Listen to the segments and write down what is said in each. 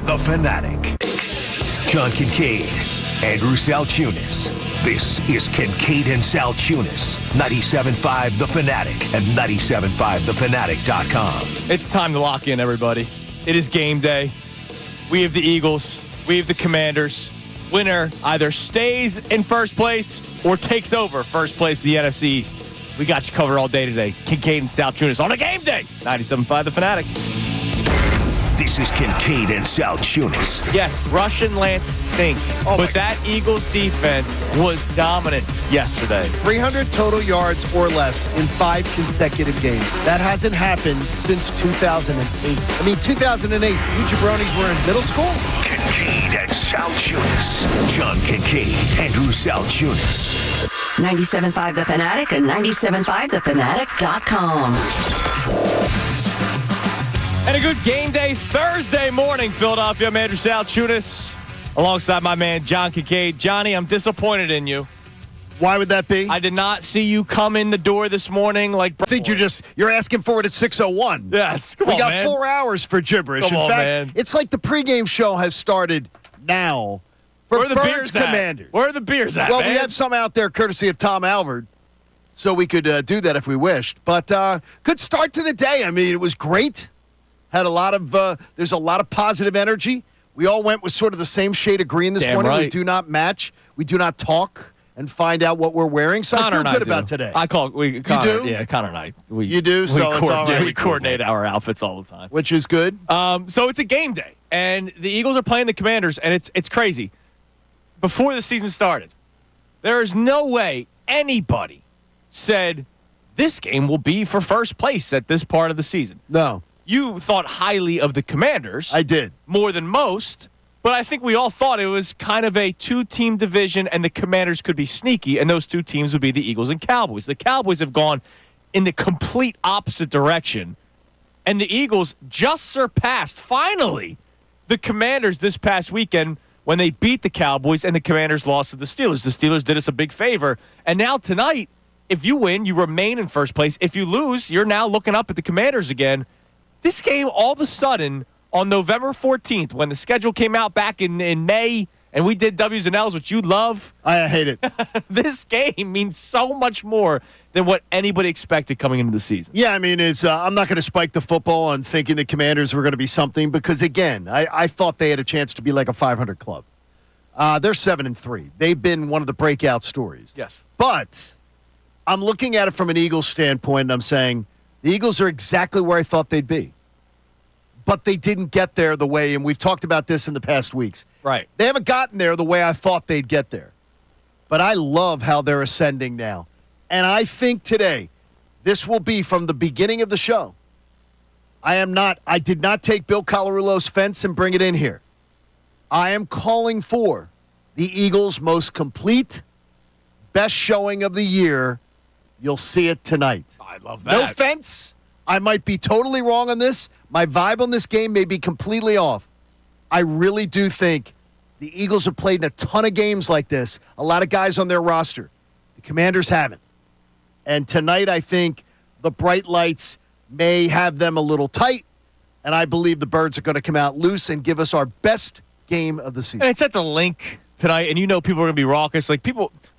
The Fanatic. John Kincade, Andrew Salciunas. This is Kincade and Salciunas. 97.5 The Fanatic and 97.5thefanatic.com. It's time to lock in, everybody. It is game day. We have the Eagles. We have the Commanders. Winner either stays in first place or takes over first place of the NFC East. We got you covered all day today. Kincade and Salciunas on a game day. 97.5 The Fanatic. This is Kincade and Salciunas. Yes, Rush and Lance stink, but that Eagles defense was dominant yesterday. 300 total yards or less in 5 consecutive games. That hasn't happened since 2008. 2008, you jabronis were in middle school? Kincade and Salciunas. John Kincade, Andrew Salciunas. 97.5 The Fanatic and 97.5thefanatic.com. And a good game day Thursday morning, Philadelphia. I'm Andrew Salciunas alongside my man John Kincade. Johnny, I'm disappointed in you. Why would that be? I did not see you come in the door this morning like. I think you're asking for it at 6:01. Yes, come on, man. We got 4 hours for gibberish. Come in on, fact, man. It's like the pregame show has started now for Where are the Birds beers at? Commanders. Where are the beers at, Well, man? we have some out there courtesy of Tom Alvord, so we could do that if we wished. But good start to the day. It was great. Had a lot of there's a lot of positive energy. We all went with sort of the same shade of green this Damn morning. right. We do not match. We do not talk and find out what we're wearing. So Connor I feel and good do. about today. Connor, do? Yeah, Connor and I. You do? So it's all right. We coordinate our outfits all the time. Which is good. So it's a game day, and the Eagles are playing the Commanders, and it's crazy. Before the season started, there is no way anybody said this game will be for first place at this part of the season. No. You thought highly of the Commanders. I did. More than most, but I think we all thought it was kind of a two-team division, and the Commanders could be sneaky, and those two teams would be the Eagles and Cowboys. The Cowboys have gone in the complete opposite direction, and the Eagles just surpassed, finally, the Commanders this past weekend when they beat the Cowboys and the Commanders lost to the Steelers. The Steelers did us a big favor, and now tonight, if you win, you remain in first place. If you lose, you're now looking up at the Commanders again. This game, all of a sudden, on November 14th, when the schedule came out back in May, and we did W's and L's, which you love. I hate it. This game means so much more than what anybody expected coming into the season. Yeah, I'm not going to spike the football on thinking the Commanders were going to be something because, again, I thought they had a chance to be like a 500 club. They're 7-3. They've been one of the breakout stories. Yes. But I'm looking at it from an Eagles standpoint, and I'm saying the Eagles are exactly where I thought they'd be. But they didn't get there the way, and we've talked about this in the past weeks. Right. They haven't gotten there the way I thought they'd get there. But I love how they're ascending now. And I think today, this will be from the beginning of the show. I did not take Bill Colarulo's fence and bring it in here. I am calling for the Eagles' most complete, best showing of the year. You'll see it tonight. I love that. No fence. I might be totally wrong on this. My vibe on this game may be completely off. I really do think the Eagles have played in a ton of games like this. A lot of guys on their roster. The Commanders haven't. And tonight, I think the bright lights may have them a little tight. And I believe the Birds are going to come out loose and give us our best game of the season. And it's at the link tonight, and people are going to be raucous.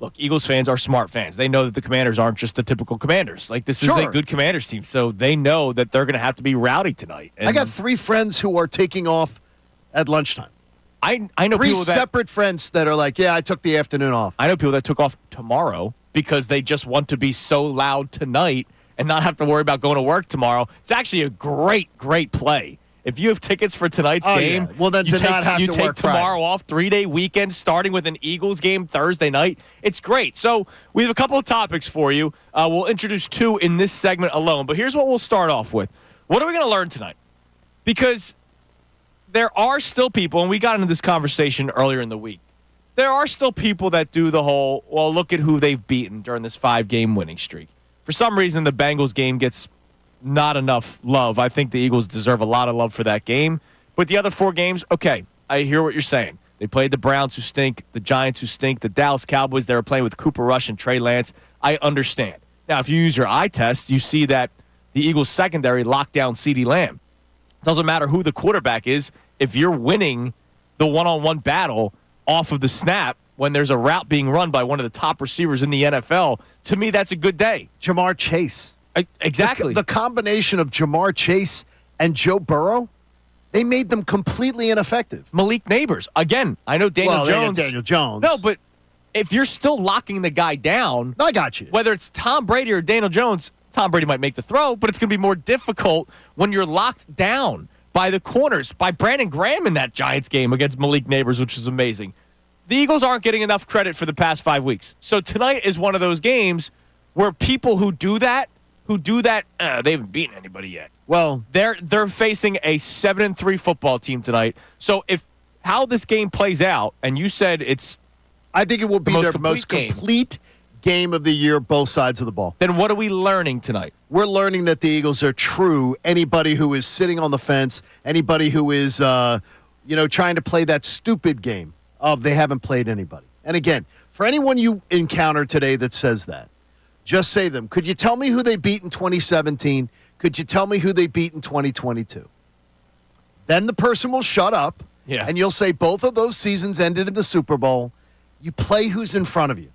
Look, Eagles fans are smart fans. They know that the Commanders aren't just the typical Commanders. This is a good Commanders team, so they know that they're going to have to be rowdy tonight. And I got 3 friends who are taking off at lunchtime. I know 3 people separate friends that are like, yeah, I took the afternoon off. I know people that took off tomorrow because they just want to be so loud tonight and not have to worry about going to work tomorrow. It's actually a great, great play. If you have tickets for tonight's game, yeah. Well, then you to take, not have you to take work tomorrow Friday. off, 3-day weekend, starting with an Eagles game Thursday night. It's great. So we have a couple of topics for you. We'll introduce 2 in this segment alone. But here's what we'll start off with. What are we going to learn tonight? Because there are still people, and we got into this conversation earlier in the week, there are still people that do the whole, well, look at who they've beaten during this 5-game winning streak. For some reason, the Bengals game gets not enough love. I think the Eagles deserve a lot of love for that game. But the other 4 games, okay, I hear what you're saying. They played the Browns, who stink, the Giants, who stink, the Dallas Cowboys. They were playing with Cooper Rush and Trey Lance. I understand. Now, if you use your eye test, you see that the Eagles secondary locked down CeeDee Lamb. Doesn't matter who the quarterback is. if you're winning the one-on-one battle off of the snap when there's a route being run by one of the top receivers in the NFL, to me, that's a good day. Jamar Chase. Exactly. The combination of Jamar Chase and Joe Burrow, they made them completely ineffective. Malik Neighbors. Again, I know Daniel Jones. Daniel Jones. No, but if you're still locking the guy down, I got you. whether it's Tom Brady or Daniel Jones, Tom Brady might make the throw, but it's going to be more difficult when you're locked down by the corners, by Brandon Graham in that Giants game against Malik Neighbors, which is amazing. The Eagles aren't getting enough credit for the past 5 weeks. So tonight is one of those games where people who do that, they haven't beaten anybody yet. Well, They're facing a 7-3 football team tonight. So if how this game plays out, and you said it's I think it will be their most complete game of the year, both sides of the ball. then what are we learning tonight? We're learning that the Eagles are true. Anybody who is sitting on the fence, anybody who is, trying to play that stupid game of they haven't played anybody. And again, for anyone you encounter today that says that, just say to them, could you tell me who they beat in 2017? Could you tell me who they beat in 2022? Then the person will shut up, and you'll say both of those seasons ended in the Super Bowl. You play who's in front of you.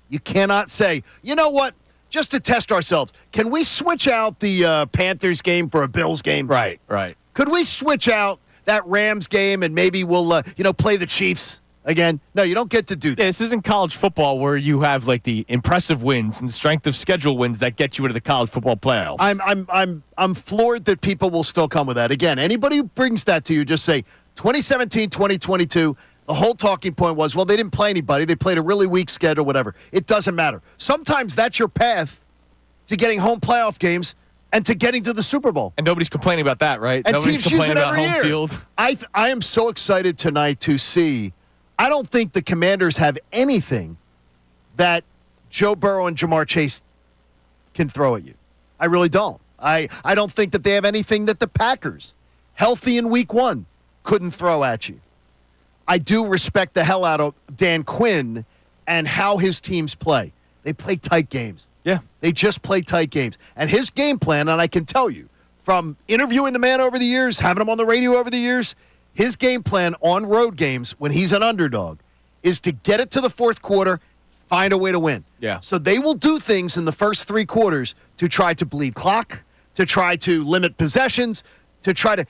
You cannot say, you know what, just to test ourselves, can we switch out the Panthers game for a Bills game? Right. Could we switch out that Rams game and maybe we'll, play the Chiefs again? No, you don't get to do that. Yeah, this isn't college football where you have like the impressive wins and strength of schedule wins that get you into the college football playoffs. I'm floored that people will still come with that. Again, anybody who brings that to you, just say 2017, 2022. The whole talking point was, well, they didn't play anybody. They played a really weak schedule, whatever. It doesn't matter. Sometimes that's your path to getting home playoff games and to getting to the Super Bowl. And nobody's complaining about that, right? And Nobody's teams use complaining it about every home year. field. I am so excited tonight to see. I don't think the Commanders have anything that Joe Burrow and Jamar Chase can throw at you. I really don't. I don't think that they have anything that the Packers, healthy in week 1, couldn't throw at you. I do respect the hell out of Dan Quinn and how his teams play. They play tight games. Yeah. They just play tight games. And his game plan, and I can tell you, from interviewing the man over the years, having him on the radio over the years, his game plan on road games when he's an underdog is to get it to the fourth quarter, find a way to win. Yeah. So they will do things in the first 3 quarters to try to bleed clock, to try to limit possessions,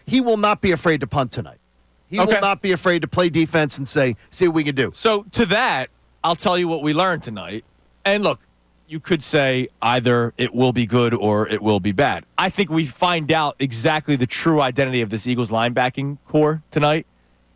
he will not be afraid to punt tonight. He will not be afraid to play defense and see what we can do. So to that, I'll tell you what we learned tonight. And look, you could say either it will be good or it will be bad. I think we find out exactly the true identity of this Eagles linebacking core tonight.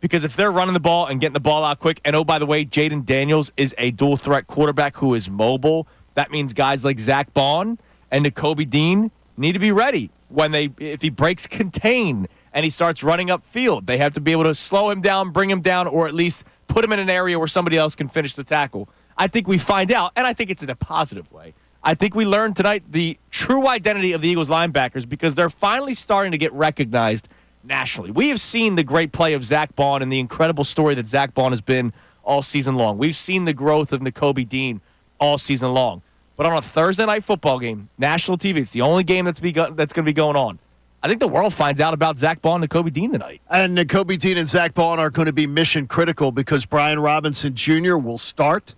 Because if they're running the ball and getting the ball out quick, and oh, by the way, Jaden Daniels is a dual-threat quarterback who is mobile. That means guys like Zach Bond and Nakobe Dean need to be ready if he breaks contain and he starts running upfield. They have to be able to slow him down, bring him down, or at least put him in an area where somebody else can finish the tackle. I think we find out, and I think it's in a positive way. I think we learned tonight the true identity of the Eagles linebackers because they're finally starting to get recognized nationally. We have seen the great play of Zach Bond and the incredible story that Zach Bond has been all season long. We've seen the growth of Nakobe Dean all season long. But on a Thursday night football game, national TV, it's the only game that's going to be going on. I think the world finds out about Zach Bond and Nakobe Dean tonight. And Nakobe Dean and Zach Bond are going to be mission critical because Brian Robinson Jr. will start.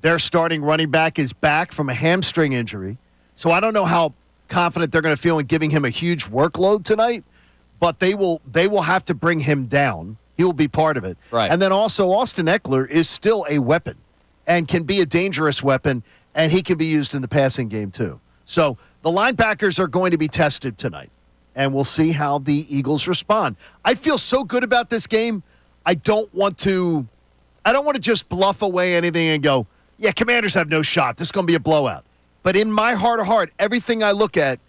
Their starting running back is back from a hamstring injury. So I don't know how confident they're going to feel in giving him a huge workload tonight, but they will have to bring him down. He will be part of it. Right. And then also Austin Eckler is still a weapon and can be a dangerous weapon, and he can be used in the passing game too. So the linebackers are going to be tested tonight, and we'll see how the Eagles respond. I feel so good about this game. I don't want to just bluff away anything and go, yeah, Commanders have no shot. This is going to be a blowout. But in my heart of heart, everything I look at,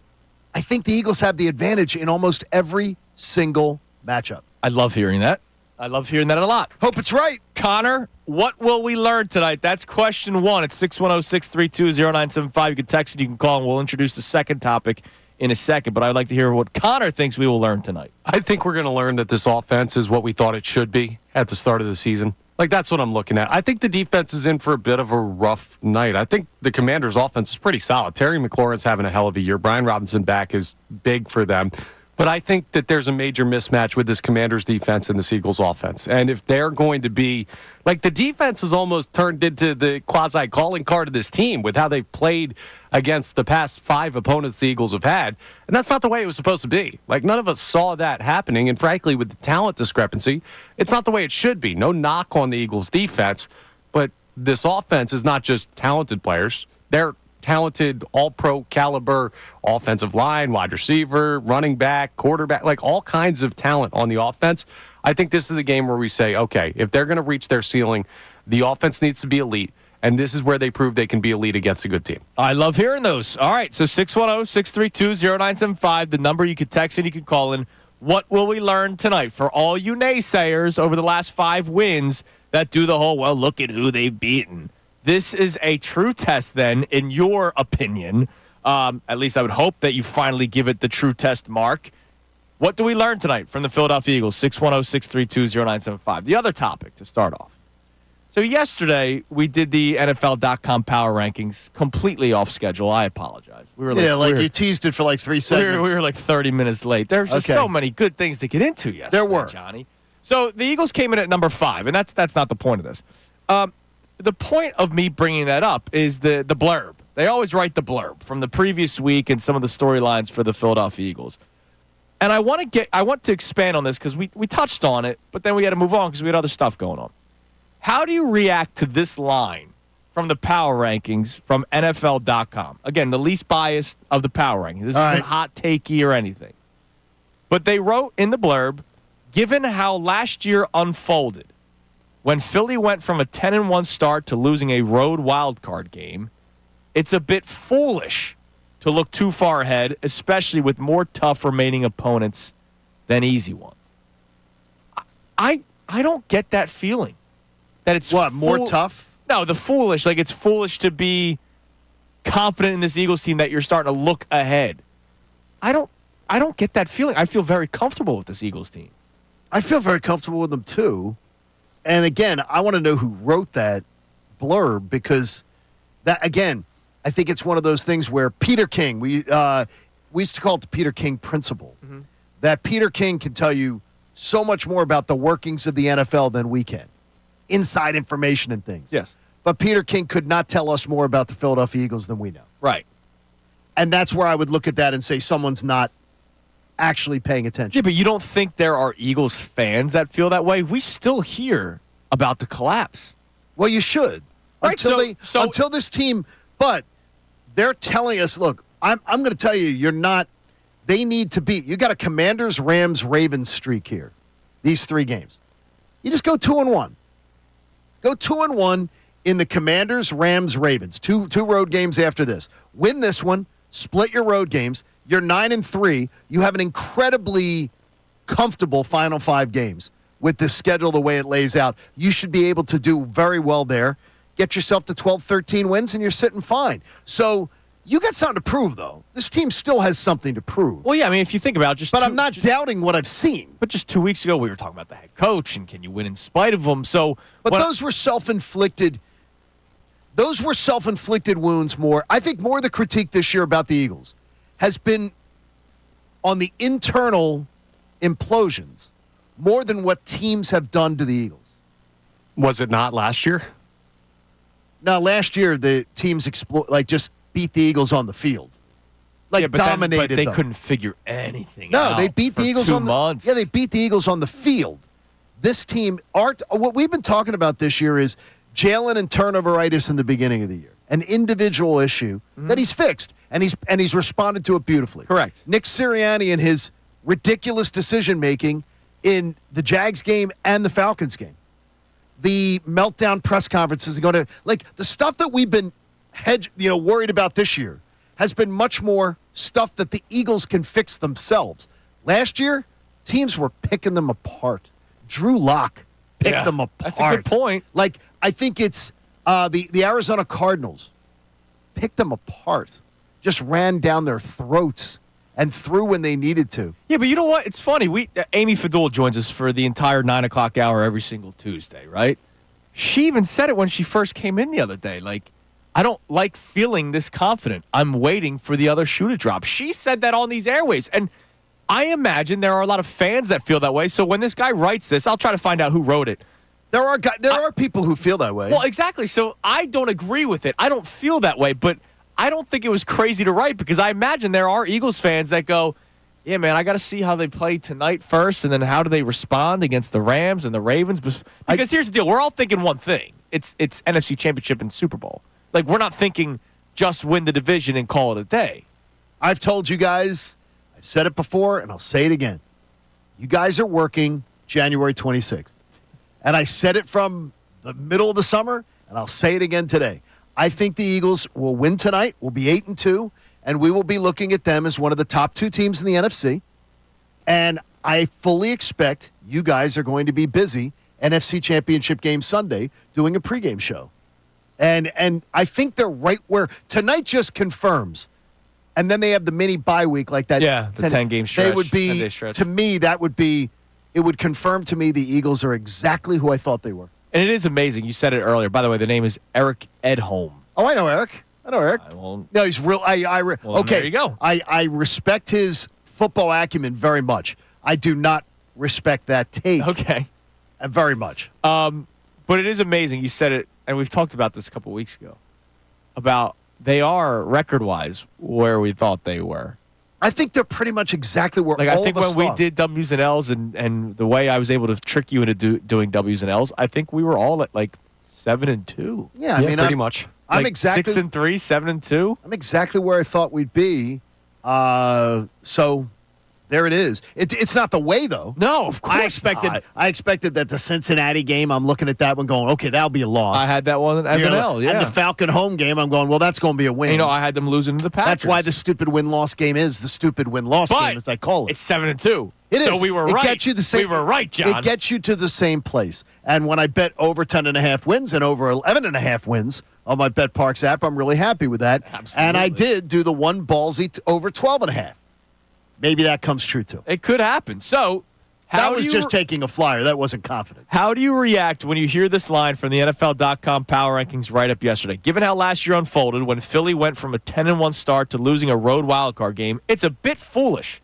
I think the Eagles have the advantage in almost every single matchup. I love hearing that. I love hearing that a lot. Hope it's right. Connor, what will we learn tonight? That's question 1. It's 610-632-0975. You can text it, you can call, and we'll introduce the second topic in a second. But I'd like to hear what Connor thinks we will learn tonight. I think we're going to learn that this offense is what we thought it should be at the start of the season. Like, that's what I'm looking at. I think the defense is in for a bit of a rough night. I think the Commanders' offense is pretty solid. Terry McLaurin's having a hell of a year. Brian Robinson back is big for them. But I think that there's a major mismatch with this Commanders defense and this Eagles offense. And if they're going to be, like, the defense has almost turned into the quasi-calling card of this team with how they've played against the past 5 opponents the Eagles have had. And that's not the way it was supposed to be. Like, none of us saw that happening. And frankly, with the talent discrepancy, it's not the way it should be. No knock on the Eagles defense, but this offense is not just talented players. They're talented, all-pro caliber offensive line, wide receiver, running back, quarterback, like all kinds of talent on the offense. I think this is the game where we say, okay, if they're going to reach their ceiling, the offense needs to be elite, and this is where they prove they can be elite against a good team. I love hearing those. All right, so 610-632-0975, the number you could text and you could call in. What will we learn tonight for all you naysayers over the last 5 wins that do the whole, well, look at who they've beaten? This is a true test, then, in your opinion. At least I would hope that you finally give it the true test mark. What do we learn tonight from the Philadelphia Eagles? 610-632-0975. The other topic to start off. So yesterday, we did the NFL.com power rankings completely off schedule. I apologize. We were you teased it for like 3 seconds. We were like 30 minutes late. There's just so many good things to get into yesterday, there were. Johnny. So the Eagles came in at number 5, and that's not the point of this. The point of me bringing that up is the blurb. They always write the blurb from the previous week and some of the storylines for the Philadelphia Eagles. And I want to expand on this because we touched on it, but then we had to move on because we had other stuff going on. How do you react to this line from the power rankings from NFL.com? Again, the least biased of the power rankings. This isn't hot takey or anything. But they wrote in the blurb, given how last year unfolded, when Philly went from a 10-1 start to losing a road wildcard game, it's a bit foolish to look too far ahead, especially with more tough remaining opponents than easy ones. I don't get that feeling. That it's more tough? No, the foolish. Like, it's foolish to be confident in this Eagles team that you're starting to look ahead. I don't get that feeling. I feel very comfortable with this Eagles team. I feel very comfortable with them, too. And again, I want to know who wrote that blurb because that, again, I think it's one of those things where Peter King, we used to call it the Peter King principle, that Peter King can tell you so much more about the workings of the NFL than we can, inside information and things. Yes. But Peter King could not tell us more about the Philadelphia Eagles than we know. Right. And that's where I would look at that and say someone's not actually paying attention. Yeah, but you don't think there are Eagles fans that feel that way? We still hear about the collapse. Well, you should. Right, until this team, but they're telling us, look, I'm going to tell you, you're not, they need to beat. You got a Commanders, Rams, Ravens streak here, these 3 games. You just go 2-1. Go 2-1 in the Commanders, Rams, Ravens. Two road games after this. Win this one, split your road games. You're 9-3. You have an incredibly comfortable final 5 games with the schedule the way it lays out. You should be able to do very well there. Get yourself to 12, 13 wins, and you're sitting fine. So you got something to prove, though. This team still has something to prove. Well, yeah, I mean, if you think about it, I'm not doubting what I've seen. But just 2 weeks ago, we were talking about the head coach and can you win in spite of him. But those were self-inflicted. Those were self-inflicted wounds more. I think more of the critique this year about the Eagles has been on the internal implosions more than what teams have done to the Eagles. Was it not last year? No, last year the teams just beat the Eagles on the field. Dominated but they them. couldn't figure anything out. No, they beat the Eagles 2 on months. they beat the Eagles on the field. This team, what we've been talking about this year is Jalen and turnoveritis in the beginning of the year. An individual issue that he's fixed, and he's responded to it beautifully. Correct. Nick Sirianni and his ridiculous decision-making in the Jags game and the Falcons game. The meltdown press conferences are going to, the stuff that we've been worried about this year has been much more stuff that the Eagles can fix themselves. Last year, teams were picking them apart. Drew Lock picked them apart. That's a good point. I think it's the Arizona Cardinals picked them apart, just ran down their throats and threw when they needed to. Yeah, but you know what? It's funny. Amy Fadul joins us for the entire 9 o'clock hour every single Tuesday, right? She even said it when she first came in the other day. I don't like feeling this confident. I'm waiting for the other shoe to drop. She said that on these airwaves. And I imagine there are a lot of fans that feel that way. So when this guy writes this, I'll try to find out who wrote it. There are people who feel that way. Well, exactly. So I don't agree with it. I don't feel that way, but I don't think it was crazy to write because I imagine there are Eagles fans that go, yeah, man, I got to see how they play tonight first, and then how do they respond against the Rams and the Ravens? Because here's the deal. We're all thinking one thing. It's NFC Championship and Super Bowl. Like, we're not thinking just win the division and call it a day. I've told you guys, I've said it before, and I'll say it again. You guys are working January 26th. And I said it from the middle of the summer, and I'll say it again today. I think the Eagles will win tonight. We'll be 8-2. And we will be looking at them as one of the top 2 teams in the NFC. And I fully expect you guys are going to be busy NFC Championship game Sunday doing a pregame show. And I think they're right where tonight just confirms. And then they have the mini bye week like that. Yeah, the 10-game stretch. They would be, 10-day stretch. to me, it would confirm to me the Eagles are exactly who I thought they were. And it is amazing. You said it earlier. By the way, the name is Eric Edholm. Oh, I know Eric. No, he's real. Well, okay, there you go. I respect his football acumen very much. I do not respect that take. Okay. Very much. But it is amazing. You said it, and we've talked about this a couple weeks ago, about they are record-wise where we thought they were. I think they're pretty much exactly where Like, all I think of us when we thought. did W's and L's and the way I was able to trick you into doing W's and L's, I think we were all at like 7-2. Yeah, I mean, pretty much. I'm Like exactly 6-3, 7-2. I'm exactly where I thought we'd be. So there it is. It's not the way though. No, of course I expected that the Cincinnati game. I'm looking at that one, going, okay, that'll be a loss. I had that one as an L. Yeah. And the Falcon home game, I'm going, well, that's going to be a win. You know, I had them losing to the Packers. That's why the stupid win-loss game is the stupid win-loss game, as I call it. It's 7-2. It is. So we were It right. gets you the same, we were right, John. It gets you to the same place. And when I bet over 10.5 wins and over 11.5 wins on my BetParks app, I'm really happy with that. Absolutely. And I did do the one ballsy over 12.5. Maybe that comes true, too. It could happen. So, That was just taking a flyer. That wasn't confident. How do you react when you hear this line from the NFL.com Power Rankings write-up yesterday? Given how last year unfolded, when Philly went from a 10-1 start to losing a road wildcard game, it's a bit foolish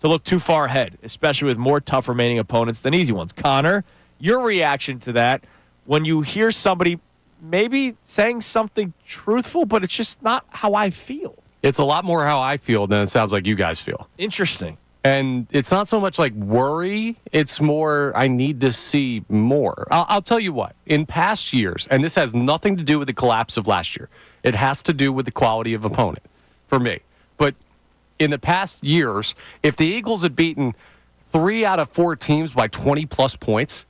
to look too far ahead, especially with more tough remaining opponents than easy ones. Connor, your reaction to that when you hear somebody maybe saying something truthful, but it's just not how I feel? It's a lot more how I feel than it sounds like you guys feel. Interesting. And it's not so much like worry, it's more I need to see more. I'll tell you what, in past years, and this has nothing to do with the collapse of last year, it has to do with the quality of opponent for me. But in the past years, if the Eagles had beaten 3 out of 4 teams by 20-plus points,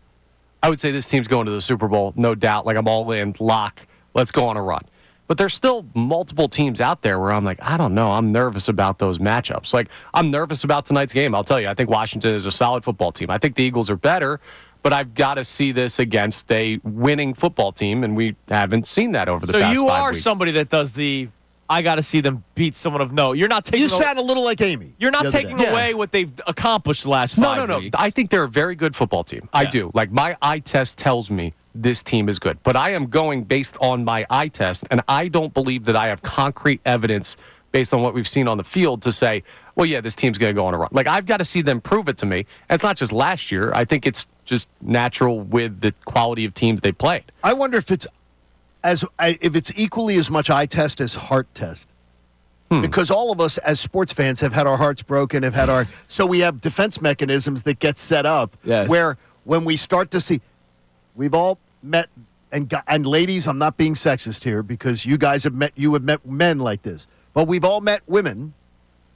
I would say this team's going to the Super Bowl, no doubt. Like, I'm all in, lock, let's go on a run. But there's still multiple teams out there where I'm like, I don't know. I'm nervous about those matchups. Like, I'm nervous about tonight's game. I'll tell you, I think Washington is a solid football team. I think the Eagles are better, but I've got to see this against a winning football team, and we haven't seen that over the past 5 weeks. So you are somebody that does the, I got to see them beat someone of note. You're not taking. You sound a little like Amy. You're not taking away what they've accomplished the last 5 No. weeks. I think they're a very good football team. I do. Like, my eye test tells me this team is good. But I am going based on my eye test, and I don't believe that I have concrete evidence based on what we've seen on the field to say, well, yeah, this team's going to go on a run. Like, I've got to see them prove it to me. And it's not just last year. I think it's just natural with the quality of teams they played. I wonder if it's equally as much eye test as heart test. Because all of us as sports fans have had our hearts broken, so we have defense mechanisms that get set up where when we start to see, we've all met, and ladies, I'm not being sexist here because you guys have met men like this, but we've all met women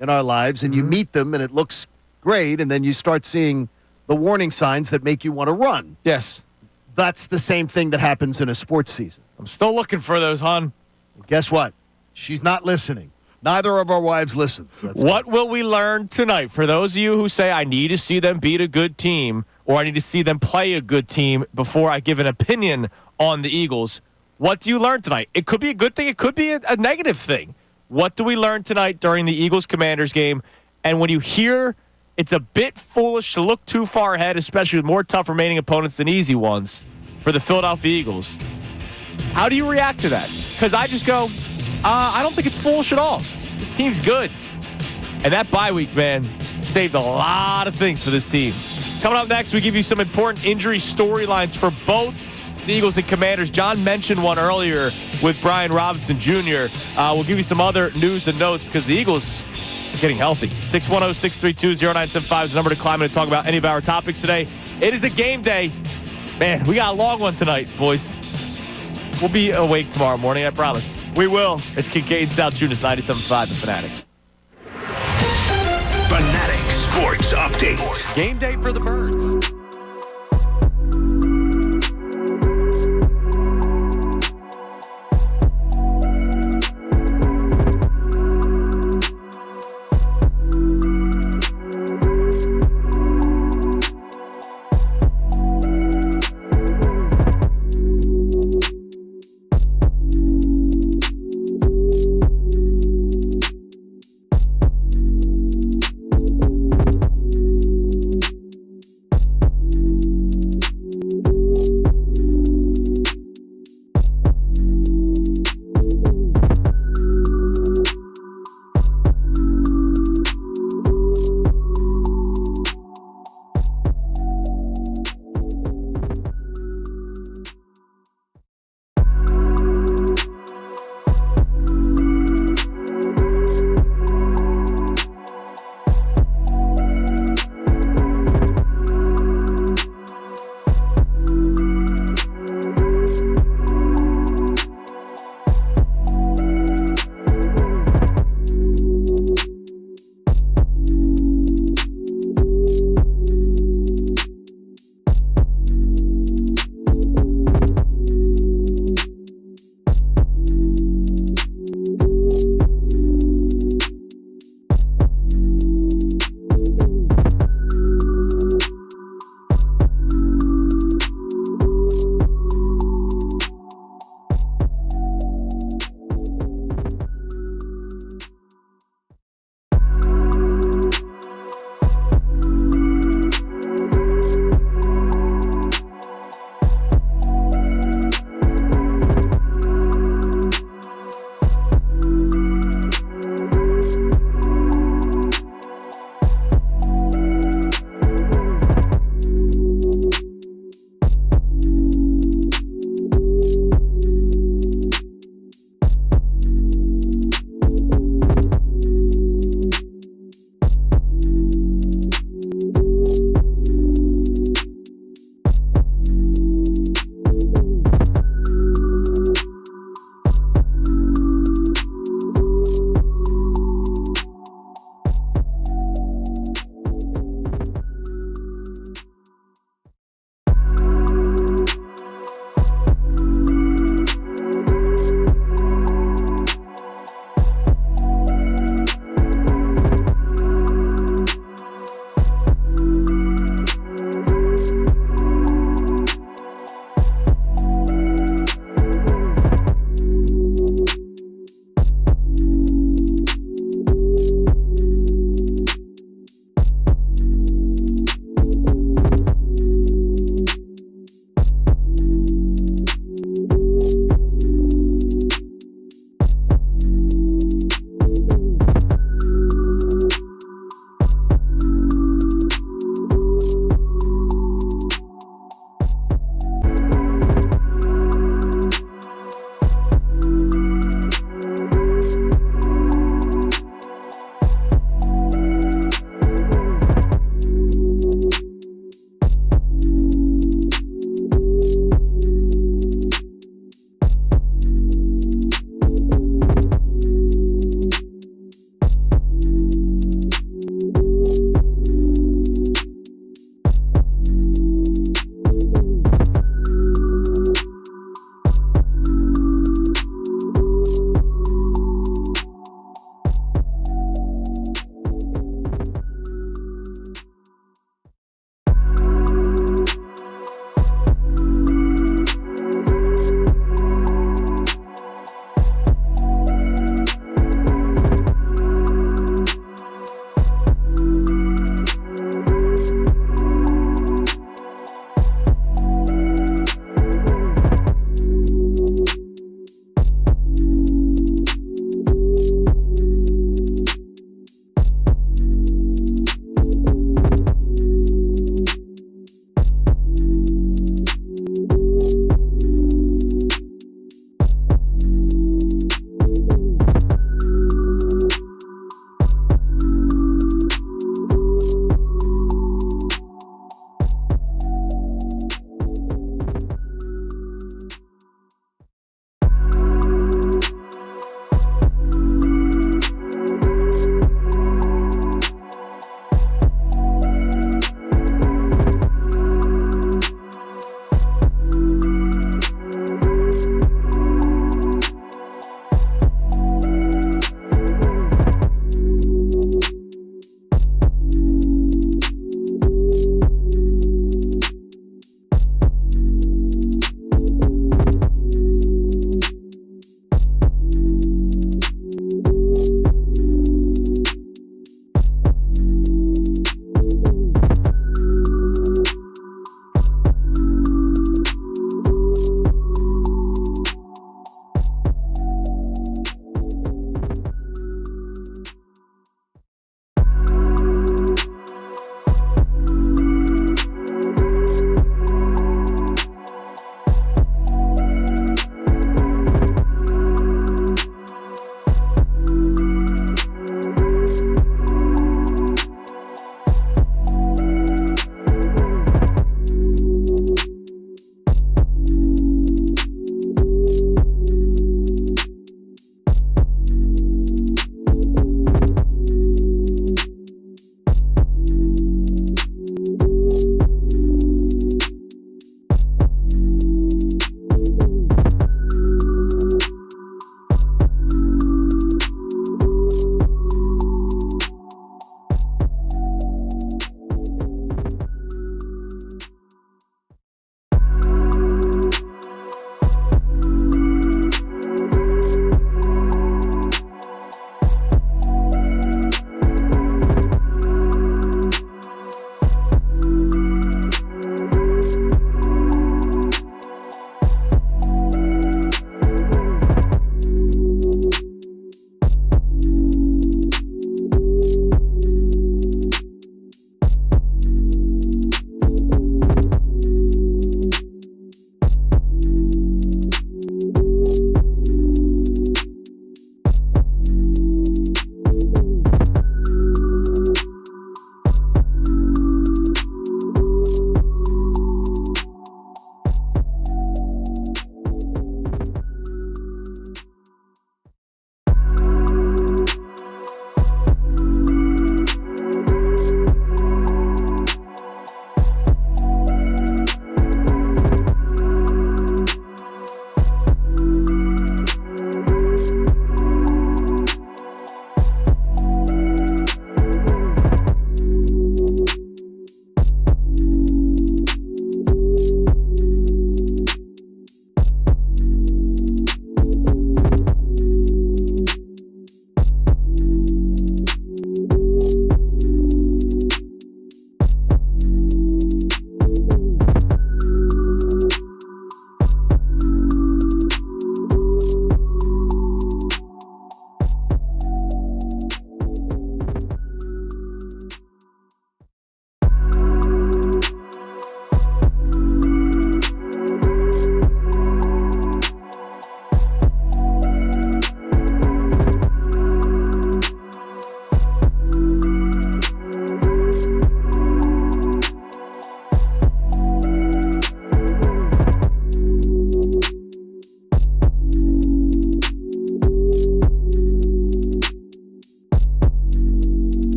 in our lives, and you meet them and it looks great, and then you start seeing the warning signs that make you want to run. Yes. That's the same thing that happens in a sports season. I'm still looking for those, hon. Guess what? She's not listening. Neither of our wives listens. What will we learn tonight? For those of you who say, I need to see them beat a good team, or I need to see them play a good team before I give an opinion on the Eagles, what do you learn tonight? It could be a good thing. It could be a negative thing. What do we learn tonight during the Eagles-Commanders game? And when you hear it's a bit foolish to look too far ahead, especially with more tough remaining opponents than easy ones for the Philadelphia Eagles, how do you react to that? Because I just go, I don't think it's foolish at all. This team's good. And that bye week, man, saved a lot of things for this team. Coming up next, we give you some important injury storylines for both the Eagles and Commanders. John mentioned one earlier with Brian Robinson Jr. We'll give you some other news and notes because the Eagles are getting healthy. 610-632-0975 is the number to climb in and talk about any of our topics today. It is a game day. Man, we got a long one tonight, boys. We'll be awake tomorrow morning, I promise. We will. It's Kincade Salciunas, 97.5, The Fanatic. Fanatic Sports Update. Game day for the Birds.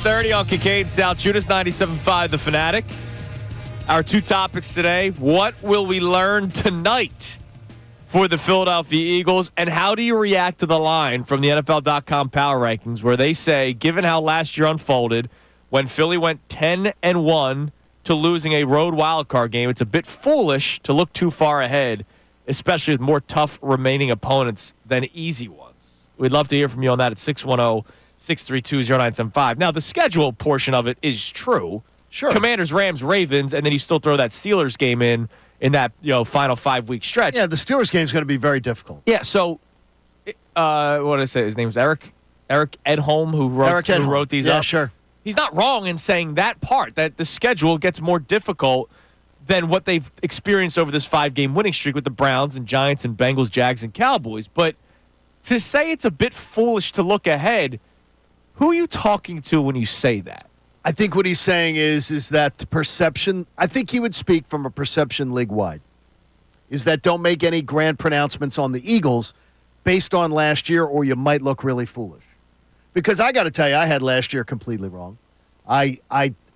6:30 on Kincade Salciunas, 97.5 The Fanatic. Our two topics today: what will we learn tonight for the Philadelphia Eagles, and how do you react to the line from the NFL.com Power Rankings, where they say, given how last year unfolded, when Philly went 10-1 to losing a road wildcard game, it's a bit foolish to look too far ahead, especially with more tough remaining opponents than easy ones. We'd love to hear from you on that at 610-632-0975. Now, the schedule portion of it is true. Sure. Commanders, Rams, Ravens, and then you still throw that Steelers game in that final 5-week stretch. Yeah, the Steelers game is going to be very difficult. Yeah, so what did I say? His name's Eric Edholm, who wrote these up. Yeah, sure. He's not wrong in saying that part, that the schedule gets more difficult than what they've experienced over this 5-game winning streak with the Browns and Giants and Bengals, Jags, and Cowboys. But to say it's a bit foolish to look ahead, who are you talking to when you say that? I think what he's saying is that the perception, I think he would speak from a perception league-wide, is that don't make any grand pronouncements on the Eagles based on last year, or you might look really foolish. Because I got to tell you, I had last year completely wrong. I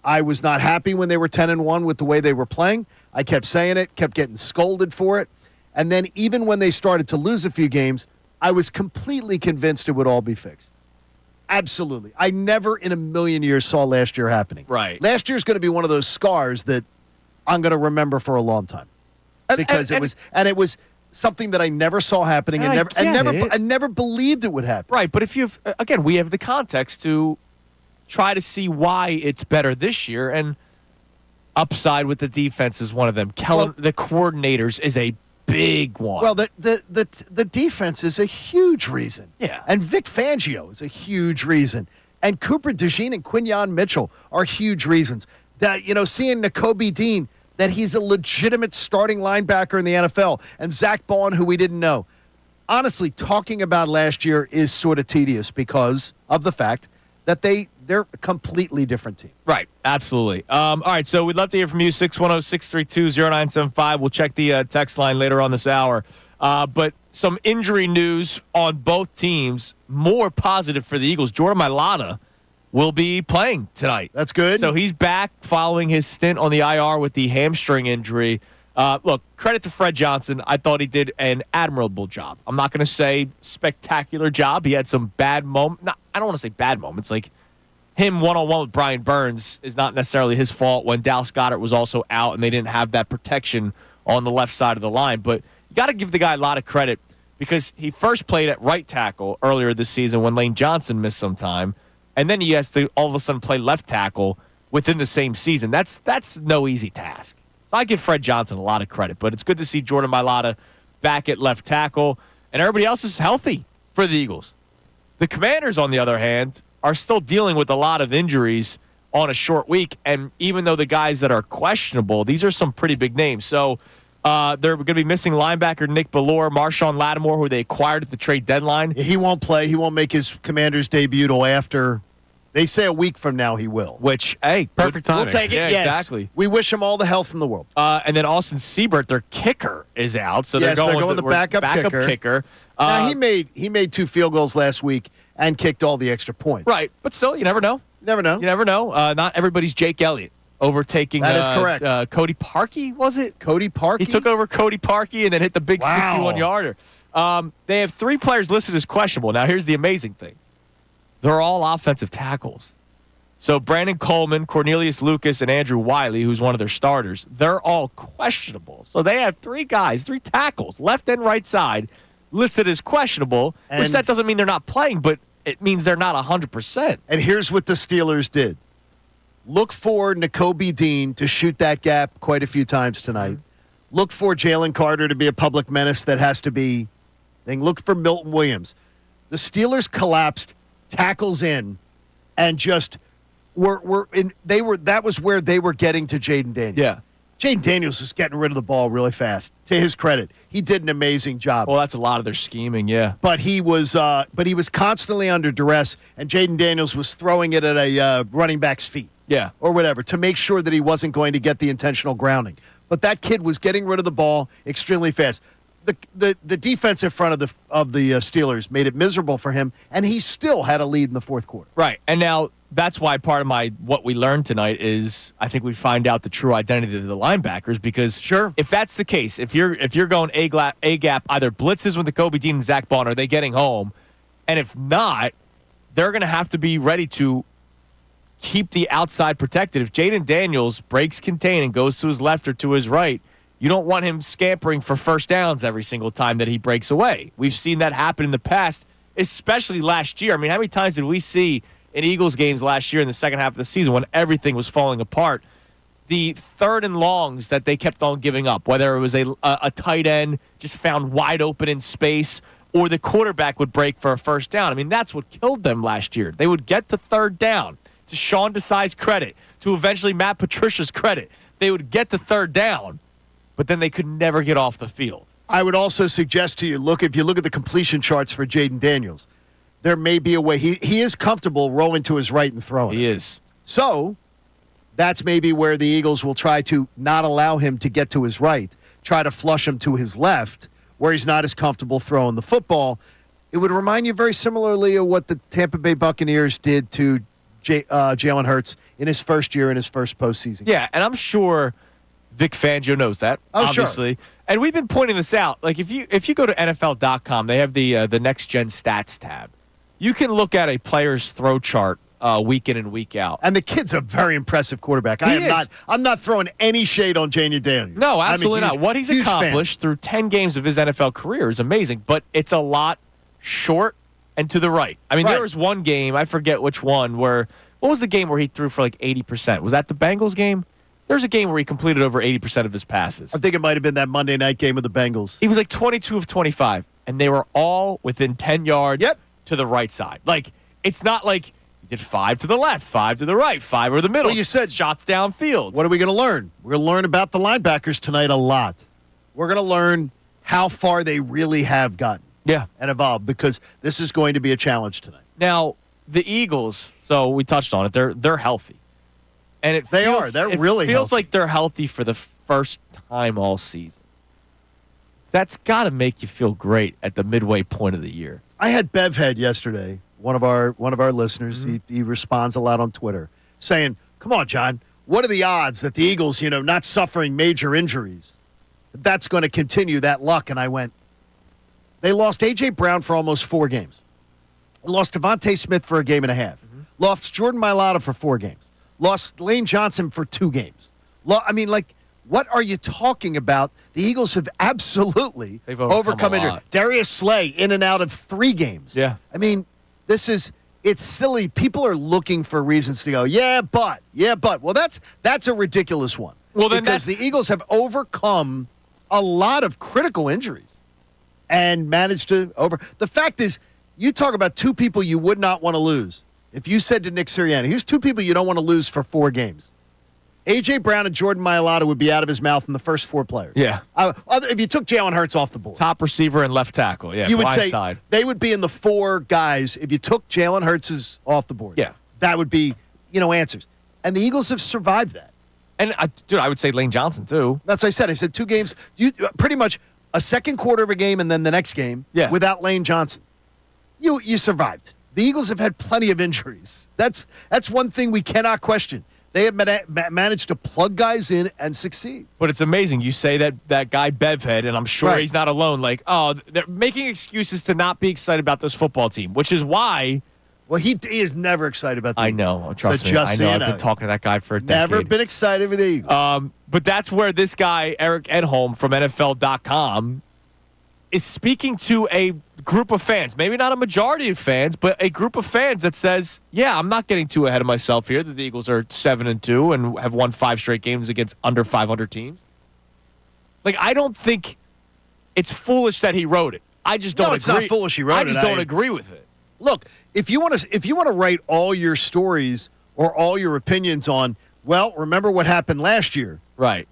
was not happy when they were 10-1 with the way they were playing. I kept saying it, kept getting scolded for it. And then even when they started to lose a few games, I was completely convinced it would all be fixed. Absolutely. I never in a million years saw last year happening. Right. Last year's going to be one of those scars that I'm going to remember for a long time. Because it was something that I never saw happening and never believed it would happen. Right, but we have the context to try to see why it's better this year, and upside with the defense is one of them. The coordinators is a big one. Well, the defense is a huge reason. Yeah. And Vic Fangio is a huge reason. And Cooper DeJean and Quinyon Mitchell are huge reasons. That, seeing Nakobe Dean, that he's a legitimate starting linebacker in the NFL, and Zach Bond, who we didn't know. Honestly, talking about last year is sort of tedious because of the fact that they're a completely different team. Right, absolutely. All right, so we'd love to hear from you, 610-632-0975. We'll check the text line later on this hour. But some injury news on both teams, more positive for the Eagles. Jordan Mailata will be playing tonight. That's good. So he's back following his stint on the IR with the hamstring injury. Look, credit to Fred Johnson. I thought he did an admirable job. I'm not going to say spectacular job. He had some bad moments. I don't want to say bad moments. Like him one-on-one with Brian Burns is not necessarily his fault when Dallas Goedert was also out and they didn't have that protection on the left side of the line. But you got to give the guy a lot of credit because he first played at right tackle earlier this season when Lane Johnson missed some time. And then he has to all of a sudden play left tackle within the same season. That's no easy task. So I give Fred Johnson a lot of credit, but it's good to see Jordan Mailata back at left tackle, and everybody else is healthy for the Eagles. The Commanders, on the other hand, are still dealing with a lot of injuries on a short week, and even though the guys that are questionable, these are some pretty big names. So they're going to be missing linebacker Nick Bellore, Marshawn Lattimore, who they acquired at the trade deadline. He won't play. He won't make his Commanders debut till after. They say a week from now he will. Which, hey, perfect timing. We'll take it. Yeah, yes. Exactly. We wish him all the health in the world. And then Austin Siebert, their kicker, is out. So they're going with the backup kicker. Now, he made 2 field goals last week and kicked all the extra points. Right, but still, you never know. Never know. You never know. Not everybody's Jake Elliott overtaking. That is correct. Cody Parkey, was it? Cody Parkey? He took over Cody Parkey and then hit the big 61-yarder. They have 3 players listed as questionable. Now, here's the amazing thing. They're all offensive tackles. So Brandon Coleman, Cornelius Lucas, and Andrew Wiley, who's one of their starters, they're all questionable. So they have 3 guys, 3 tackles, left and right side, listed as questionable, which that doesn't mean they're not playing, but it means they're not 100%. And here's what the Steelers did. Look for Nakobe Dean to shoot that gap quite a few times tonight. Mm-hmm. Look for Jalen Carter to be a public menace that has to be. Then look for Milton Williams. The Steelers collapsed tackles in and just that was where they were getting to Jaden Daniels. Yeah. Jaden Daniels was getting rid of the ball really fast. To his credit, he did an amazing job. Well, that's a lot of their scheming, yeah. But he was constantly under duress, and Jaden Daniels was throwing it at a running back's feet. Yeah. Or whatever, to make sure that he wasn't going to get the intentional grounding. But that kid was getting rid of the ball extremely fast. the defensive front of the Steelers made it miserable for him, and he still had a lead in the fourth quarter. Right. And now that's why part of what we learned tonight is I think we find out the true identity of the linebackers, because if that's the case, if you're going A gap, either blitzes with the Kobe Dean and Zach Bond, are they getting home? And if not, they're going to have to be ready to keep the outside protected. If Jaden Daniels breaks contain and goes to his left or to his right, you don't want him scampering for first downs every single time that he breaks away. We've seen that happen in the past, especially last year. I mean, how many times did we see in Eagles games last year in the second half of the season when everything was falling apart, the third and longs that they kept on giving up, whether it was a tight end just found wide open in space or the quarterback would break for a first down. I mean, that's what killed them last year. They would get to third down. To Sean Desai's credit, to eventually Matt Patricia's credit, they would get to third down, but then they could never get off the field. I would also suggest to you, if you look at the completion charts for Jaden Daniels, there may be a way. He is comfortable rolling to his right and throwing. He is. So that's maybe where the Eagles will try to not allow him to get to his right, try to flush him to his left, where he's not as comfortable throwing the football. It would remind you very similarly of what the Tampa Bay Buccaneers did to Jalen Hurts in his first year in his first postseason. Yeah, and I'm sure Vic Fangio knows that, obviously. Sure. And we've been pointing this out. Like, if you go to NFL.com, they have the Next Gen Stats tab. You can look at a player's throw chart week in and week out. And the kid's a very impressive quarterback. I'm not throwing any shade on Jaden Daniels. No, absolutely not. What he's accomplished through 10 games of his NFL career is amazing, but it's a lot short and to the right. I mean, there was one game, I forget which one, what was the game where he threw for like 80%? Was that the Bengals game? There's a game where he completed over 80% of his passes. I think it might have been that Monday night game with the Bengals. He was like 22 of 25, and they were all within 10 yards to the right side. Like, it's not like he did 5 to the left, 5 to the right, 5 over the middle. Well, you said shots downfield. What are we going to learn? We're going to learn about the linebackers tonight a lot. We're going to learn how far they really have gotten and evolved, because this is going to be a challenge tonight. Now, the Eagles, so we touched on it, they're healthy. And They're really healthy. It feels like they're healthy for the first time all season. That's got to make you feel great at the midway point of the year. I had Bevhead yesterday, one of our listeners. Mm-hmm. He responds a lot on Twitter, saying, "Come on, John, what are the odds that the Eagles, not suffering major injuries, that's going to continue that luck?" And I went, they lost A.J. Brown for almost 4 games. Lost Devontae Smith for a game and a half. Mm-hmm. Lost Jordan Mailata for 4 games. Lost Lane Johnson for 2 games. What are you talking about? The Eagles have absolutely overcome injury. Darius Slay in and out of 3 games. Yeah. I mean, it's silly. People are looking for reasons to go, yeah, but. Well, that's a ridiculous one. Well, then because the Eagles have overcome a lot of critical injuries and managed to The fact is, you talk about 2 people you would not want to lose. If you said to Nick Sirianni, here's 2 people you don't want to lose for 4 games. A.J. Brown and Jordan Mailata would be out of his mouth in the first 4 players. Yeah. If you took Jalen Hurts off the board. Top receiver and left tackle. Yeah, you would say side. They would be in the 4 guys if you took Jalen Hurts off the board. Yeah. That would be, answers. And the Eagles have survived that. And, I would say Lane Johnson, too. That's what I said. I said 2 games. Pretty much a second quarter of a game and then the next game without Lane Johnson. You survived. The Eagles have had plenty of injuries. That's one thing we cannot question. They have managed to plug guys in and succeed. But it's amazing. You say that guy Bevhead, and I'm sure he's not alone, they're making excuses to not be excited about this football team, which is why. Well, he is never excited about the I Eagles. know. Trust me. I know. I've been talking to that guy for a decade. Never been excited with the Eagles. But that's where this guy, Eric Edholm from NFL.com, is speaking to a group of fans, maybe not a majority of fans, but a group of fans that says, I'm not getting too ahead of myself here that the Eagles are 7-2 and have won 5 straight games against under 500 teams. I don't think it's foolish that he wrote it. I just don't agree. No, it's not foolish he wrote it. I just don't agree with it. Look, if you want to write all your stories or all your opinions on, remember what happened last year. Right.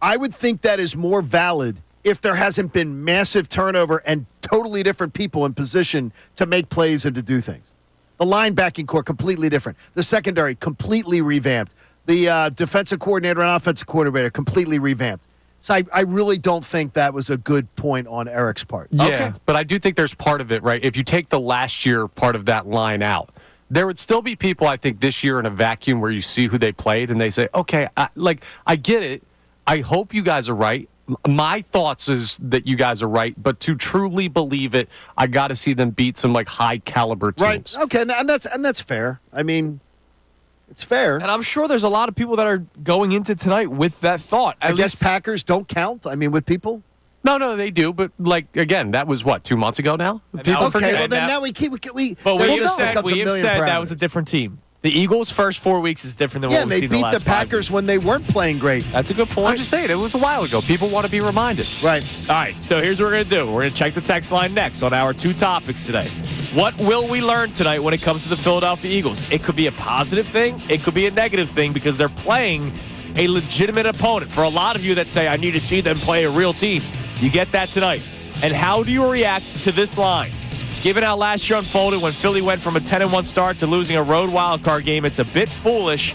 I would think that is more valid if there hasn't been massive turnover and totally different people in position to make plays and to do things. The linebacking core, completely different. The secondary, completely revamped. The defensive coordinator and offensive coordinator, completely revamped. So I really don't think that was a good point on Eric's part. Yeah, Okay. but I do think there's part of it, right? If you take the last year part of that line out, there would still be people, I think, this year in a vacuum where you see who they played and they say, okay, I get it. I hope you guys are right. My thoughts is that you guys are right, but to truly believe it, I got to see them beat some high caliber teams. Right. Okay, and that's fair. I mean, it's fair. And I'm sure there's a lot of people that are going into tonight with that thought. I guess Packers don't count. I mean, with people. No, they do. But again, that was what, 2 months ago now? People now- Okay, forget. well then now- now we keep we. But there we you have go. said, Becomes a million that was a parameters. different team. The Eagles' first 4 weeks is different than Yeah, what and we've they seen the beat last the 5 Packers weeks. when they weren't playing great. That's a good point. I'm just saying, it was a while ago. People want to be reminded. Right. All right, so here's what we're going to do. We're going to check the text line next on our 2 topics today. What will we learn tonight when it comes to the Philadelphia Eagles? It could be a positive thing. It could be a negative thing because they're playing a legitimate opponent. For a lot of you that say, I need to see them play a real team, you get that tonight. And how do you react to this line? Given how last year unfolded when Philly went from a 10-1 start to losing a road wildcard game, it's a bit foolish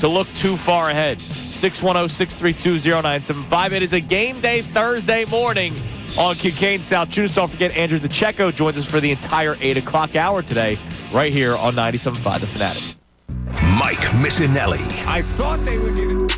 to look too far ahead. 610-632-0975. It is a game day Thursday morning on Kincade Salciunas. Don't forget, Andrew DeCecco joins us for the entire 8 o'clock hour today, right here on 97.5 The Fanatic. Mike Missanelli. I thought they would get it.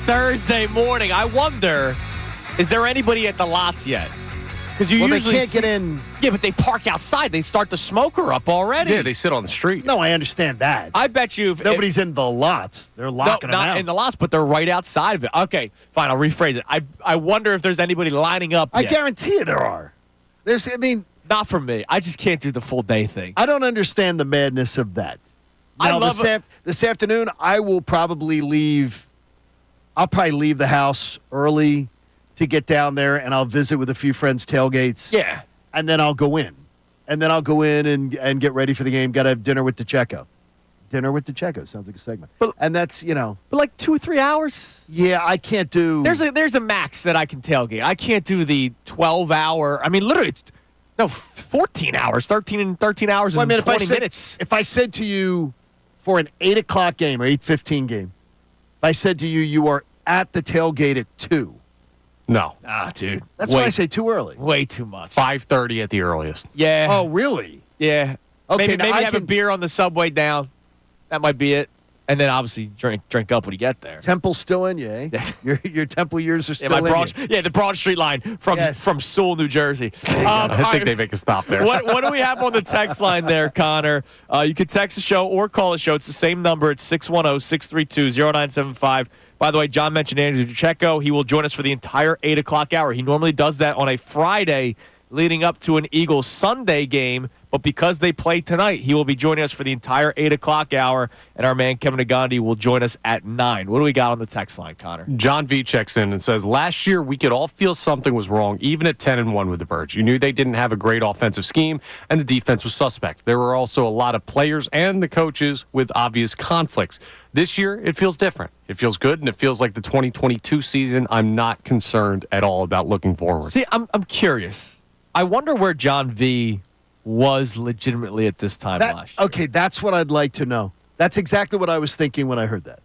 Thursday morning. I wonder, is there anybody at the lots yet? Because you usually they can't get in. Yeah, but they park outside. They start the smoker up already. Yeah, they sit on the street. No, I understand that. I bet you. Nobody's in the lots. They're locking them out. Not in the lots, but they're right outside of it. Okay, fine. I'll rephrase it. I wonder if there's anybody lining up I yet. guarantee you there are. Not for me. I just can't do the full day thing. I don't understand the madness of that. Now, this afternoon, I will probably leave. I'll probably leave the house early to get down there, and I'll visit with a few friends' tailgates. Yeah. And then I'll go in. And and get ready for the game. Got to have dinner with DeCecco. Dinner with DeCecco. Sounds like a segment. And that's, But like 2 or 3 hours? Yeah, I can't do. There's a max that I can tailgate. I can't do the 12-hour. I mean, literally, 14 hours, 13 hours and 20 minutes. If I said to you for an 8 o'clock game or 8:15 game, if I said to you, you are at the tailgate at 2. No. Dude. That's why I say too early. Way too much. 5:30 at the earliest. Yeah. Oh, really? Yeah. Okay, maybe now I have a can- beer on the subway down. That might be it. And then obviously drink up when you get there. Temple's still in you, eh? Yes. Your Temple years are Yeah, still in you. the Broad Street line from Sewell, New Jersey. I think they make a stop there. What do we have on the text line there, Connor? You can text the show or call the show. It's the same number. It's 610-632-0975. By the way, John mentioned Andrew DeCecco. He will join us for the entire 8 o'clock hour. He normally does that on a Friday leading up to an Eagles Sunday game. But because they play tonight, he will be joining us for the entire 8 o'clock hour. And our man Kevin Agandi will join us at 9. What do we got on the text line, Connor? John V checks in and says, last year we could all feel something was wrong, even at 10-1 with the Birds. You knew they didn't have a great offensive scheme, and the defense was suspect. There were also a lot of players and the coaches with obvious conflicts. This year, it feels different. It feels good, and it feels like the 2022 season. I'm not concerned at all about looking forward. See, I'm curious. I wonder where John V was legitimately at this time last year. Okay, that's what I'd like to know. That's exactly what I was thinking when I heard that.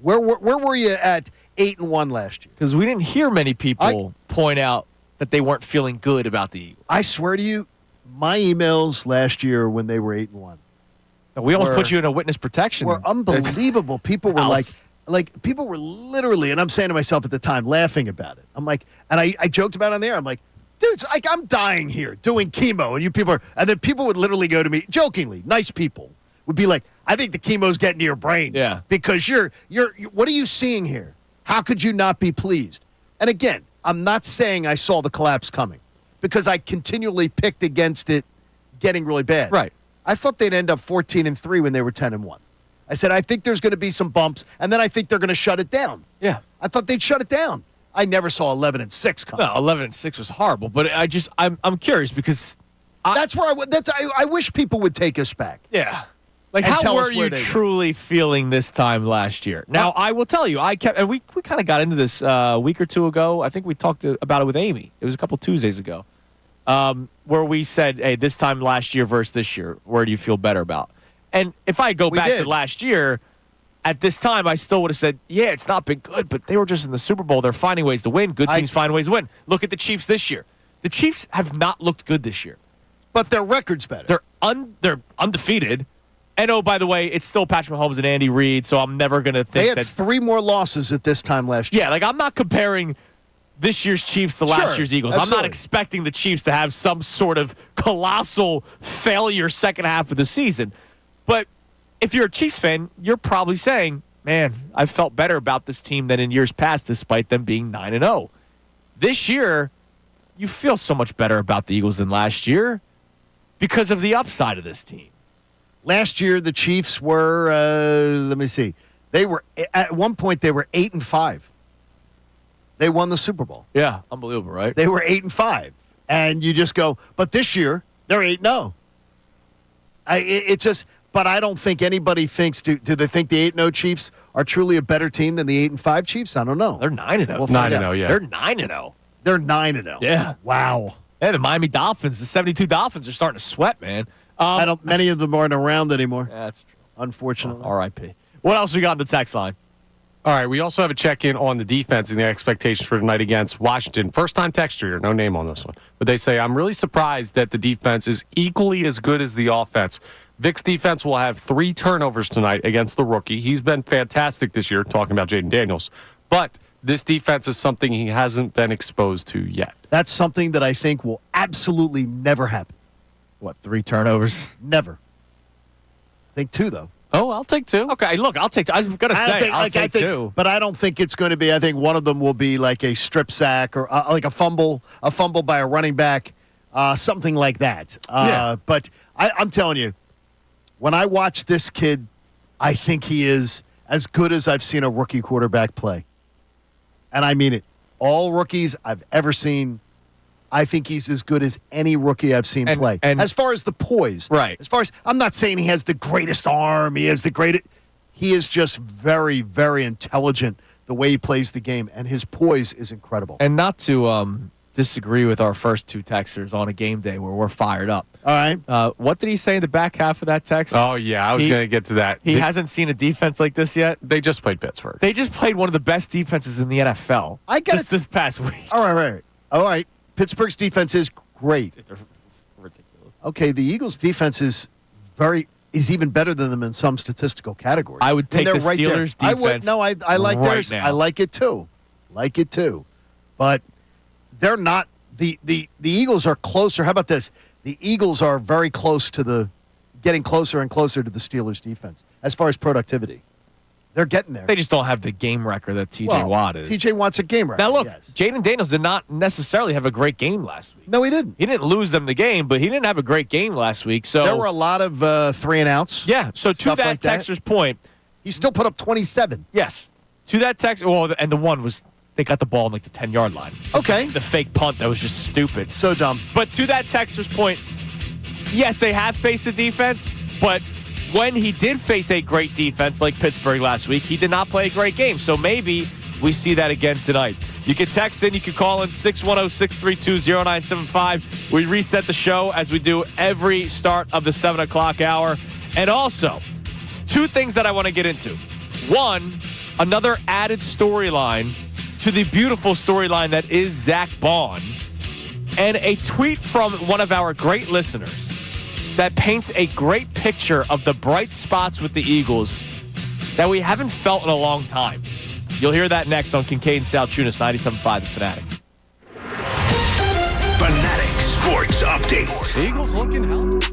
Where were you at 8-1 last year? Because we didn't hear many people point out that they weren't feeling good about the Eagles. I swear to you, my emails last year when they were 8-1 We almost put you in a witness protection. were unbelievable. People were people were literally, and I'm saying to myself at the time, laughing about it. I'm like, and I joked about it on the air. I'm like, dude, I'm dying here doing chemo, and you people are, and then people would literally go to me, jokingly, nice people, would be like, I think the chemo's getting to your brain. Yeah. Because you're what are you seeing here? How could you not be pleased? And again, I'm not saying I saw the collapse coming because I continually picked against it getting really bad. Right. I thought they'd end up 14-3 when they were 10-1. I said, I think there's going to be some bumps, and then I think they're going to shut it down. Yeah. I thought they'd shut it down. I never saw 11-6 coming. No, 11-6 was horrible, but I'm curious because I wish people would take us back. yeah. Like, And how tell us were where you they were. truly feeling this time last year? Now, I will tell you, and we kind of got into this a week or two ago. I think we talked about it with Amy. It was a couple Tuesdays ago, where we said, hey, this time last year versus this year, where do you feel better about? And if I go back to last year, at this time, I still would have said, yeah, it's not been good, but they were just in the Super Bowl. They're finding ways to win. Good teams find ways to win. Look at the Chiefs this year. The Chiefs have not looked good this year. But their record's better. They're undefeated. And, oh, by the way, it's still Patrick Mahomes and Andy Reid, so I'm never going to think They had 3 more losses at this time last year. Yeah, like I'm not comparing this year's Chiefs to last year's Eagles. Absolutely. I'm not expecting the Chiefs to have some sort of colossal failure second half of the season. But if you're a Chiefs fan, you're probably saying, man, I felt better about this team than in years past despite them being 9-0. This year, you feel so much better about the Eagles than last year because of the upside of this team. Last year, the Chiefs were, let me see. They were, at one point, they were 8-5. They won the Super Bowl. Yeah, unbelievable, right? They were 8-5. And you just go, but this year, they're 8-0. But I don't think anybody thinks, do they think the 8-0 Chiefs are truly a better team than the 8-5 Chiefs? I don't know. They're 9-0. We'll find 9-0, out. yeah. They're 9-0. They're 9-0. Yeah. Wow. Yeah, the Miami Dolphins, the 72 Dolphins are starting to sweat, man. Many of them aren't around anymore, That's true. unfortunately. R.I.P. What else we got on the text line? All right, we also have a check-in on the defense and the expectations for tonight against Washington. First-time texter here, no name on this one. But they say, I'm really surprised that the defense is equally as good as the offense. Vic's defense will have 3 turnovers tonight against the rookie. He's been fantastic this year, talking about Jaden Daniels. But this defense is something he hasn't been exposed to yet. That's something that I think will absolutely never happen. What, 3 turnovers? Never. I think 2, though. Oh, I'll take 2. Okay, look, I'll take. I'm gonna say I'll take 2. But I don't think it's going to be. I think one of them will be like a strip sack or like a fumble by a running back, something like that. Yeah. But I'm telling you, when I watch this kid, I think he is as good as I've seen a rookie quarterback play, and I mean it. All rookies I've ever seen, I think he's as good as any rookie I've seen play. And as far as the poise, right? As far as I'm not saying he has the greatest arm, he has the greatest. He is just very, very intelligent the way he plays the game, and his poise is incredible. And not to disagree with our first 2 texters on a game day where we're fired up. All right. What did he say in the back half of that text? Oh, yeah, I was going to get to that. He hasn't seen a defense like this yet. They just played Pittsburgh. They just played one of the best defenses in the NFL. I get just it. this past week. All right. Pittsburgh's defense is great. They're ridiculous. Okay, the Eagles' defense is even better than them in some statistical categories. I would take And the they're right there. Steelers' defense. I like right theirs. now. I like it too. But they're not. The Eagles are closer. How about this? The Eagles are very close to getting closer and closer to the Steelers' defense as far as productivity. They're getting there. They just don't have the game record that T.J. Watt is. T.J. Watt's a game record. Now look, yes. Jaden Daniels did not necessarily have a great game last week. No, he didn't. He didn't lose them the game, but he didn't have a great game last week. So There were a lot of 3 and outs. yeah. So to Stuff that like that. texter's point, He still put up 27. yes. To that text, well, and the one was they got the ball on like the 10-yard line. It was Okay. The fake punt that was just stupid. So dumb. But to that texter's point, yes, they have faced a defense, but when he did face a great defense like Pittsburgh last week, he did not play a great game. So maybe we see that again tonight. You can text in, you can call in 610-632-0975. We reset the show as we do every start of the 7 o'clock hour. And also, 2 things that I want to get into. One, another added storyline to the beautiful storyline that is Zach Bond, and a tweet from one of our great listeners that paints a great picture of the bright spots with the Eagles that we haven't felt in a long time. You'll hear that next on Kincade Salciunas, 97.5 The Fanatic. Fanatic Sports Update. The Eagles looking healthy.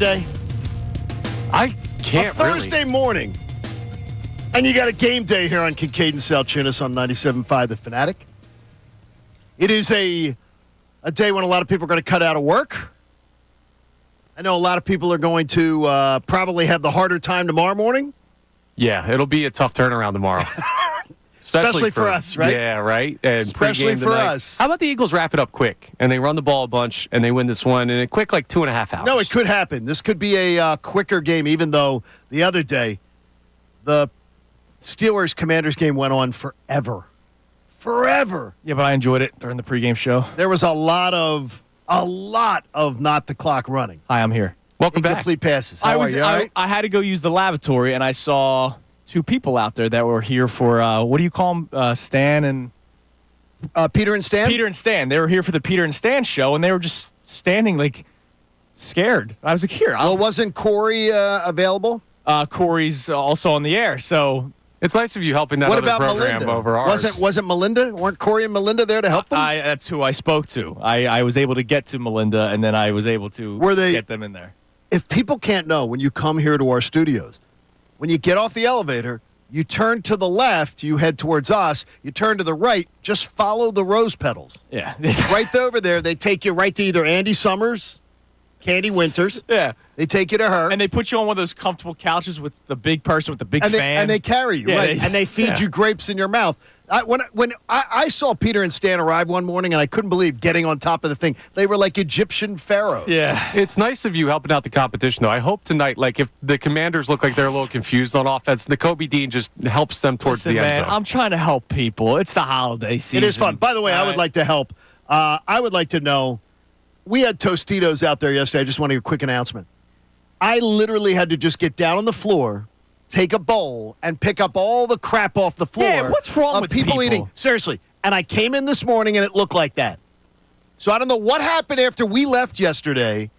day? I can't A Thursday morning. And you got a game day here on Kincade and Salciunas on 97.5 The Fanatic. It is a day when a lot of people are going to cut out of work. I know a lot of people are going to probably have the harder time tomorrow morning. Yeah, it'll be a tough turnaround tomorrow. Especially for us, right? Yeah, right. And Especially pregame for tonight. us. How about the Eagles wrap it up quick and they run the ball a bunch and they win this one in a quick 2.5 hours? No, it could happen. This could be a quicker game, even though the other day the Steelers-Commanders game went on forever. Forever. Yeah, but I enjoyed it during the pregame show. There was a lot of not the clock running. Hi, I'm here. Welcome back. Incomplete passes. How are you? All right? I had to go use the lavatory, and I saw two people out there that were here for, what do you call them, Stan and... Peter and Stan? Peter and Stan. They were here for the Peter and Stan show, and they were just standing, scared. I was like, here. Well, wasn't Corey available? Corey's also on the air, so... It's nice of you helping that What other about program Melinda? over ours. Wasn't Melinda? Weren't Corey and Melinda there to help them? That's who I spoke to. I was able to get to Melinda, and then I was able to get them in there. If people can't know, when you come here to our studios, when you get off the elevator, you turn to the left, you head towards us, you turn to the right, just follow the rose petals. Yeah. Right over there, they take you right to either Andy Summers, Candy Winters. Yeah. They take you to her. And they put you on one of those comfortable couches with the big person with the big fan. And they carry you, Yeah, right? And they feed you grapes in your mouth. When I saw Peter and Stan arrive one morning, and I couldn't believe getting on top of the thing. They were like Egyptian pharaohs. Yeah. It's nice of you helping out the competition, though. I hope tonight, if the Commanders look like they're a little confused on offense, Nakobe Dean just helps them towards Listen, the end man, zone. I'm trying to help people. It's the holiday season. It is fun. By the way, I would like to help. I would like to know, we had Tostitos out there yesterday. I just want to give a quick announcement. I literally had to just get down on the floor, take a bowl, and pick up all the crap off the floor. Yeah, what's wrong of with people people? eating? Seriously. And I came in this morning, and it looked like that. So I don't know what happened after we left yesterday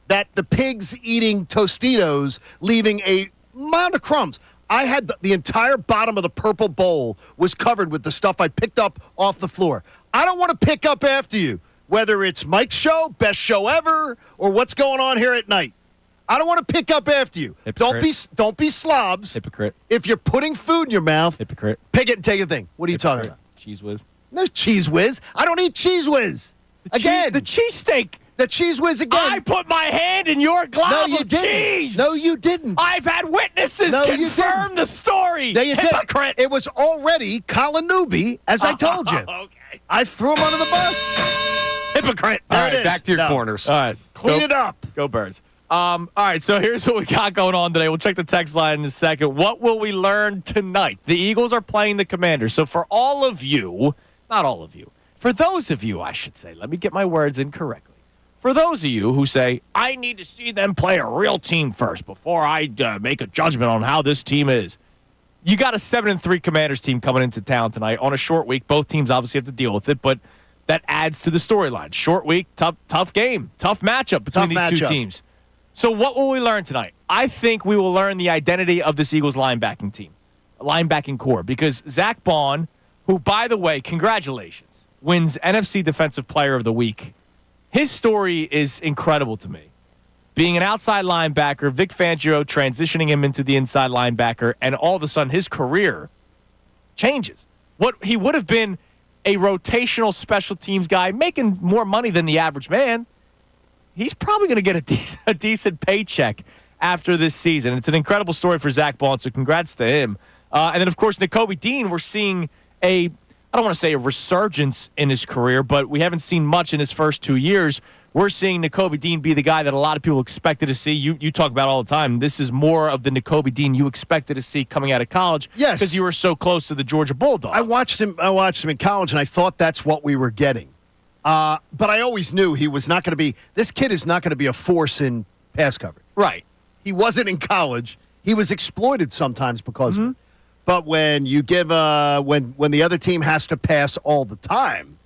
that the pigs eating Tostitos, leaving a mound of crumbs. I had the entire bottom of the purple bowl was covered with the stuff I picked up off the floor. I don't want to pick up after you, whether it's Mike's show, best show ever, or what's going on here at night. I don't want to pick up after you. Hypocrite. Don't be slobs. Hypocrite. If you're putting food in your mouth, Hypocrite. pick it and take a thing. What are you talking about? Cheese Whiz. No Cheese Whiz. I don't eat Cheese Whiz. Again. The cheesesteak. The Cheese Whiz again. I put my hand in your glob No, you of didn't. cheese. No, you didn't. I've had witnesses No, you confirm didn't. the story. No, you Hypocrite. didn't. It was already Colin Newby, as I told you. Okay. I threw him under the bus. Hypocrite. All There it right, is. back to your No. corners. All right. Clean it up. Go Birds. All right, so here's what we got going on today. We'll check the text line in a second. What will we learn tonight? The Eagles are playing the Commanders. So for all of you, not all of you, for those of you, I should say, let me get my words in correctly. For those of you who say, I need to see them play a real team first before I make a judgment on how this team is. You got a 7-3 Commanders team coming into town tonight on a short week. Both teams obviously have to deal with it, but that adds to the storyline. Short week, tough game, tough matchup between these two teams. So what will we learn tonight? I think we will learn the identity of this Eagles linebacking team, linebacking core, because Zach Bond, who, by the way, congratulations, wins NFC Defensive Player of the Week. His story is incredible to me. Being an outside linebacker, Vic Fangio transitioning him into the inside linebacker, and all of a sudden his career changes. What he would have been a rotational special teams guy, making more money than the average man. He's probably going to get a decent paycheck after this season. It's an incredible story for Zach Bond, so congrats to him. And then, of course, Nakobe Dean, we're seeing I don't want to say a resurgence in his career, but we haven't seen much in his first 2 years. We're seeing Nakobe Dean be the guy that a lot of people expected to see. You talk about all the time. This is more of the Nakobe Dean you expected to see coming out of college. Yes. Because you were so close to the Georgia Bulldogs. I watched him in college, and I thought that's what we were getting. But I always knew he was not going to be – this kid is not going to be a force in pass coverage. Right. He wasn't in college. He was exploited sometimes because of it. But when you give when the other team has to pass all the time,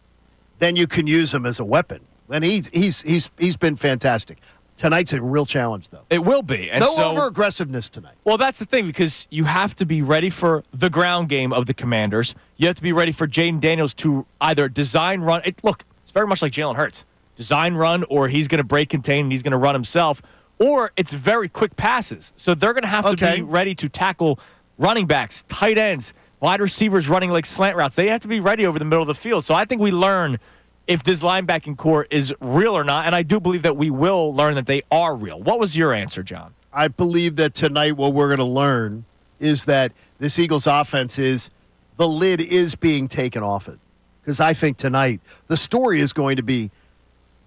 then you can use him as a weapon. And he's been fantastic. Tonight's a real challenge, though. It will be. And no so, over-aggressiveness tonight. Well, that's the thing, because you have to be ready for the ground game of the Commanders. You have to be ready for Jaden Daniels to either design, run. Look, it's very much like Jalen Hurts. Design, run, or he's going to break contain and he's going to run himself. or it's very quick passes. So they're going to have to be ready to tackle running backs, tight ends, wide receivers running like slant routes. They have to be ready over the middle of the field. So I think we learn if this linebacking core is real or not, and I do believe that we will learn that they are real. What was your answer, John? I believe that tonight what we're going to learn is that this Eagles offense the lid is being taken off it. Because I think tonight the story is going to be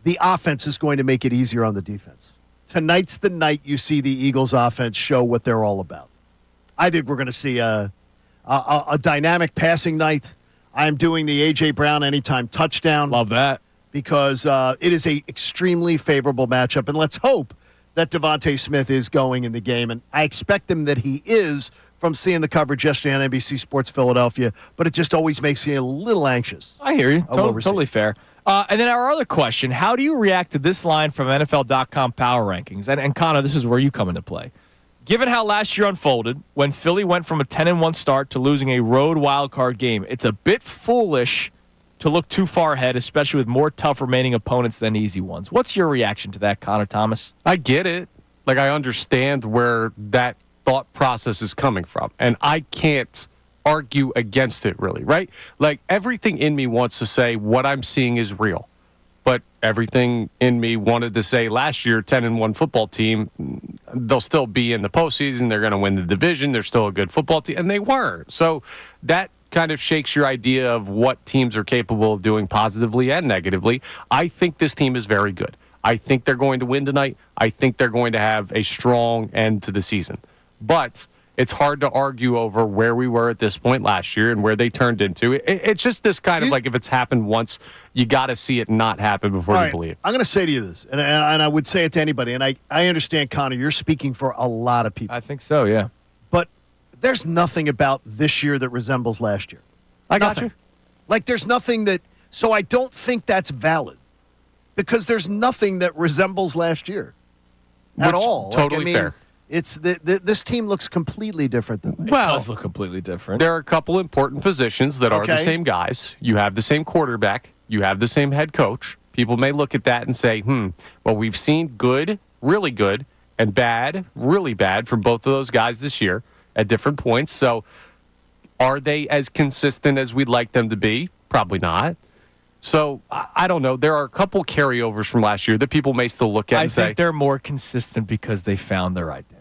the offense is going to make it easier on the defense. Tonight's the night you see the Eagles offense show what they're all about. I think we're going to see a dynamic passing night. I am doing the A.J. Brown anytime touchdown. Love that. Because it is a extremely favorable matchup. And let's hope that Devontae Smith is going in the game. And I expect him that he is from seeing the coverage yesterday on NBC Sports Philadelphia. But it just always makes me a little anxious. I hear you. Totally fair. And then our other question, how do you react to this line from NFL.com Power Rankings? And Connor, this is where you come into play. Given how last year unfolded, when Philly went from a 10-1 start to losing a road wildcard game, it's a bit foolish to look too far ahead, especially with more tough remaining opponents than easy ones. What's your reaction to that, Connor Thomas? I get it. Like, I understand where that thought process is coming from, and I can't argue against it, really, right? Like, everything in me wants to say what I'm seeing is real. But everything in me wanted to say last year, 10-1 football team, they'll still be in the postseason. They're going to win the division. They're still a good football team. And they weren't. So that kind of shakes your idea of what teams are capable of doing positively and negatively. I think this team is very good. I think they're going to win tonight. I think they're going to have a strong end to the season. But it's hard to argue over where we were at this point last year and where they turned into. It's just this kind of like, if it's happened once, you got to see it not happen before you believe. I'm going to say to you this, and I would say it to anybody, and I understand, Connor, you're speaking for a lot of people. I think so, yeah. But there's nothing about this year that resembles last year. I got you. Like, there's nothing that – so I don't think that's valid because there's nothing that resembles last year at all. Totally fair. It's this team looks completely different than last. It does look completely different. There are a couple important positions that are the same guys. You have the same quarterback. You have the same head coach. People may look at that and say, well, we've seen good, really good, and bad, really bad from both of those guys this year at different points. So are they as consistent as we'd like them to be? Probably not. So I don't know. There are a couple carryovers from last year that people may still look at and say, I think they're more consistent because they found their identity.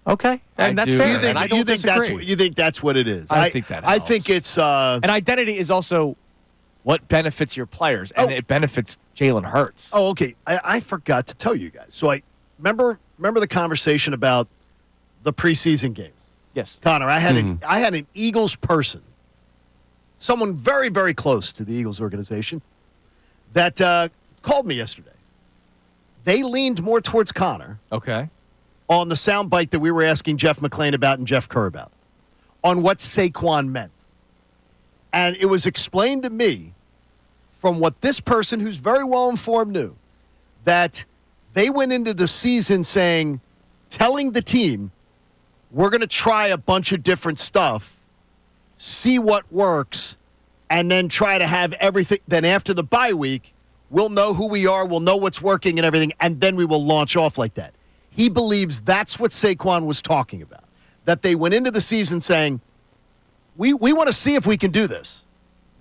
Okay, and that's fair. You think that's what it is? I think that helps. I think it's an identity is also what benefits your players, and it benefits Jalen Hurts. Oh, okay. I forgot to tell you guys. So I remember the conversation about the preseason games. Yes, Connor. I had an Eagles person, someone very, very close to the Eagles organization, that called me yesterday. They leaned more towards Connor. Okay. On the soundbite that we were asking Jeff McClain about and Jeff Kerr about, on what Saquon meant. And it was explained to me from what this person, who's very well informed, knew, that they went into the season telling the team, we're going to try a bunch of different stuff, see what works, and then try to have everything. Then after the bye week, we'll know who we are, we'll know what's working and everything, and then we will launch off like that. He believes that's what Saquon was talking about, that they went into the season saying, we want to see if we can do this.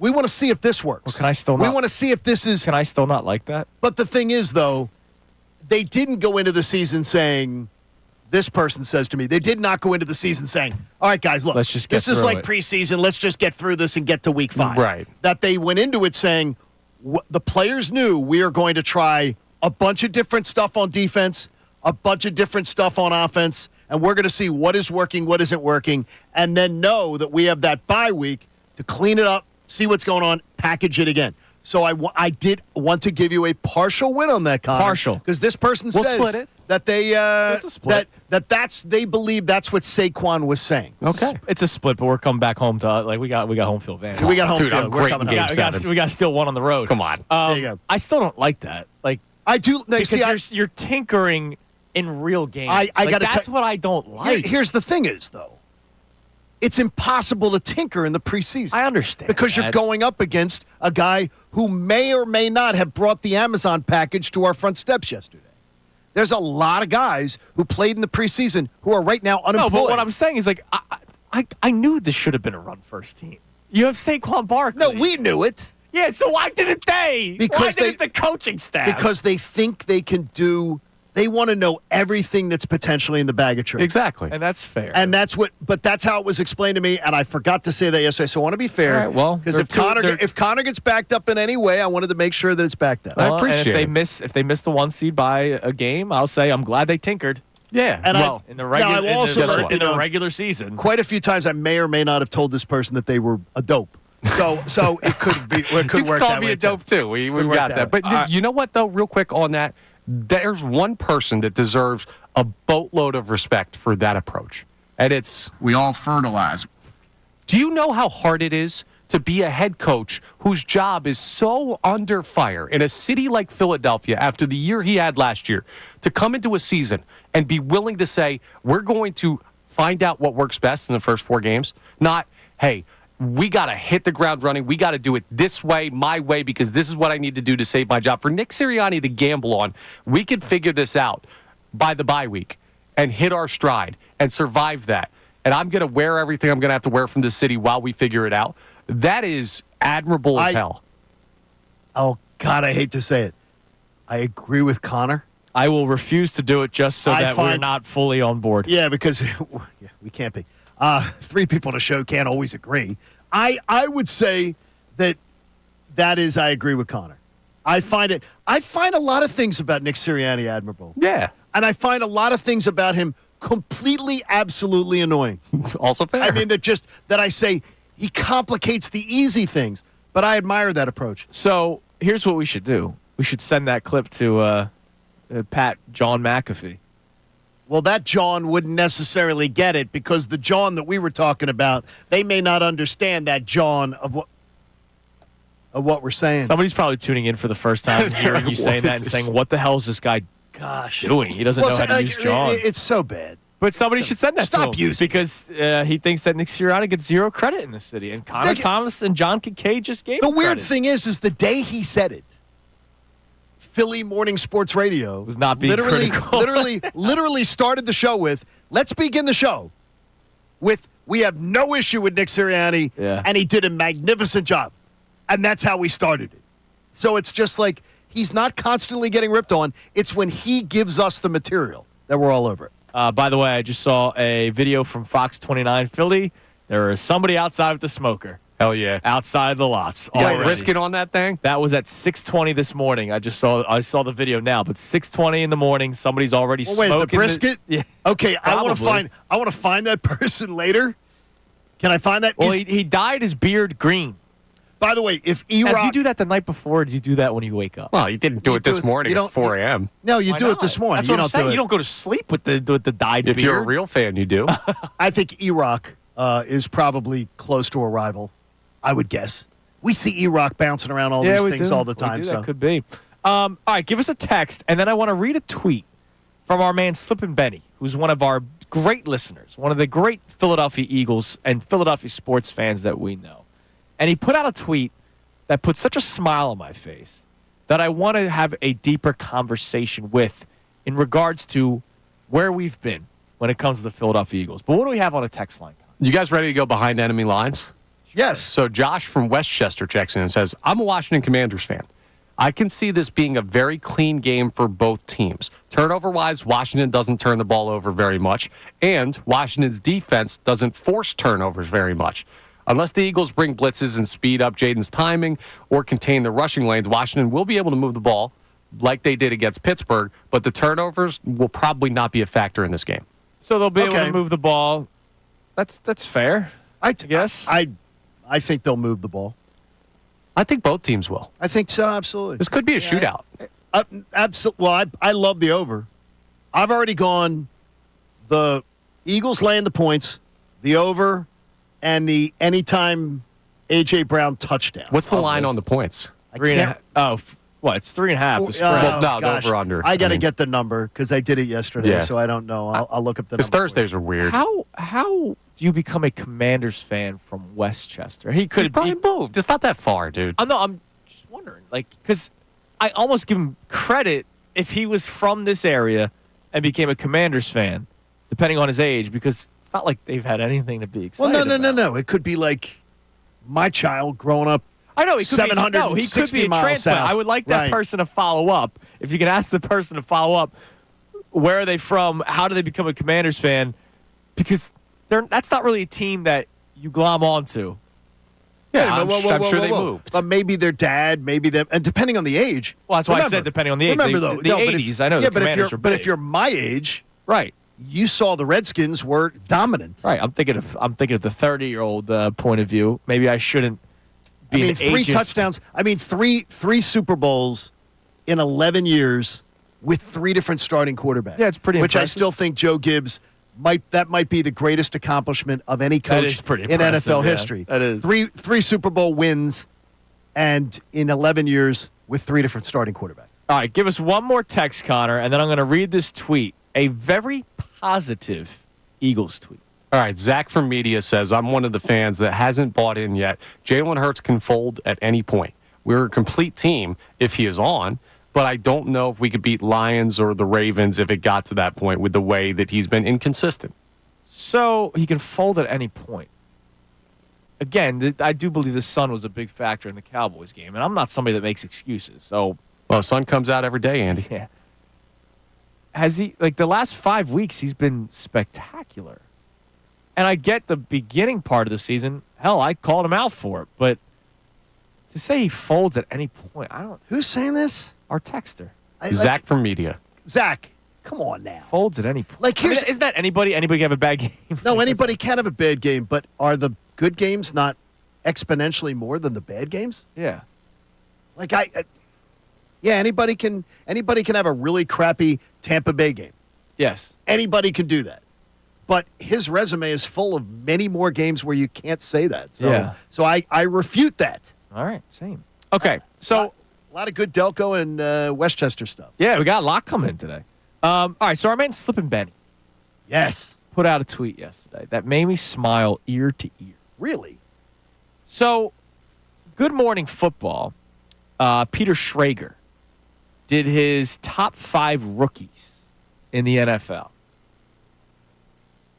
We want to see if this works. Well, can I still not? We want to see if this is. Can I still not like that? But the thing is, though, they didn't go into the season saying, this person says to me, they did not go into the season saying, all right, guys, look, let's just get this is through like it. preseason. Let's just get through this and get to week 5. Right. That they went into it saying, the players knew we are going to try a bunch of different stuff on defense, a bunch of different stuff on offense, and we're going to see what is working, what isn't working, and then know that we have that bye week to clean it up, see what's going on, package it again. So I did want to give you a partial win on that, Connor. Partial. Because this person says split it. that they they believe that's what Saquon was saying. Okay. It's a split, but we're coming back home to we got home field advantage. We got home Dude, field. I'm We're great coming in home. game we got still one on the road. Come on. There you go. I still don't like that. Like I do. because you're tinkering in real games. I gotta that's what I don't like. Here's the thing is, though. It's impossible to tinker in the preseason. I understand. Because you're going up against a guy who may or may not have brought the Amazon package to our front steps yesterday. There's a lot of guys who played in the preseason who are right now unemployed. No, but what I'm saying is, like, I knew this should have been a run-first team. You have Saquon Barkley. No, we knew it. Yeah, so why didn't they? Why didn't the coaching staff? Because they think they can do. They want to know everything that's potentially in the bag of tricks. Exactly. And that's fair. And but that's how it was explained to me, and I forgot to say that yesterday. So I want to be fair. All right, well, because if Connor gets backed up in any way, I wanted to make sure that it's backed up. I appreciate and if they miss the 1 seed by a game, I'll say I'm glad they tinkered. Yeah. And In the regular season. Quite a few times, I may or may not have told this person that they were a dope. So it could be. It could you work call that me way a dope too. We got that. But you know what though? Real quick on that, there's one person that deserves a boatload of respect for that approach, and it's We all fertilize. Do you know how hard it is to be a head coach whose job is so under fire in a city like Philadelphia after the year he had last year, to come into a season and be willing to say, we're going to find out what works best in the first 4 games? Not, hey, we got to hit the ground running. We got to do it this way, my way, because this is what I need to do to save my job. For Nick Sirianni to gamble on, we could figure this out by the bye week and hit our stride and survive that. And I'm going to wear everything I'm going to have to wear from this city while we figure it out. That is admirable as hell. Oh, God, I hate to say it. I agree with Connor. I will refuse to do it just so that we're not fully on board. Yeah, because we can't be. 3 people on a show can't always agree. I would say that is, I agree with Connor. I find a lot of things about Nick Sirianni admirable. Yeah. And I find a lot of things about him completely, absolutely annoying. Also fair. I mean, that I say he complicates the easy things, but I admire that approach. So here's what we should do. We should send that clip to John McAfee. Well, that John wouldn't necessarily get it because the John that we were talking about, they may not understand that John of what we're saying. Somebody's probably tuning in for the first time and hearing you saying that and saying, what the hell is this guy doing? He doesn't know how to use John. It's so bad. But somebody should send that to him. Stop using because he thinks that Nick Sirianni gets zero credit in this city. And Connor Thomas and John Kincade just gave him The weird credit. thing is the day he said it, Philly Morning Sports Radio was not being critical. literally started the show with, let's begin the show with, we have no issue with Nick Sirianni, and he did a magnificent job. And that's how we started it. So it's just like, he's not constantly getting ripped on. It's when he gives us the material that we're all over it. By the way, I just saw a video from Fox 29 Philly. There is somebody outside with the smoker. Hell yeah. Outside the lots. Yeah, brisket on that thing? That was at 6:20 this morning. I saw the video now, but 6:20 in the morning, somebody's already smoking. Wait, the brisket? Yeah. Okay, I want Probably. to find that person later. Can I find that? Well, he dyed his beard green. By the way, if Now, E-Rock... do you do that the night before, or do you do that when you wake up? Well, you didn't do it this morning at 4 a.m. No, you Why do it not? this morning. That's what I'm saying. do it. You don't go to sleep with the dyed If beard. you're a real fan, you do. I think E-Rock is probably close to a rival, I would guess. We see E-Rock bouncing around all these things all the time. We do. So That could be. All right, give us a text, and then I want to read a tweet from our man Slippin' Benny, who's one of our great listeners, one of the great Philadelphia Eagles and Philadelphia sports fans that we know. And he put out a tweet that put such a smile on my face that I want to have a deeper conversation with in regards to where we've been when it comes to the Philadelphia Eagles. But what do we have on a text line? You guys ready to go behind enemy lines? yes. So Josh from Westchester checks in and says, I'm a Washington Commanders fan. I can see this being a very clean game for both teams. Turnover-wise, Washington doesn't turn the ball over very much, and Washington's defense doesn't force turnovers very much. Unless the Eagles bring blitzes and speed up Jaden's timing or contain the rushing lanes, Washington will be able to move the ball like they did against Pittsburgh, but the turnovers will probably not be a factor in this game. So they'll be able Okay. to move the ball. That's fair. I guess. I think they'll move the ball. I think both teams will. I think so, absolutely. This could be a shootout. Absolutely. Well, I love the over. I've already gone the Eagles laying the points, the over, and the anytime A.J. Brown touchdown. What's the line on the points? Three and a half. Oh, what? It's 3.5. The spread. Well, no, the gosh. over-under. I got to I mean- get the number because I did it yesterday, Yeah. so I don't know. I'll look up the number. Because for you. Thursdays are weird. How do you become a Commanders fan from Westchester? He He could probably moved. It's not that far, dude. No, I'm just wondering, like, because I almost give him credit if he was from this area and became a Commanders fan, depending on his age, because it's not like they've had anything to be excited about. No. It could be like my child growing up. I know he could be a miles transplant. south. I would like that person to follow up. If you can ask the person to follow up, where are they from? How do they become a Commanders fan? Because that's not really a team that you glom onto. Yeah, I'm sure they moved. But maybe their dad, maybe them, and depending on the age. Well, that's why I said depending on the age. Remember, though, the 80s, I know the Commanders were big. But if you're my age, right, you saw the Redskins were dominant. Right. I'm thinking of the 30-year-old point of view. Maybe I shouldn't be an three ageist. touchdowns. Three Super Bowls in 11 years with 3 different starting quarterbacks. Yeah, it's pretty Which impressive. I still think Joe Gibbs might be the greatest accomplishment of any coach That is pretty in impressive, NFL yeah. history. That is. Three Super Bowl wins, and in 11 years with 3 different starting quarterbacks. All right, give us one more text, Connor, and then I'm going to read this tweet. A very positive Eagles tweet. All right, Zach from Media says, I'm one of the fans that hasn't bought in yet. Jalen Hurts can fold at any point. We're a complete team if he is on, but I don't know if we could beat Lions or the Ravens if it got to that point with the way that he's been inconsistent. So he can fold at any point. Again, I do believe the sun was a big factor in the Cowboys game, and I'm not somebody that makes excuses. So, well, the sun comes out every day, Andy. Yeah. Has he, like the last 5 weeks, he's been spectacular. And I get the beginning part of the season. Hell, I called him out for it. But to say he folds at any point, I don't. Who's saying this? Our texter. Zach from Media. Zach, come on now. Folds at any point. Like, here's, isn't that anybody? Anybody can have a bad game? No, anybody can have a bad game, but are the good games not exponentially more than the bad games? Yeah. Like anybody can have a really crappy Tampa Bay game. Yes. Anybody can do that. But his resume is full of many more games where you can't say that. So, Yeah. So I refute that. All right. Same. Okay. So a lot of good Delco and Westchester stuff. yeah, we got a lot coming in today. All right. So our man Slippin' Benny Yes. put out a tweet yesterday that made me smile ear to ear. Really? So, Good Morning Football, Peter Schrager did his top 5 rookies in the NFL.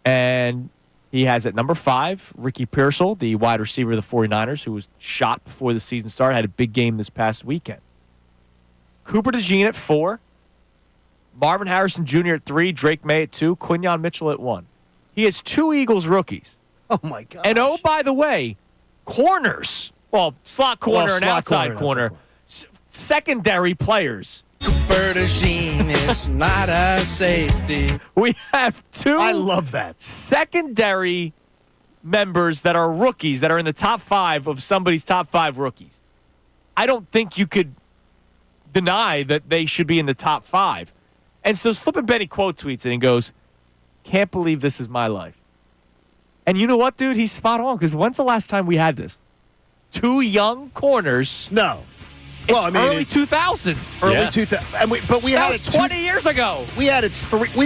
And he has at number 5, Ricky Pearsall, the wide receiver of the 49ers, who was shot before the season started, had a big game this past weekend. Cooper DeJean at 4, Marvin Harrison Jr. at 3, Drake May at 2, Quinyon Mitchell at 1. He has 2 Eagles rookies. Oh, my God. And oh, by the way, corners. Well, slot corner and outside corner. Secondary players. Bertagine is not a safety. We have 2 I love that. secondary members that are rookies that are in the top 5 of somebody's top 5 rookies. I don't think you could deny that they should be in the top 5. And so Slippin' Benny quote tweets it and goes, "Can't believe this is my life." And you know what, dude? He's spot on, because when's the last time we had this? 2 young corners. No. It's early 2000s. Early 2000s. But we That had was it 20 years ago. We've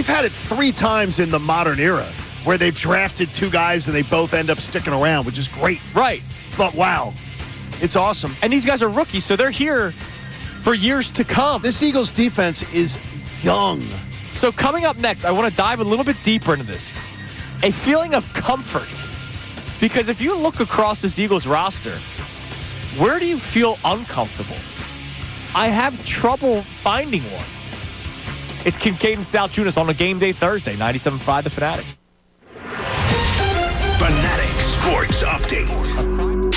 had it 3 times in the modern era where they've drafted 2 guys and they both end up sticking around, which is great. Right. But wow, it's awesome. And these guys are rookies, so they're here for years to come. This Eagles defense is young. So coming up next, I want to dive a little bit deeper into this. A feeling of comfort. Because if you look across this Eagles roster, where do you feel uncomfortable? I have trouble finding one. It's Kincade and Salciunas on a game day Thursday, 97.5 The Fanatic. Fanatic Sports Update.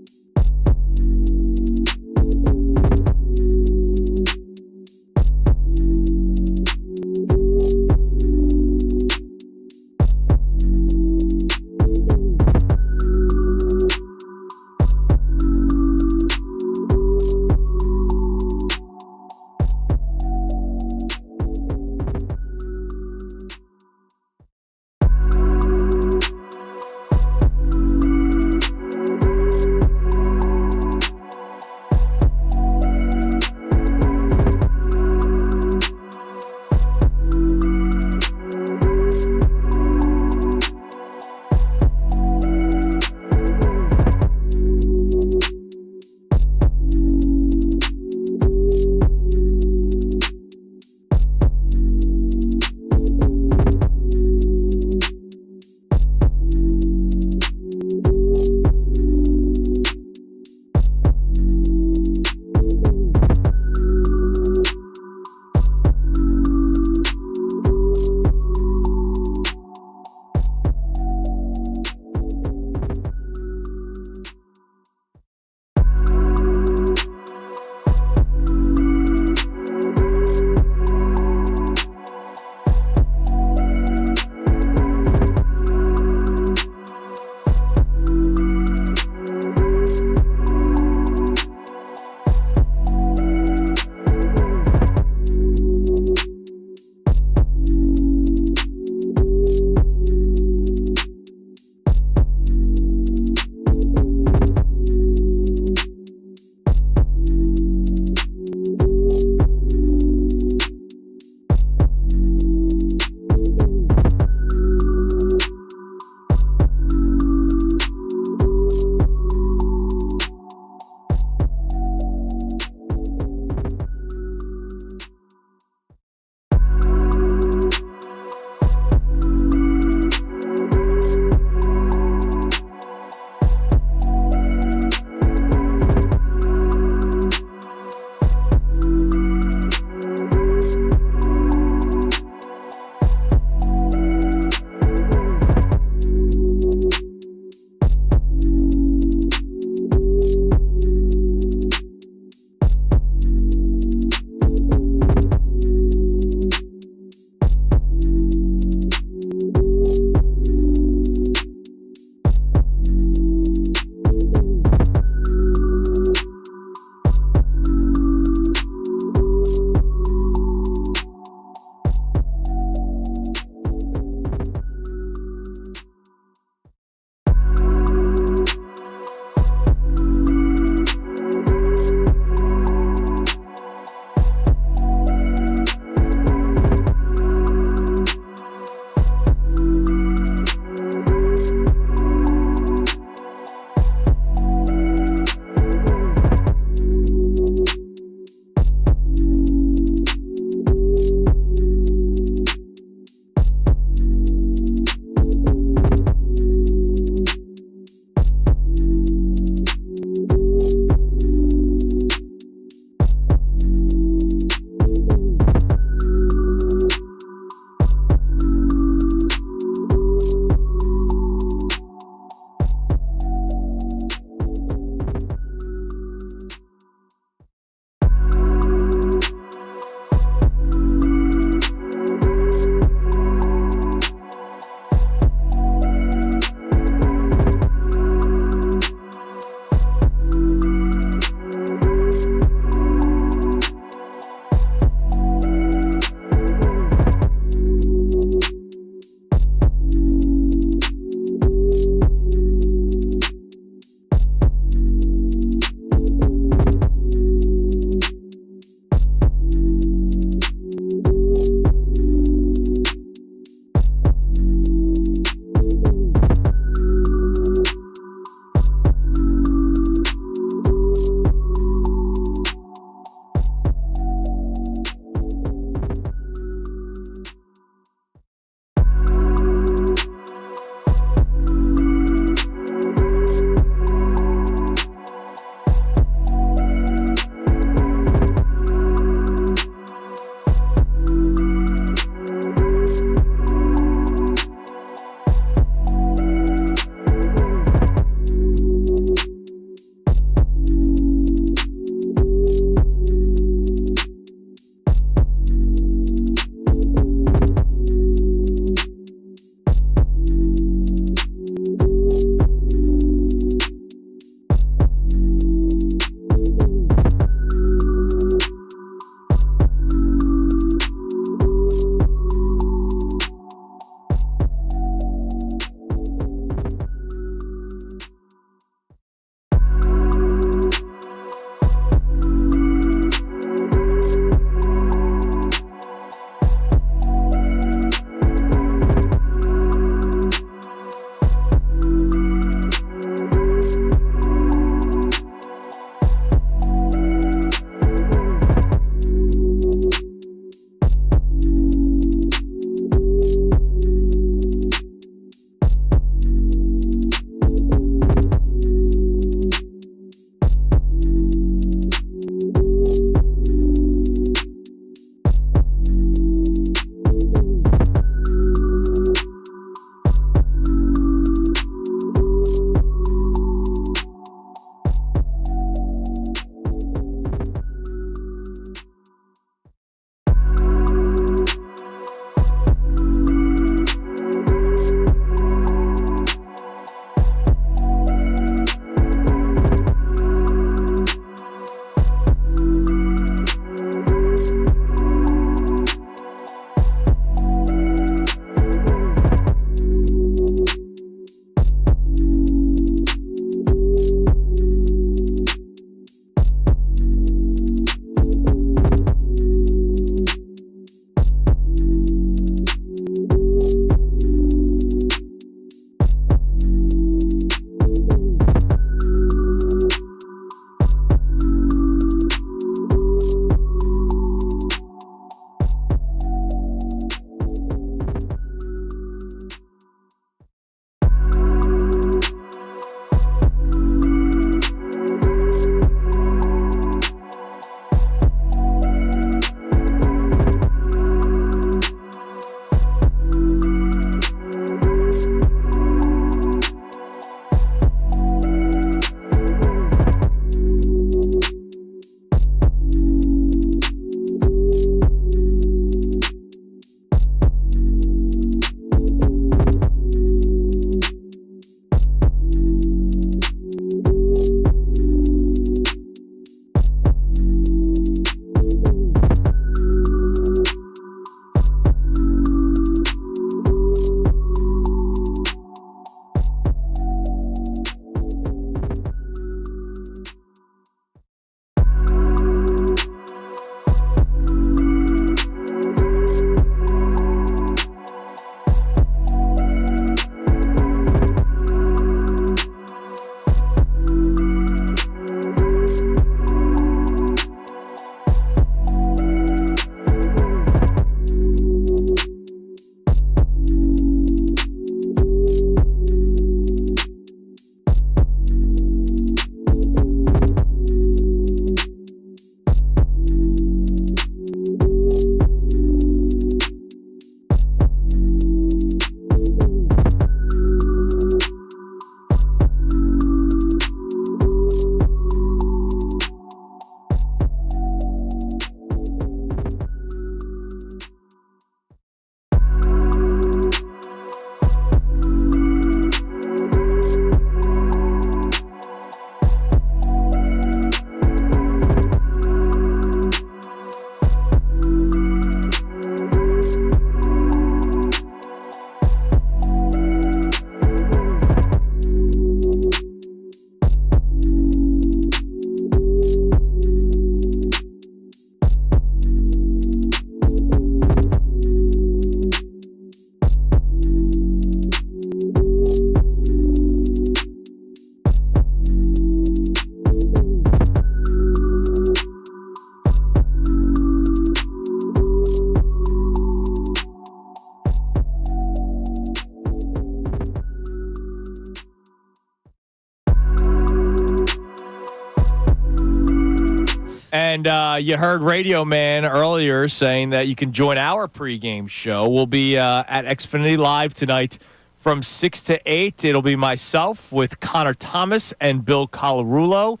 And you heard Radio Man earlier saying that you can join our pregame show. We'll be at Xfinity Live tonight from 6 to 8. It'll be myself with Connor Thomas and Bill Colarulo.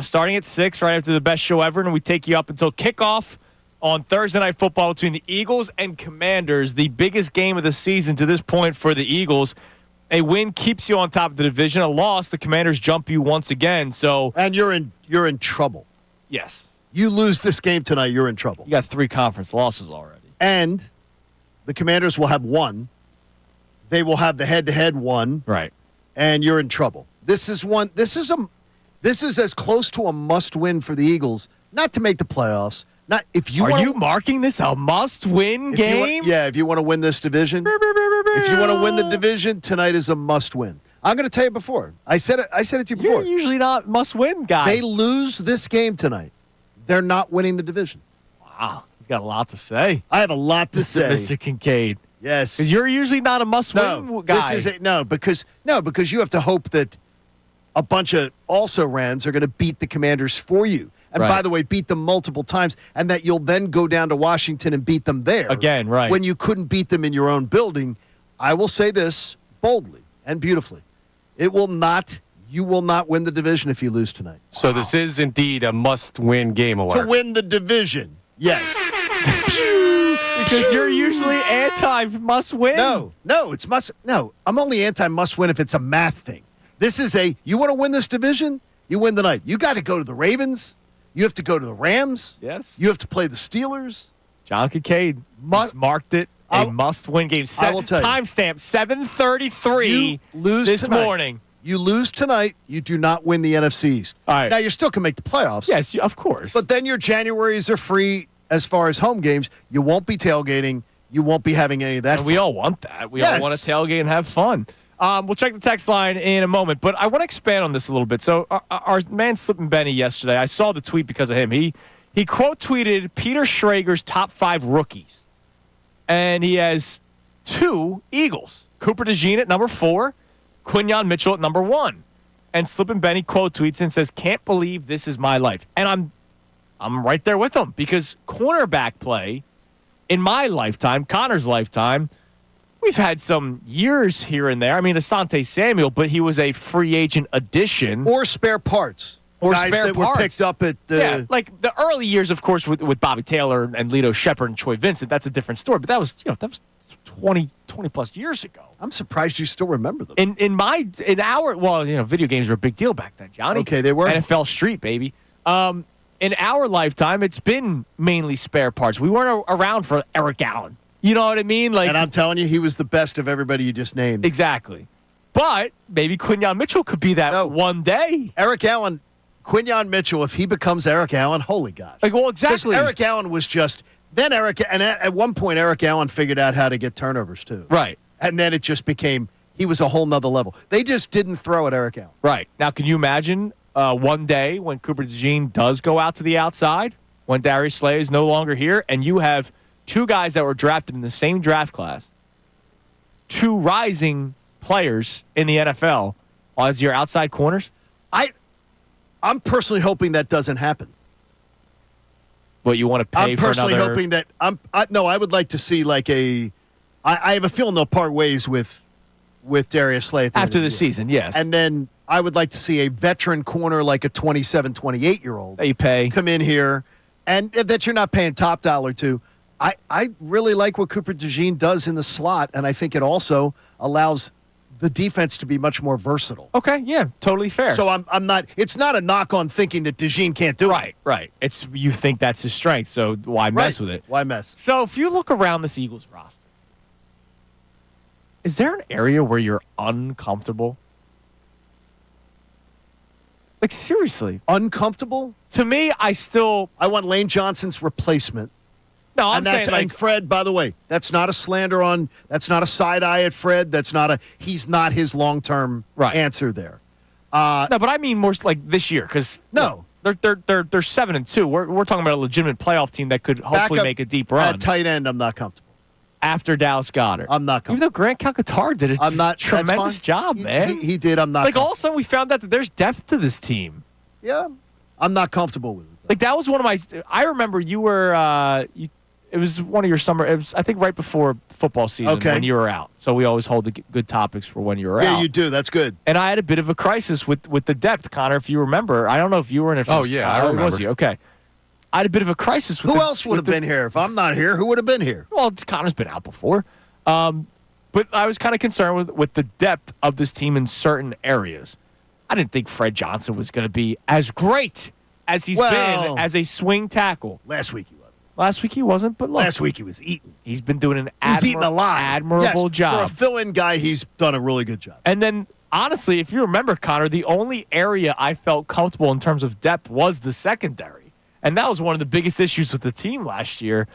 Starting at 6, right after the best show ever, and we take you up until kickoff on Thursday Night Football between the Eagles and Commanders, the biggest game of the season to this point for the Eagles. A win keeps you on top of the division. A loss, the Commanders jump you once again. So, And you're in trouble. yes, You lose this game tonight, you're in trouble. you got 3 conference losses already. And the Commanders will have 1. They will have the head-to-head 1. Right. And you're in trouble. This is as close to a must-win for the Eagles, not to make the playoffs. Not if you Are wanna, you marking this a must-win if you game? if you want to win this division. If you want to win the division, tonight is a must-win. I'm going to tell you before. I said it to you before. You're usually not must-win guy. They lose this game tonight, they're not winning the division. Wow, he's got a lot to say. I have a lot to say. Mr. Kincade. Yes. Because you're usually not a must-win guy. Because you have to hope that a bunch of also-rans are going to beat the Commanders for you. And Right. by the way, beat them multiple times, and that you'll then go down to Washington and beat them there. Again, right. When you couldn't beat them in your own building. I will say this boldly and beautifully. You will not win the division if you lose tonight. So this is indeed a must-win game To alert. win the division, yes. Because you're usually anti-must-win. No, it's must. No, I'm only anti must-win if it's a math thing. This is you want to win this division, you win the night. You got to go to the Ravens. You have to go to the Rams. Yes. You have to play the Steelers. John Kincade has marked it a must-win game. I will tell you. Timestamp 7:33 You lose this tonight. morning. You lose tonight, you do not win the NFC East. All right. Now, you still can make the playoffs. Yes, of course. But then your Januaries are free as far as home games. You won't be tailgating. You won't be having any of that and we fun. all want that. We all Yes. want to tailgate and have fun. We'll check the text line in a moment, but I want to expand on this a little bit. So our man Slippin' Benny yesterday, I saw the tweet because of him. He quote tweeted Peter Schrager's top 5 rookies, and he has 2 Eagles: Cooper DeJean at number 4, Quinyon Mitchell at number 1. And Slippin' Benny quote tweets and says, "Can't believe this is my life." And I'm right there with him because cornerback play in my lifetime, Connor's lifetime. We've had some years here and there. I mean, Asante Samuel, but he was a free agent addition. Or spare parts. Or guys spare that parts. were picked up at Yeah, like the early years, of course, with Bobby Taylor and Lito Shepard and Troy Vincent. That's a different story. But that was 20 plus years ago. I'm surprised you still remember them. In our video games were a big deal back then, Johnny. Okay, they were. NFL Street, baby. In our lifetime, it's been mainly spare parts. We weren't around for Eric Allen. You know what I mean? Like, And I'm telling you, he was the best of everybody you just named. exactly. But maybe Quinyon Mitchell could be that one day. Eric Allen, Quinyon Mitchell, if he becomes Eric Allen, holy gosh. Like, well, 'Cause exactly. Eric Allen was just then at one point Eric Allen figured out how to get turnovers too. Right. And then it just became he was a whole nother level. They just didn't throw at Eric Allen. Right. Now, can you imagine one day when Cooper DeJean does go out to the outside, when Darius Slay is no longer here, and you have 2 guys that were drafted in the same draft class, 2 rising players in the NFL as your outside corners? I'm personally hoping that doesn't happen. What, you want to pay I'm for personally another? hoping that I would like to see like I have a feeling they'll part ways with Darius Slay at the end After of the year. season, yes. And then I would like to see a veteran corner like a 27, 28-year-old that you pay. come in here and that you're not paying top dollar to. I really like what Cooper DeJean does in the slot, and I think it also allows the defense to be much more versatile. Okay, yeah, totally fair. So I'm not. It's not a knock on thinking that DeJean can't do it. Right. It's you think that's his strength, so why mess with it? Why mess? So if you look around this Eagles roster, is there an area where you're uncomfortable? Like, seriously. Uncomfortable? To me, I want Lane Johnson's replacement. No, I'm And that's saying, like, and Fred, by the way, that's not a slander on. That's not a side eye at Fred. He's not his long term answer there. no, but I mean more like this year because No. they're 7-2. We're talking about a legitimate playoff team that could hopefully Backup make a deep run. At tight end, I'm not comfortable. After Dallas Goedert, I'm not comfortable. Even though Grant Calcaterra did I'm not tremendous that's fine. job, man. He did. I'm not. Like all of a sudden we found out that there's depth to this team. Yeah, I'm not comfortable with it. Like, that was one of my – I remember you were it was one of your summer – it was, I think, right before football season when you were out. So we always hold the good topics for when you were out. Yeah, you do. That's good. And I had a bit of a crisis with the depth, Connor, if you remember. I don't know if you were in it first. Oh, yeah, I remember. Was you? Okay. I had a bit of a crisis with Who else would have been here? If I'm not here, who would have been here? Well, Connor's been out before. But I was kind of concerned with the depth of this team in certain areas. I didn't think Fred Johnson was going to be as great as he's been as a swing tackle. Last week he wasn't. Last week he wasn't, but look. Last week he was eating. He's been doing an eating a lot. admirable job. For a fill-in guy, he's done a really good job. And then, honestly, if you remember, Connor, the only area I felt comfortable in terms of depth was the secondary. And that was one of the biggest issues with the team last year.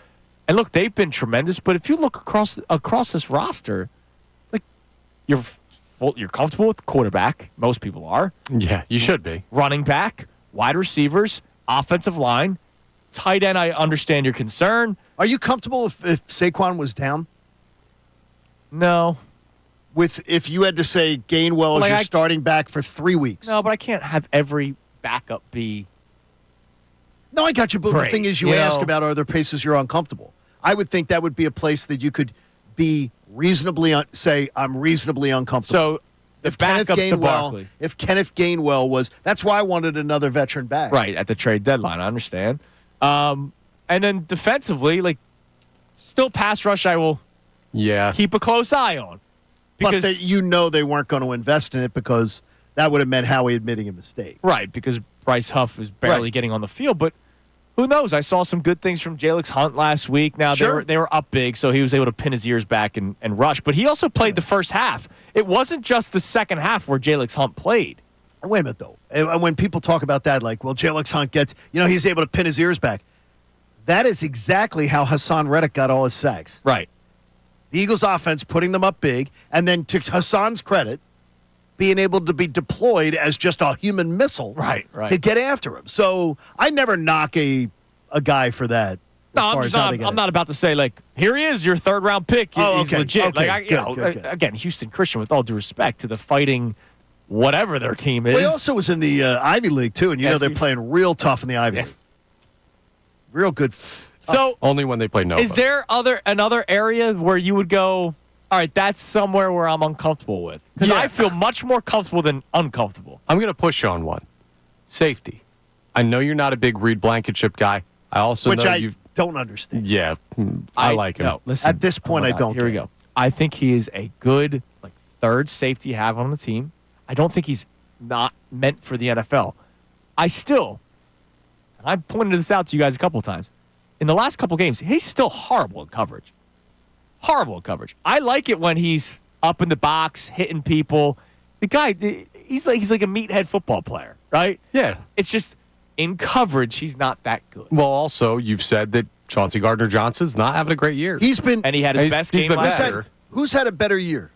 And look, they've been tremendous. But if you look across this roster, like you're comfortable with the quarterback. Most people are. Yeah, you should be. Running back, wide receivers, offensive line, tight end. I understand your concern. Are you comfortable if Saquon was down? No. If you had to say Gainwell is your starting back for 3 weeks? No, but I can't have every backup be. No, I got you. But the Great. thing is, you ask about are there places you're uncomfortable. I would think that would be a place that you could be reasonably say I'm reasonably uncomfortable. So if backups to Barkley. If Kenneth Gainwell was, that's why I wanted another veteran back. Right, at the trade deadline, I understand. And then defensively, like, still pass rush I will keep a close eye on. Because But they weren't going to invest in it because that would have meant Howie admitting a mistake. Right, because Bryce Huff was barely getting on the field. But who knows? I saw some good things from Jalix Hunt last week. Now, they were up big, so he was able to pin his ears back and rush. But he also played the first half. It wasn't just the second half where Jalix Hunt played. Wait a minute, though. And when people talk about that, like, well, Jalix Hunt gets, he's able to pin his ears back. That is exactly how Hassan Reddick got all his sacks. Right. The Eagles' offense putting them up big, and then to Hassan's credit, being able to be deployed as just a human missile to get after him. So I never knock a guy for that. No, I'm not about to say, like, here he is, your third-round pick. He's legit. Okay, good. Again, Houston Christian, with all due respect to the fighting whatever their team is. Well, he also was in the Ivy League, too, and they're playing real tough in the Ivy League. Real good. So only when they play Nova. Is there another area where you would go, all right, that's somewhere where I'm uncomfortable with? Because I feel much more comfortable than uncomfortable. I'm going to push you on one. Safety. I know you're not a big Reed Blankenship guy. I also know you don't understand. Yeah, I like him. No, listen, at this point, I don't. Here we go. I think he is a good third safety to have on the team. I don't think he's not meant for the NFL. I pointed this out to you guys a couple of times. In the last couple of games, he's still horrible in coverage. Horrible in coverage. I like it when he's up in the box, hitting people. The guy, he's like a meathead football player, right? Yeah. It's just in coverage, he's not that good. Well, also, you've said that Chauncey Gardner-Johnson's not having a great year. And he had his best game last year. Who's had a better year?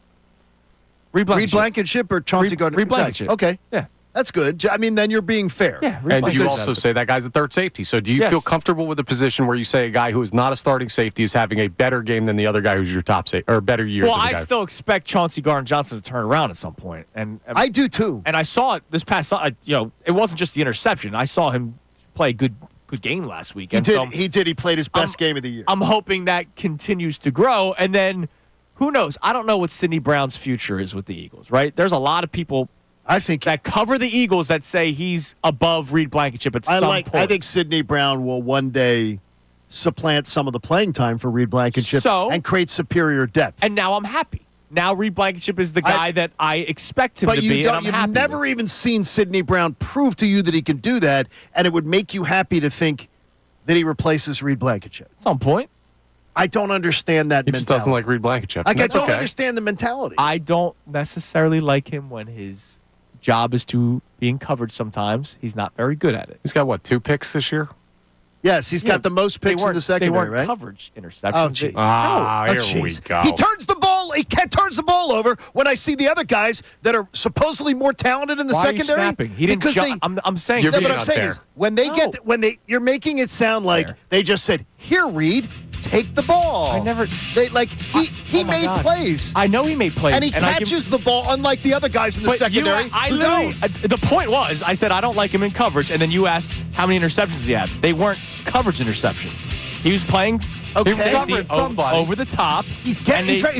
Reed Blankenship or Chauncey Gardner? Reed Blankenship. Okay. Yeah. That's good. I mean, then you're being fair. Yeah, and you also say that guy's a third safety. So do you feel comfortable with the position where you say a guy who is not a starting safety is having a better game than the other guy who's your top safety, or better year? Well, I still expect Chauncey Gardner-Johnson to turn around at some point. And I do too. And I saw it this past, it wasn't just the interception. I saw him play a good game last week. He did. He played his best game of the year. I'm hoping that continues to grow. And then, who knows? I don't know what Sidney Brown's future is with the Eagles, right? There's a lot of people that cover the Eagles that say he's above Reed Blankenship at some point. I think Sidney Brown will one day supplant some of the playing time for Reed Blankenship and create superior depth. And now I'm happy. Now Reed Blankenship is the guy that I expect him to be, and I'm happy. But you've never even seen Sidney Brown prove to you that he can do that, and it would make you happy to think that he replaces Reed Blankenship. At some point. I don't understand that mentality. He just doesn't like Reed Blankenship. I don't understand the mentality. I don't necessarily like him when his job is to being covered sometimes. He's not very good at it. He's got, 2 picks this year? Yes, he's got the most picks in the secondary, they weren't right? coverage interceptions. Oh, jeez. Here we go. He turns the ball he turns the ball over when I see the other guys that are supposedly more talented in the Why secondary. Are you snapping? He didn't. I'm saying You're No, being but I'm saying unfair. is when they you're making it sound like Fair. they just said, "Here, Reed, take the ball." I never. He Oh my made God. plays. I know he made plays, And he catches the ball, unlike the other guys in the secondary. I who literally. don't. The point was, I said I don't like him in coverage, and then you asked how many interceptions he had. They weren't coverage interceptions. He was playing. Okay. safety Covering somebody. over the top. He's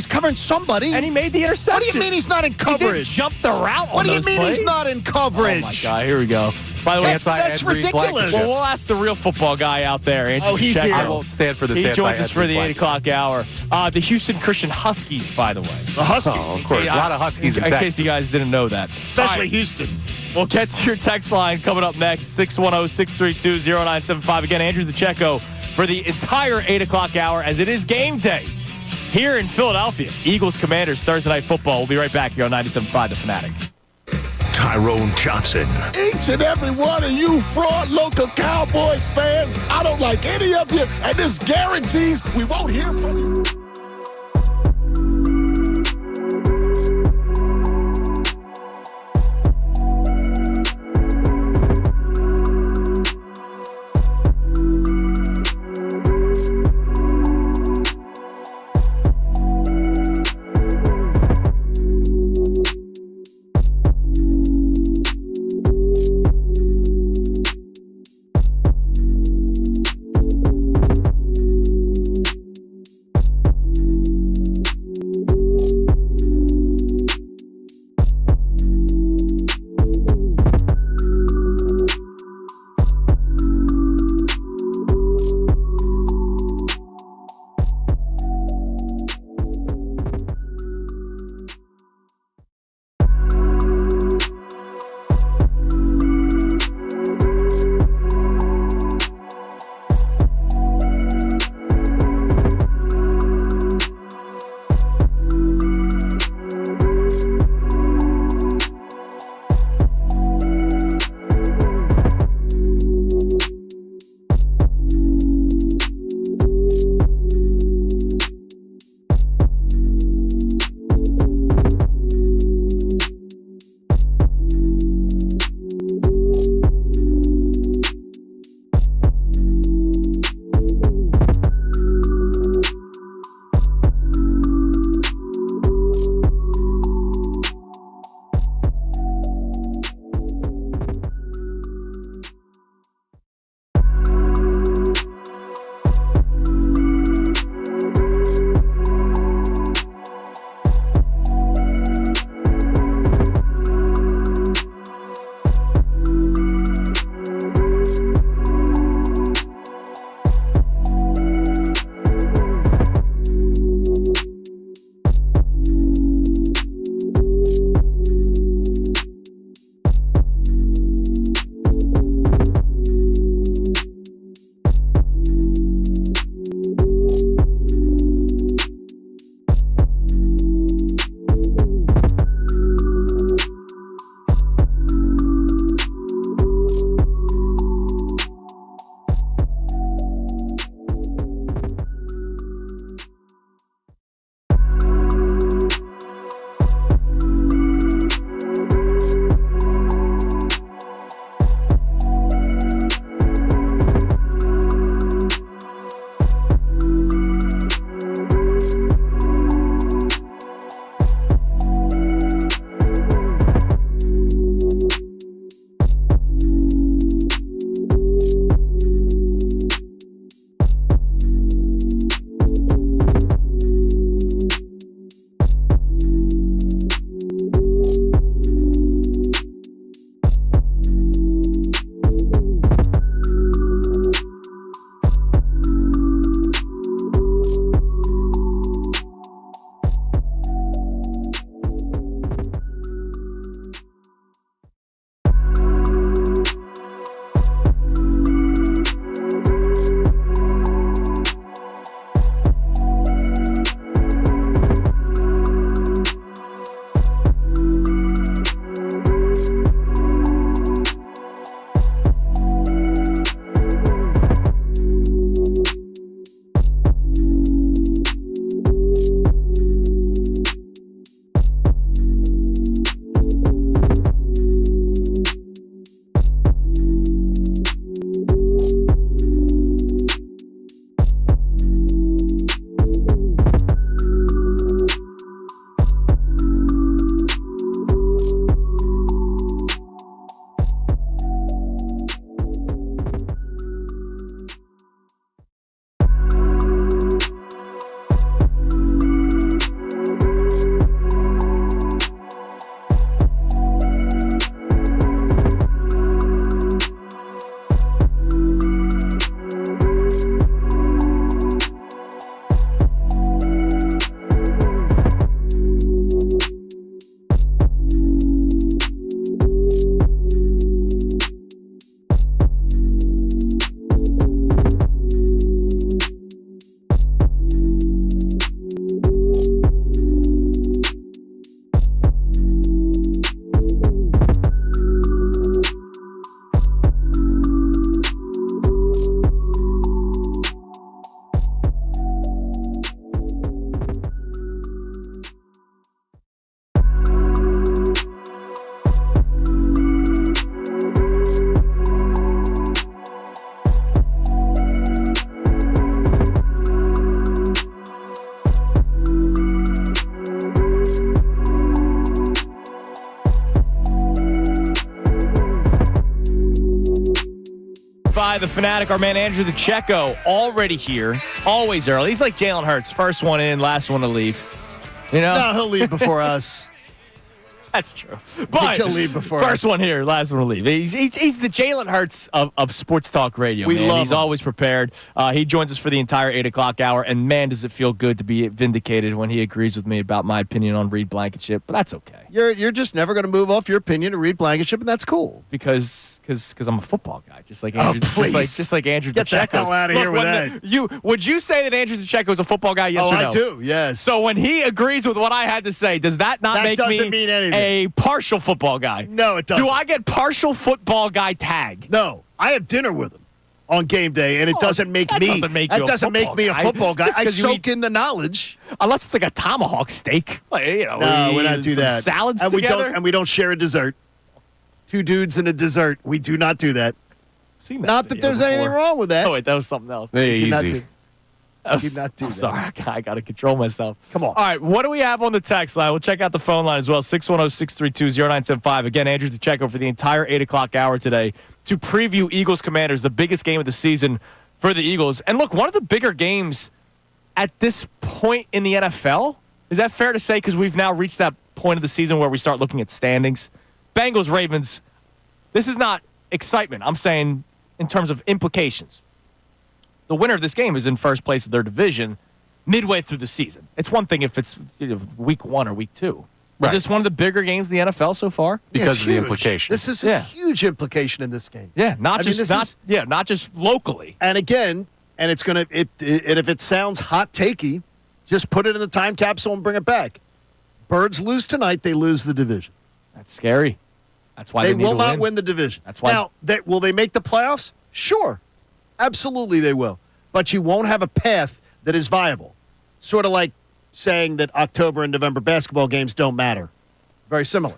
covering somebody. and he made the interception. What do you mean he's not in He didn't coverage? jump the route. What on do you those mean plays? he's not in coverage? Oh my God! Here we go. By the way, That's Anti-Ed Reed ridiculous. Blankenship. well, we'll ask the real football guy out there. Andrew Oh, he's Pacheco. here. I won't stand for this. He joins us anti-Ed for the Reed 8 o'clock hour. The Houston Christian Huskies, by the way. The Huskies, Oh, of course. A lot of Huskies in In case Texas. you guys didn't know that. especially All right, Houston. we'll get to your text line coming up next. 610-632-0975. Again, Andrew Pacheco for the entire 8 o'clock hour as it is game day here in Philadelphia. Eagles Commanders Thursday Night Football. We'll be right back here on 97.5 The Fanatic. Tyrone Johnson, Each and every one of you fraud local Cowboys fans, I don't like any of you, and this guarantees we won't hear from you. the Fanatic. Our man Andrew DeCecco already here, always early. He's like Jalen Hurts, first one in, last one to leave. You know? No, he'll leave before us. That's true. But he'll leave before first us. one here, last one to leave. He's the Jalen Hurts of sports talk radio. We man. love He's him. always prepared. He joins us for the entire 8 o'clock hour, and man, does it feel good to be vindicated when he agrees with me about my opinion on Reed Blankenship. But that's okay You're just never going to move off your opinion to Reed Blankenship, and that's cool. because I'm a football guy, just like Andrew. please. just like Andrew Get the DeCecco. hell outta here with that. Would you say that Andrew DeCecco is a football guy? Yes or no? I do. Yes. So when he agrees with what I had to say, does that not That make doesn't me mean anything. a partial football guy? No, it doesn't. Do I get partial football guy tag? No, I have dinner with him on game day, and it doesn't make that me. doesn't make that you a doesn't make football me a guy. football guy. Just I 'cause you soak in the knowledge. Unless it's like a tomahawk steak. Like, No, we're not do some that. Salads and together. we don't share a dessert. Two dudes and a dessert. We do not do that. Seen Not that video there's before. anything wrong with that. Oh wait, that was something else. Hey, Do not easy. do- That was- do not do I'm that. sorry, I got to control myself. Come on. All right, what do we have on the text line? We'll check out the phone line as well, 610-632-0975. Again, Andrew DeCecco for the entire 8 o'clock hour today to preview Eagles-Commanders, the biggest game of the season for the Eagles. And look, one of the bigger games at this point in the NFL. Is that fair to say? Because we've now reached that point of the season where we start looking at standings. Bengals-Ravens, this is not excitement. I'm saying in terms of implications. The winner of this game is in first place of their division midway through the season. It's one thing if it's week 1 or week 2. Right. Is this one of the bigger games in the NFL so far? Yeah, Because it's of the huge. implication. This is Yeah. a huge implication in this game. Yeah, not I mean, not just locally. And again, and it's gonna and if it sounds hot takey, just put it in the time capsule and bring it back. Birds lose tonight, they lose the division. That's scary. That's why They need will to not win the division. That's why. Now, will they make the playoffs? Sure. Absolutely they will. But you won't have a path that is viable. Sort of like saying that October and November basketball games don't matter. Very similar.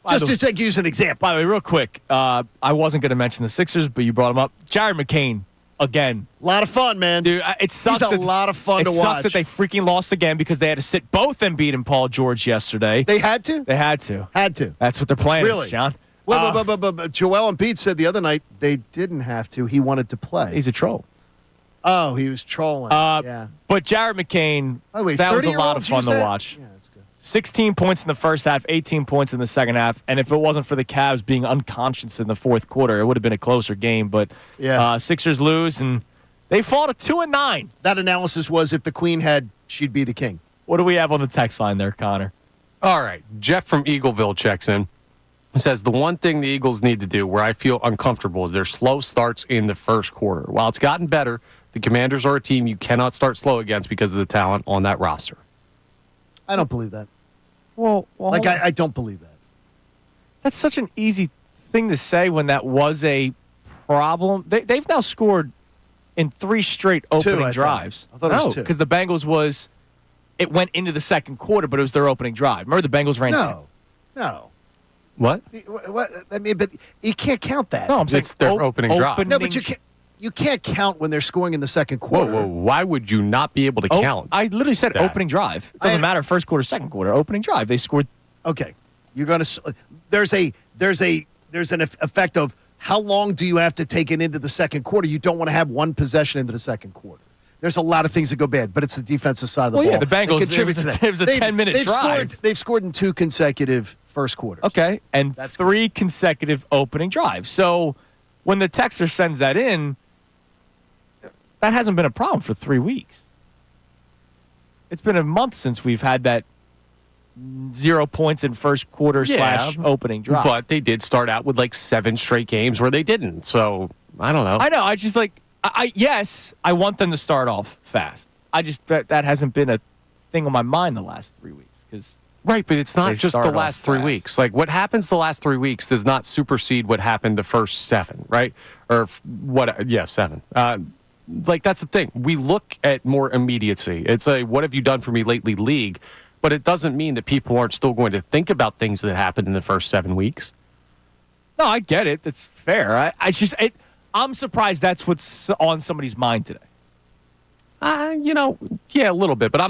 Just to use an example. By the way, real quick, I wasn't going to mention the Sixers, but you brought them up. Jared McCain, again. A lot of fun, man. Dude, it sucks. He's a lot of fun to watch. It sucks that they freaking lost again because they had to sit both Embiid and Paul George yesterday. They had to? They had to. Had to. That's what their plan Really? is, John. Well, but Joel Embiid said the other night they didn't have to. He wanted to play. He's a troll. Oh, he was trolling. Yeah. But Jared McCain, By the way, that was a 30-year-olds lot of fun use to that? watch. Yeah, that's good. 16 points in the first half, 18 points in the second half. And if it wasn't for the Cavs being unconscious in the fourth quarter, it would have been a closer game. But Yeah. Sixers lose, and they fall to 2-9. That analysis was if the queen had, she'd be the king. What do we have on the text line there, Connor? All right. Jeff from Eagleville checks in. Says the one thing the Eagles need to do where I feel uncomfortable is their slow starts in the first quarter. While it's gotten better, the Commanders are a team you cannot start slow against because of the talent on that roster. I don't believe that. Well, I don't believe that. that's such an easy thing to say when that was a problem. They've now scored in 3 straight opening I thought. I I thought it was 2. because the Bengals it went into the second quarter, but it was their opening drive. Remember the Bengals ran No. What? What? I mean, but you can't count that. No, I'm saying It's their opening drive. No, but you can't count when they're scoring in the second quarter. Whoa. Why would you not be able to count? I literally said that? opening drive. It doesn't matter first quarter, second quarter. Opening drive. They scored. Okay, you're going to. There's an effect of how long do you have to take it into the second quarter? You don't want to have one possession into the second quarter. There's a lot of things that go bad, but it's the defensive side of the ball. Yeah, the Bengals. That contributes to that. It was a 10-minute drive. They've scored in 2 consecutive first quarters. Okay, and That's 3 consecutive opening drives. So when the texter sends that in, that hasn't been a problem for 3 weeks. It's been a month since we've had that 0 points in first quarter / opening drive. But they did start out with like 7 straight games where they didn't. So I don't know. I know. I just yes, I want them to start off fast. I just that hasn't been a thing on my mind the last 3 weeks because Right, but it's not They just the start last off 3 fast. weeks. Like what happens the last 3 weeks does not supersede what happened the first 7, right? Or what? Yeah, 7. Like that's the thing. We look at more immediacy. It's a "what have you done for me lately" league, but it doesn't mean that people aren't still going to think about things that happened in the first 7 weeks. no, I get it. That's fair. I'm surprised that's what's on somebody's mind today. Yeah, a little bit, but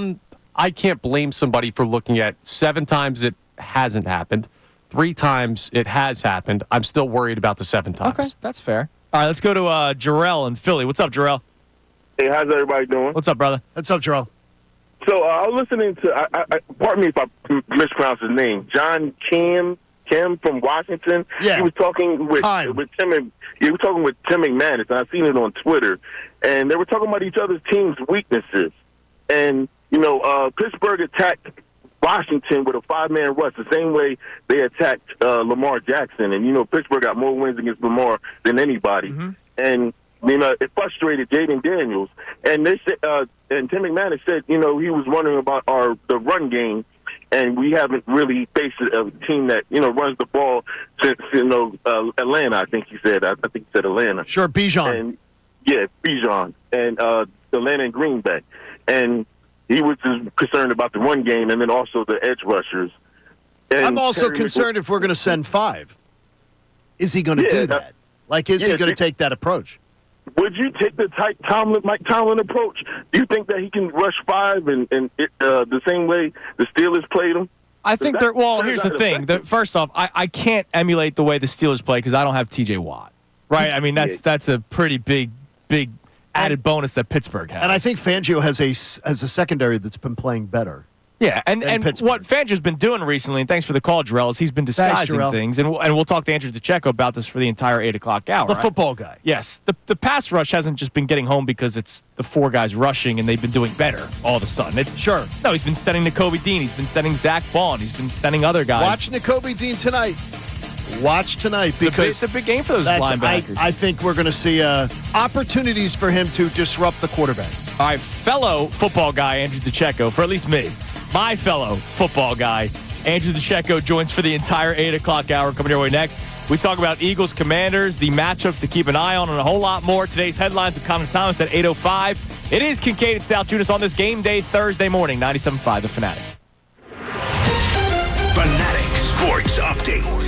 I can't blame somebody for looking at 7 times it hasn't happened, 3 times it has happened. I'm still worried about the 7 times. Okay, that's fair. All right, let's go to Jarrell in Philly. What's up, Jarrell? Hey, how's everybody doing? What's up, brother? What's up, Jarrell? So I was listening to, pardon me if I mispronounce his name, John Kim from Washington. Yeah. He was talking with Tim. He was talking with Tim McManus, and I've seen it on Twitter. And they were talking about each other's team's weaknesses. And Pittsburgh attacked Washington with a 5-man rush, the same way they attacked Lamar Jackson. And Pittsburgh got more wins against Lamar than anybody. Mm-hmm. And it frustrated Jaden Daniels. And they said, and Tim McManus said, he was wondering about the run game, and we haven't really faced a team that runs the ball since Atlanta. I think he said. I think he said Atlanta. Sure, Bijan. And Bijan and Atlanta and Green Bay, and he was just concerned about the run game and then also the edge rushers. And I'm also concerned if we're going to send 5. Is he going to do that? Is he going to take that approach? Would you take the Mike Tomlin approach? Do you think that he can rush 5 and the same way the Steelers played him? I think here's the thing. First off, I can't emulate the way the Steelers play because I don't have T.J. Watt, right? I mean, that's a pretty big added bonus that Pittsburgh has. And I think Fangio has a secondary that's been playing better. Yeah, and what Fangio's been doing recently, and thanks for the call, Jarrell, is he's been disguising things, and we'll talk to Andrew DeCecco about this for the entire 8 o'clock hour. The football guy. Yes. The pass rush hasn't just been getting home because it's the 4 guys rushing and they've been doing better all of a sudden. No, he's been sending Nakobe Dean. He's been sending Zach Bond. He's been sending other guys. Watch Nakobe Dean tonight. Watch tonight because it's a big game for those linebackers. I think we're going to see opportunities for him to disrupt the quarterback. All right, fellow football guy Andrew DeCecco, for at least me, my fellow football guy Andrew DeCecco joins for the entire 8 o'clock hour. Coming your way next, we talk about Eagles Commanders, the matchups to keep an eye on, and a whole lot more. Today's headlines with Connor Thomas at 8:05. It is Kincade Salciunas on this game day Thursday morning, 97.5 The Fanatic. Fanatic Sports Update.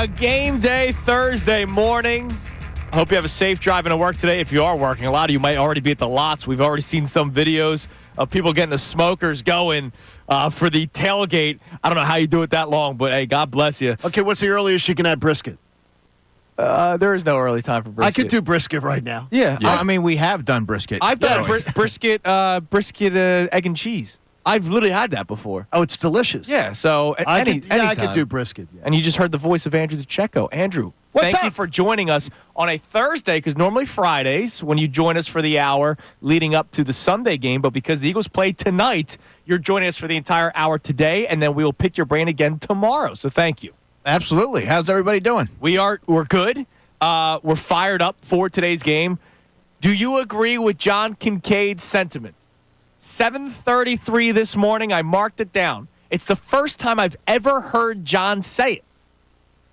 Game day Thursday morning. I hope you have a safe driving to work today. If you are working, a lot of you might already be at the lots. We've already seen some videos of people getting the smokers going for the tailgate. I don't know how you do it that long, but hey, God bless you. Okay, what's the earliest you can have brisket? There is no early time for brisket. I could do brisket right now. Yeah. I mean, we have done brisket. I've done brisket, egg and cheese. I've literally had that before. Oh, it's delicious. Yeah, so I anytime. could do brisket. Yeah. And you just heard the voice of Andrew DeCecco. Andrew, thank you for joining us on a Thursday, because normally Fridays when you join us for the hour leading up to the Sunday game, but because the Eagles play tonight, you're joining us for the entire hour today, and then we will pick your brain again tomorrow. So thank you. Absolutely. How's everybody doing? We're good. We're fired up for today's game. Do you agree with John Kincaid's sentiments? 7:33 this morning. I marked it down. It's the first time I've ever heard John say it.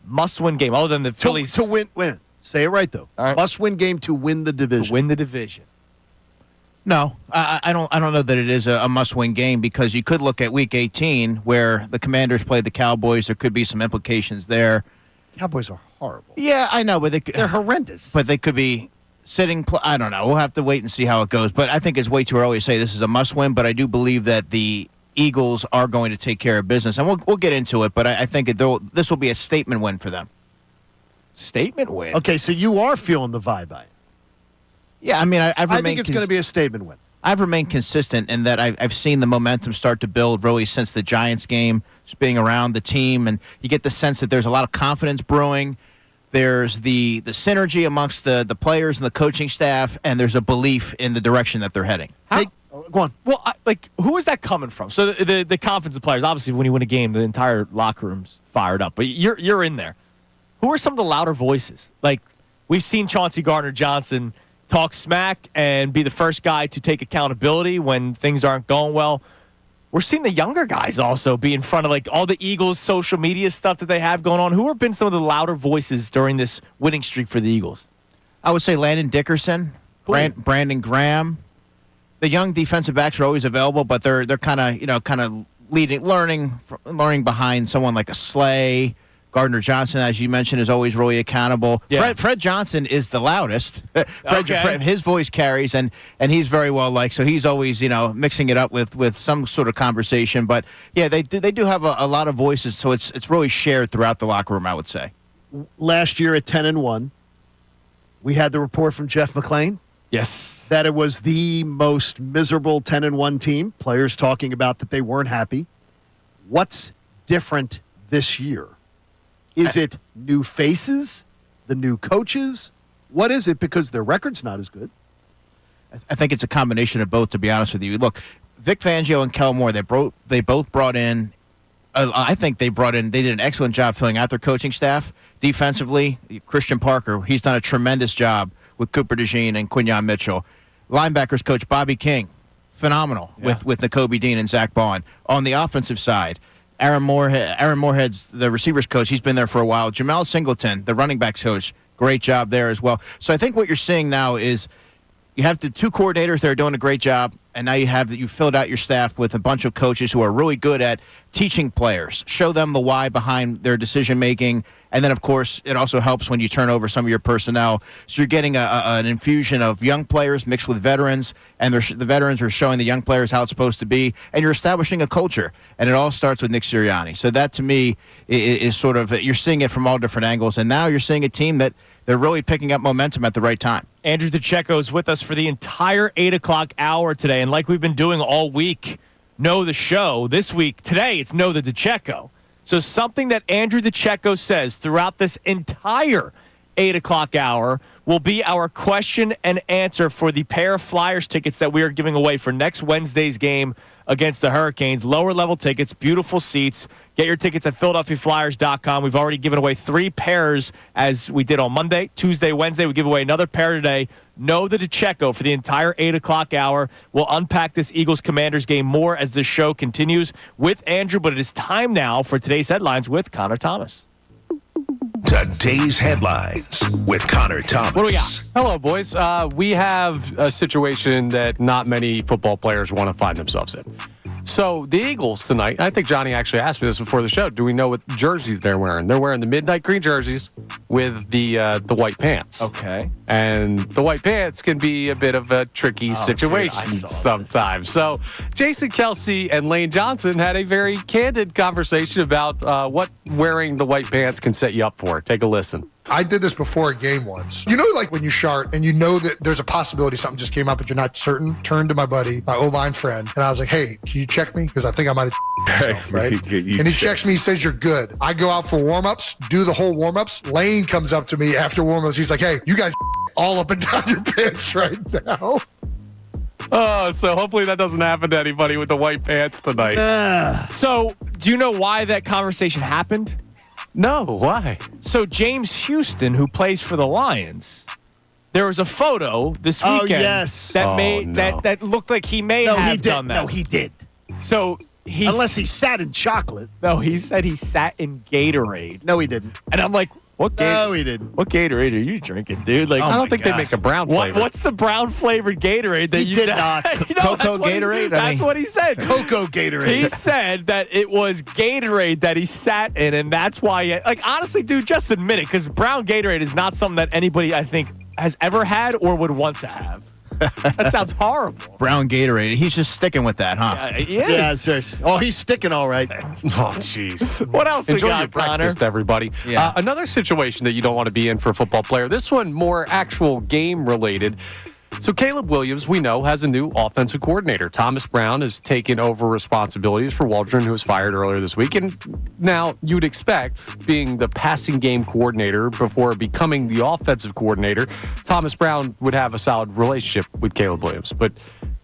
Must-win game, other than the Phillies. To win. Say it right, though. All right. Must-win game to win the division. To win the division. No, I don't know that it is a must-win game, because you could look at Week 18 where the Commanders played the Cowboys. There could be some implications there. Cowboys are horrible. Yeah, I know, but They're horrendous. But they could be sitting. I don't know. We'll have to wait and see how it goes. But I think it's way too early to say this is a must-win. But I do believe that the Eagles are going to take care of business, and we'll get into it. But I think this will be a statement win for them. Statement win. Okay, so you are feeling the vibe. Yeah, I mean, I think it's going to be a statement win. I've remained consistent in that I've seen the momentum start to build really since the Giants game, just being around the team, and you get the sense that there's a lot of confidence brewing. There's the synergy amongst the players and the coaching staff, and there's a belief in the direction that they're heading. Go on. Well, who is that coming from? So the confidence of players, obviously, when you win a game, the entire locker room's fired up. But you're in there. Who are some of the louder voices? Like, we've seen Chauncey Gardner-Johnson talk smack and be the first guy to take accountability when things aren't going well. We're seeing the younger guys also be in front of all the Eagles social media stuff that they have going on. Who have been some of the louder voices during this winning streak for the Eagles? I would say Landon Dickerson, Brandon Graham. The young defensive backs are always available, but they're kind of learning behind someone like a Slay. Gardner Johnson, as you mentioned, is always really accountable. Yeah. Fred Johnson is the loudest. Fred, his voice carries, and he's very well liked. So he's always mixing it up with some sort of conversation. But yeah, they do have a lot of voices, so it's really shared throughout the locker room, I would say. Last year at 10-1, we had the report from Jeff McClain. Yes. That it was the most miserable 10-1 team. Players talking about that they weren't happy. What's different this year? Is it new faces, the new coaches? What is it? Because their record's not as good. I think it's a combination of both, to be honest with you. Look, Vic Fangio and Kel Moore, they both brought in, I think they did an excellent job filling out their coaching staff. Defensively, Christian Parker, he's done a tremendous job with Cooper DeJean and Quinyon Mitchell. Linebackers coach Bobby King, phenomenal with Nakobe Dean and Zach Bond. On the offensive side, Aaron Moorhead's the receivers coach. He's been there for a while. Jamal Singleton, the running backs coach, great job there as well. So I think what you're seeing now is you have the two coordinators that are doing a great job, and now you filled out your staff with a bunch of coaches who are really good at teaching players, show them the why behind their decision making, and then of course it also helps when you turn over some of your personnel. So you're getting an infusion of young players mixed with veterans, and the veterans are showing the young players how it's supposed to be, and you're establishing a culture. And it all starts with Nick Sirianni. So that to me is sort of, you're seeing it from all different angles, and now you're seeing a team that they're really picking up momentum at the right time. Andrew DeCecco is with us for the entire 8 o'clock hour today. And like we've been doing all week, Know the Show. This week, today, it's Know the DeCecco. So something that Andrew DeCecco says throughout this entire 8 o'clock hour will be our question and answer for the pair of Flyers tickets that we are giving away for next Wednesday's game against the Hurricanes. Lower level tickets, beautiful seats. Get your tickets at PhiladelphiaFlyers.com. We've already given away 3 pairs as we did on Monday, Tuesday, Wednesday. We give away another pair today. Know the DeCecco for the entire 8 o'clock hour. We'll unpack this Eagles-Commanders game more as the show continues with Andrew, but it is time now for today's headlines with Connor Thomas. Today's headlines with Connor Thomas. What do we got? Hello, boys. We have a situation that not many football players want to find themselves in. So the Eagles tonight, I think Johnny actually asked me this before the show. Do we know what jerseys they're wearing? They're wearing the midnight green jerseys with the white pants. Okay. And the white pants can be a bit of a tricky situation sometimes. So Jason Kelsey and Lane Johnson had a very candid conversation about what wearing the white pants can set you up for. Take a listen. I did this before a game once. You know, like when you shart and you know that there's a possibility something just came up, but you're not certain. Turned to my buddy, my O-line friend, and I was like, "Hey, can you check me? Because I think I might have myself, right?" And he checks me. He says, "You're good." I go out for warm-ups, do the whole warm-ups. Lane comes up to me after warm-ups. He's like, "Hey, you got all up and down your pants right now." Oh, so hopefully that doesn't happen to anybody with the white pants tonight. So, do you know why that conversation happened? No, why? So James Houston, who plays for the Lions, there was a photo this weekend that looked like he may have done that. No, he did. So unless he sat in chocolate. No, he said he sat in Gatorade. No, he didn't. And I'm like, what No, he didn't. What Gatorade are you drinking, dude? Like, I don't think they make a brown flavor. What's the brown flavored Gatorade that He did not. Cocoa Gatorade? That's what he said. Cocoa Gatorade. He said that it was Gatorade that he sat in, and that's why. Like, honestly, dude, just admit it, because brown Gatorade is not something that anybody, I think, has ever had or would want to have. That sounds horrible. Brown Gatorade. He's just sticking with that, huh? Yeah, seriously. Oh, he's sticking all right. Oh, jeez. What else Enjoy we got, your breakfast, Connor? everybody. Yeah. Another situation that you don't want to be in for a football player. This one more actual game related. So Caleb Williams, we know, has a new offensive coordinator. Thomas Brown has taken over responsibilities for Waldron, who was fired earlier this week. And now you'd expect, being the passing game coordinator before becoming the offensive coordinator, Thomas Brown would have a solid relationship with Caleb Williams. But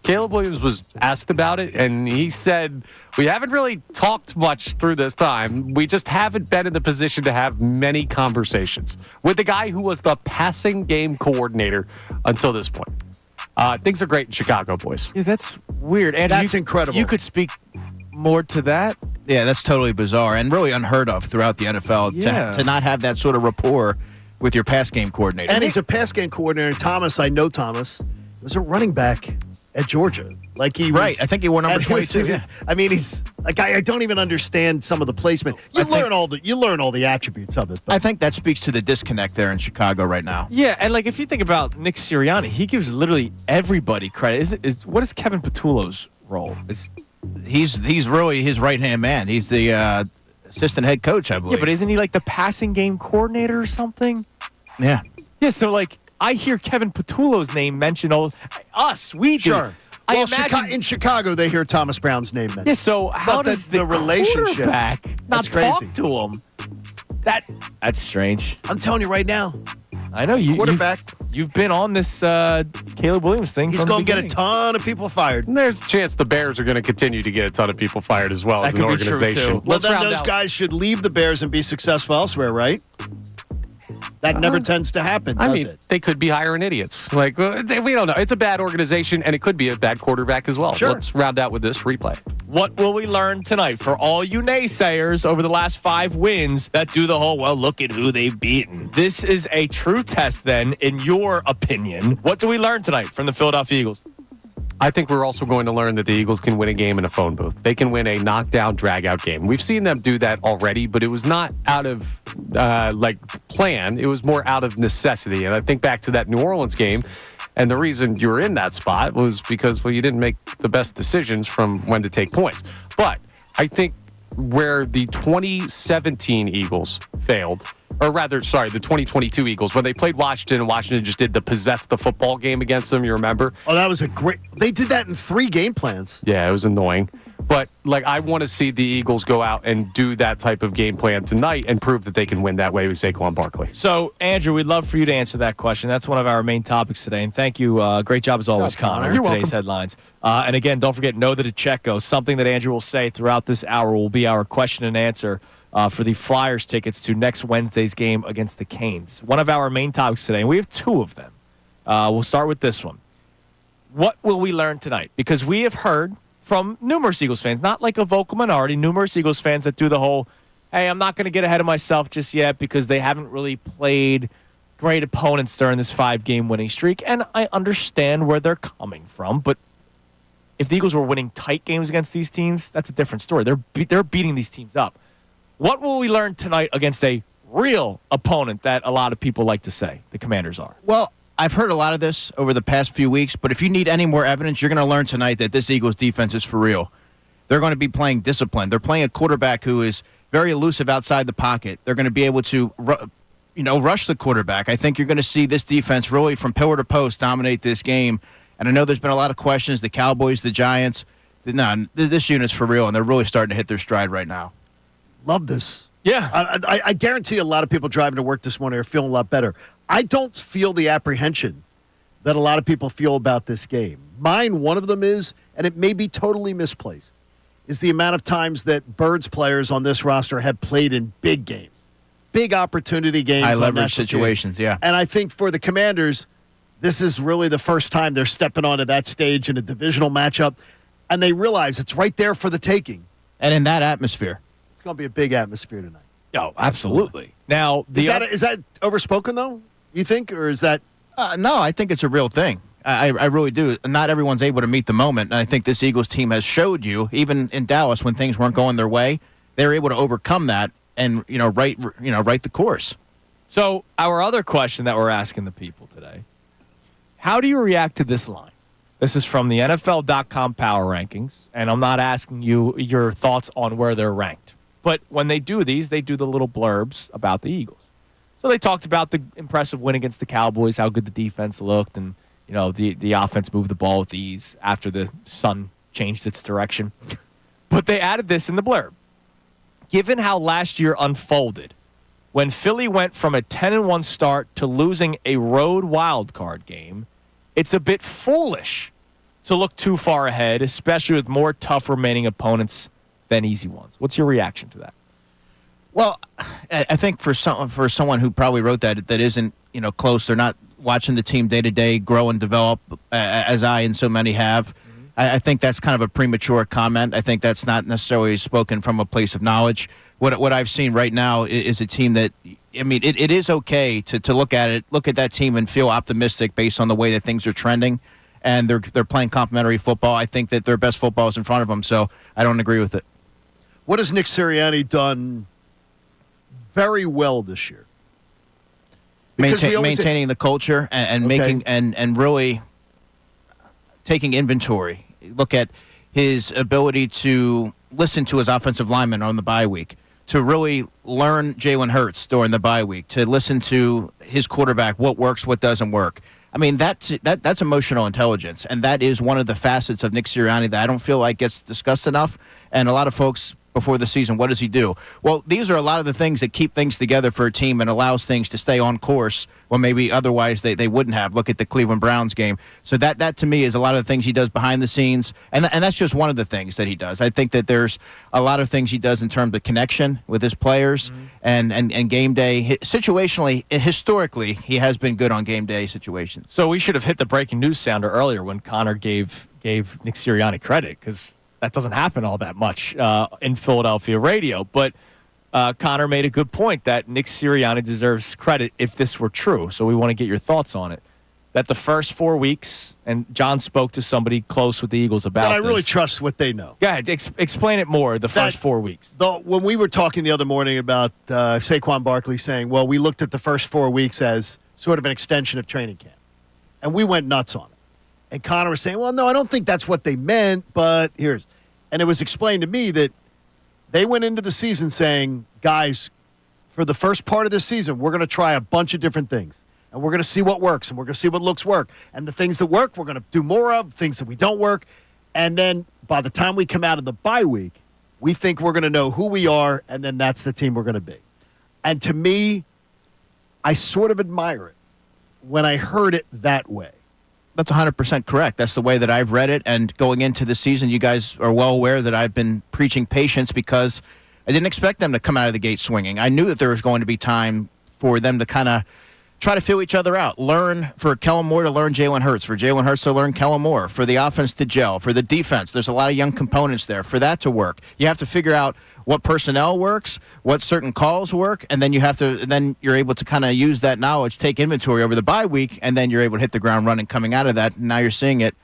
Caleb Williams was asked about it, and he said, "We haven't really talked much through this time. We just haven't been in the position to have many conversations with the guy who was the passing game coordinator until this point." Things are great in Chicago, boys. Yeah, that's weird. Andrew, That's incredible. You could speak more to that. Yeah, that's totally bizarre and really unheard of throughout the NFL to not have that sort of rapport with your pass game coordinator. And he's a pass game coordinator. And Thomas, I know Thomas, was a running back at Georgia. Like he was, Right. I think he wore number 22. Yeah. I mean, he's like I don't even understand some of the placement. You learn all the attributes of it. But I think that speaks to the disconnect there in Chicago right now. Yeah, and like if you think about Nick Sirianni, he gives literally everybody credit. What is Kevin Patullo's role? He's really his right hand man. He's the assistant head coach, I believe. Yeah, but isn't he like the passing game coordinator or something? Yeah. Yeah, so like I hear Kevin Patullo's name mentioned we do. Sure. I Well, imagine in Chicago, they hear Thomas Brown's name mentioned. Yeah, so how But does the relationship quarterback not that's crazy. talk to him? That's strange. I'm telling you right now, I know you. quarterback. You've been on this Caleb Williams thing. He's going to get a ton of people fired. And there's a chance the Bears are going to continue to get a ton of people fired as well as an could be true, organization. too. Well, Let's then round those out. guys should leave the Bears and be successful elsewhere, right? That never tends to happen, does it? They could be hiring idiots. Like, we don't know. It's a bad organization, and it could be a bad quarterback as well. Sure. Let's round out with this replay. What will we learn tonight for all you naysayers over the last 5 wins that do the whole, well, look at who they've beaten? This is a true test, then, in your opinion. What do we learn tonight from the Philadelphia Eagles? I think we're also going to learn that the Eagles can win a game in a phone booth. They can win a knockdown, drag-out game. We've seen them do that already, but it was not out of plan. It was more out of necessity. And I think back to that New Orleans game, and the reason you were in that spot was because, well, you didn't make the best decisions from when to take points. But I think where the 2017 Eagles failed, or rather, sorry, the 2022 Eagles, when they played Washington, and Washington just did the possess the football game against them, you remember? Oh, that was they did that in 3 game plans. Yeah, it was annoying. But, like, I want to see the Eagles go out and do that type of game plan tonight and prove that they can win that way with Saquon Barkley. So, Andrew, we'd love for you to answer that question. That's one of our main topics today. And thank you. Great job as always, Connor. You're today's welcome. headlines. And again, don't forget, know that a check goes. Something that Andrew will say throughout this hour will be our question and answer for the Flyers tickets to next Wednesday's game against the Canes. One of our main topics today, and we have 2 of them. We'll start with this one. What will we learn tonight? Because we have heard from numerous Eagles fans, not like a vocal minority, numerous Eagles fans that do the whole, hey, I'm not going to get ahead of myself just yet because they haven't really played great opponents during this 5-game winning streak. And I understand where they're coming from, but If the Eagles were winning tight games against these teams, that's a different story. They're beating these teams up. What will we learn tonight against a real opponent that a lot of people like to say the Commanders are? Well, I've heard a lot of this over the past few weeks, but if you need any more evidence, you're going to learn tonight that this Eagles defense is for real. They're going to be playing discipline. They're playing a quarterback who is very elusive outside the pocket. They're going to be able to rush the quarterback. I think you're going to see this defense really from pillar to post dominate this game. And I know there's been a lot of questions, the Cowboys, the Giants. No, this unit's for real, and they're really starting to hit their stride right now. Love this. Yeah. I guarantee a lot of people driving to work this morning are feeling a lot better. I don't feel the apprehension that a lot of people feel about this game. Mine, one of them is, and it may be totally misplaced, is the amount of times that Birds players on this roster have played in big games, big opportunity games. High leverage situations, yeah. And I think for the Commanders, this is really the first time they're stepping onto that stage in a divisional matchup, and they realize it's right there for the taking. And in that atmosphere. It's going to be a big atmosphere tonight. Oh, absolutely. Now, is that overspoken, though, you think, or is that? No, I think it's a real thing. I really do. Not everyone's able to meet the moment, and I think this Eagles team has showed you, even in Dallas when things weren't going their way, they were able to overcome that and right the course. So our other question that we're asking the people today: how do you react to this line? This is from the NFL.com Power Rankings, and I'm not asking you your thoughts on where they're ranked. But when they do these, they do the little blurbs about the Eagles. So they talked about the impressive win against the Cowboys, how good the defense looked, and the offense moved the ball with ease after the sun changed its direction. But they added this in the blurb. Given how last year unfolded, when Philly went from a 10-1 start to losing a road wild card game, it's a bit foolish to look too far ahead, especially with more tough remaining opponents than easy ones. What's your reaction to that? Well, I think for someone who probably wrote that isn't close, they're not watching the team day to day grow and develop as I and so many have. Mm-hmm. I think that's kind of a premature comment. I think that's not necessarily spoken from a place of knowledge. What I've seen right now is a team that, it is okay to look at that team and feel optimistic based on the way that things are trending, and they're playing complementary football. I think that their best football is in front of them, so I don't agree with it. What has Nick Sirianni done very well this year? Maintaining the culture and making and really taking inventory. Look at his ability to listen to his offensive linemen on the bye week, to really learn Jalen Hurts during the bye week, to listen to his quarterback, what works, what doesn't work. That's emotional intelligence, and that is one of the facets of Nick Sirianni that I don't feel like gets discussed enough. And a lot of folks before the season, what does he do? Well, these are a lot of the things that keep things together for a team and allows things to stay on course when maybe otherwise they wouldn't have. Look at the Cleveland Browns game. So that to me is a lot of the things he does behind the scenes, and that's just one of the things that he does. I think that there's a lot of things he does in terms of connection with his players and game day. Situationally, historically, he has been good on game day situations. So we should have hit the breaking news sounder earlier when Connor gave Nick Sirianni credit, because that doesn't happen all that much in Philadelphia radio. But Connor made a good point that Nick Sirianni deserves credit if this were true. So we want to get your thoughts on it. That the first 4 weeks, and John spoke to somebody close with the Eagles about this. But I really trust what they know. Go ahead. Explain it more, the first 4 weeks. When we were talking the other morning about Saquon Barkley saying, well, we looked at the first 4 weeks as sort of an extension of training camp. And we went nuts on it. And Connor was saying, well, no, I don't think that's what they meant, but here's. And it was explained to me that they went into the season saying, guys, for the first part of this season, we're going to try a bunch of different things. And we're going to see what works, and we're going to see what looks work. And the things that work, we're going to do more of, things that we don't work. And then by the time we come out of the bye week, we think we're going to know who we are, and then that's the team we're going to be. And to me, I sort of admire it when I heard it that way. That's 100% correct. That's the way that I've read it. And going into the season, you guys are well aware that I've been preaching patience because I didn't expect them to come out of the gate swinging. I knew that there was going to be time for them to kind of try to feel each other out. Learn for Kellen Moore to learn Jalen Hurts, for Jalen Hurts to learn Kellen Moore, for the offense to gel, for the defense. There's a lot of young components there. For that to work, you have to figure out what personnel works, what certain calls work, and then you're able to kind of use that knowledge, take inventory over the bye week, and then you're able to hit the ground running coming out of that. And now you're seeing it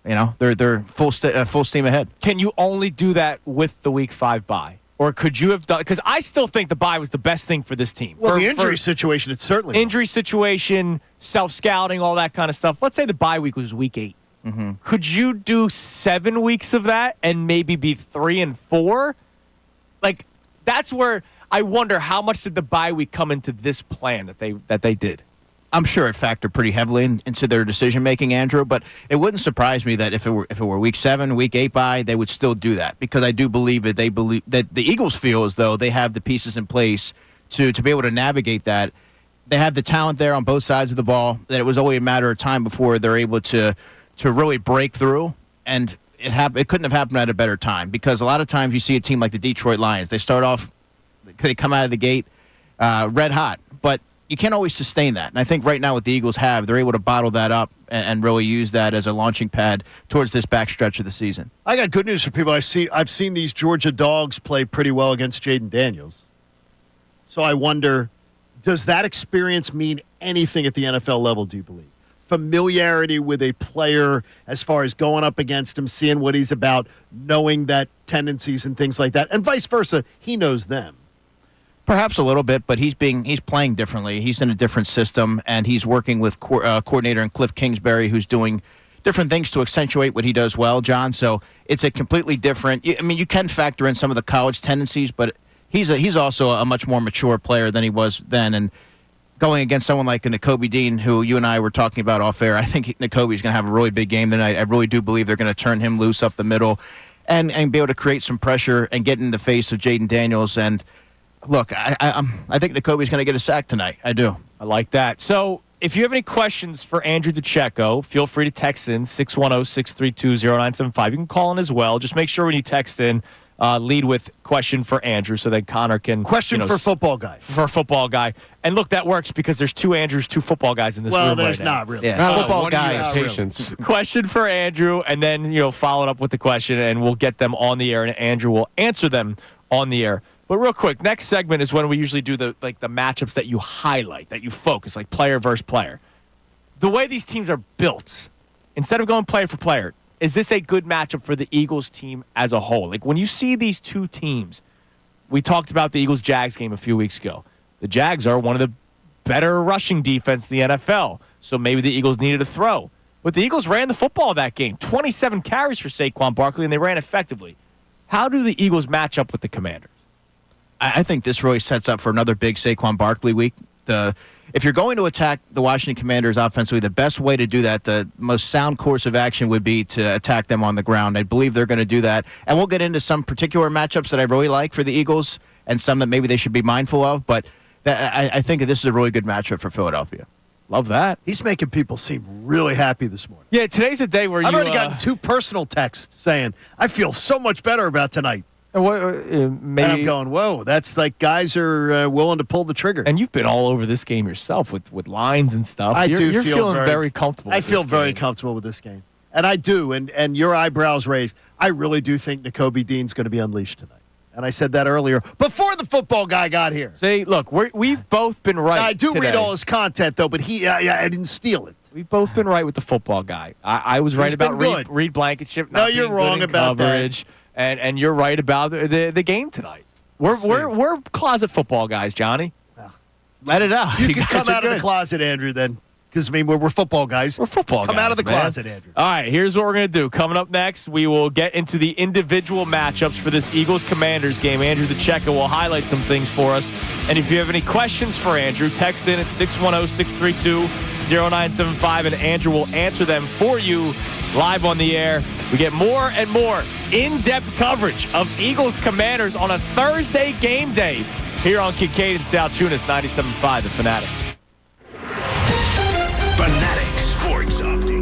they're full steam ahead. Can you only do that with the Week 5 bye? Or could you have done – because I still think the bye was the best thing for this team. Well, the injury situation, it's certainly – Injury situation, self-scouting, all that kind of stuff. Let's say the bye week was Week 8. Mm-hmm. Could you do 7 weeks of that and maybe be 3 and 4? Like, that's where I wonder how much did the bye week come into this plan that they did? I'm sure it factored pretty heavily into their decision-making, Andrew, but it wouldn't surprise me that if it were Week 7, Week 8 bye, they would still do that, because I do believe that they believe that the Eagles feel as though they have the pieces in place to be able to navigate that. They have the talent there on both sides of the ball, that it was only a matter of time before they're able to really break through, and it couldn't have happened at a better time, because a lot of times you see a team like the Detroit Lions, they come out of the gate red hot, but you can't always sustain that. And I think right now what the Eagles have, they're able to bottle that up and really use that as a launching pad towards this back stretch of the season. I got good news for people. I've seen these Georgia Dogs play pretty well against Jaden Daniels. So I wonder, does that experience mean anything at the NFL level, do you believe? Familiarity with a player as far as going up against him, seeing what he's about, knowing that tendencies and things like that, and vice versa, he knows them. Perhaps a little bit, but he's playing differently. He's in a different system, and he's working with coordinator in Cliff Kingsbury, who's doing different things to accentuate what he does well, John. So it's a completely different. I mean, you can factor in some of the college tendencies, but he's also a much more mature player than he was then. And going against someone like Nakobe Dean, who you and I were talking about off air, I think Nakobe's going to have a really big game tonight. I really do believe they're going to turn him loose up the middle and be able to create some pressure and get in the face of Jaden Daniels. And look, I think Nakobe's going to get a sack tonight. I do. I like that. So if you have any questions for Andrew DeCecco, feel free to text in 610-632-0975. You can call in as well. Just make sure when you text in, lead with question for Andrew so that Connor can... Question for football guy. For football guy. And look, that works because there's 2 Andrews, 2 football guys in this room right now. Well, there's not really. Yeah. Football guys. Patience. Question for Andrew, and then, follow it up with the question, and we'll get them on the air, and Andrew will answer them on the air. But real quick, next segment is when we usually do the matchups that you highlight, that you focus, like player versus player. The way these teams are built, instead of going player for player, is this a good matchup for the Eagles team as a whole? Like when you see these two teams, we talked about the Eagles-Jags game a few weeks ago. The Jags are one of the better rushing defense in the NFL, so maybe the Eagles needed a throw. But the Eagles ran the football that game, 27 carries for Saquon Barkley, and they ran effectively. How do the Eagles match up with the Commanders? I think this really sets up for another big Saquon Barkley week. If you're going to attack the Washington Commanders offensively, the best way to do that, the most sound course of action would be to attack them on the ground. I believe they're going to do that. And we'll get into some particular matchups that I really like for the Eagles and some that maybe they should be mindful of. But I think this is a really good matchup for Philadelphia. Love that. He's making people seem really happy this morning. Yeah, today's a day where I've already gotten 2 personal texts saying, I feel so much better about tonight. And I'm going, whoa, that's like guys are willing to pull the trigger. And you've been all over this game yourself with lines and stuff. You're feeling very comfortable. I feel very comfortable with this game. And I do. And your eyebrows raised. I really do think Nakobe Dean's going to be unleashed tonight. And I said that earlier before the football guy got here. See, look, we've both been right. Now, I do today. read all his content, though, but I didn't steal it. We've both been right with the football guy. I was right about Reed Blankenship. No, you're wrong about coverage. And you're right about the game tonight. We're closet football guys, Johnny. Let it out. You can come out of the closet, Andrew, then. Because, we're football guys. We're football guys. Come out of the man. closet, Andrew. All right, here's what we're going to do. Coming up next, we will get into the individual matchups for this Eagles-Commanders game. Andrew DeCecco will highlight some things for us. And if you have any questions for Andrew, text in at 610-632-0975, and Andrew will answer them for you live on the air. We get more and more in-depth coverage of Eagles-Commanders on a Thursday game day here on Kincade Salciunas, 97.5, The Fanatic. Fanatic Sports Update.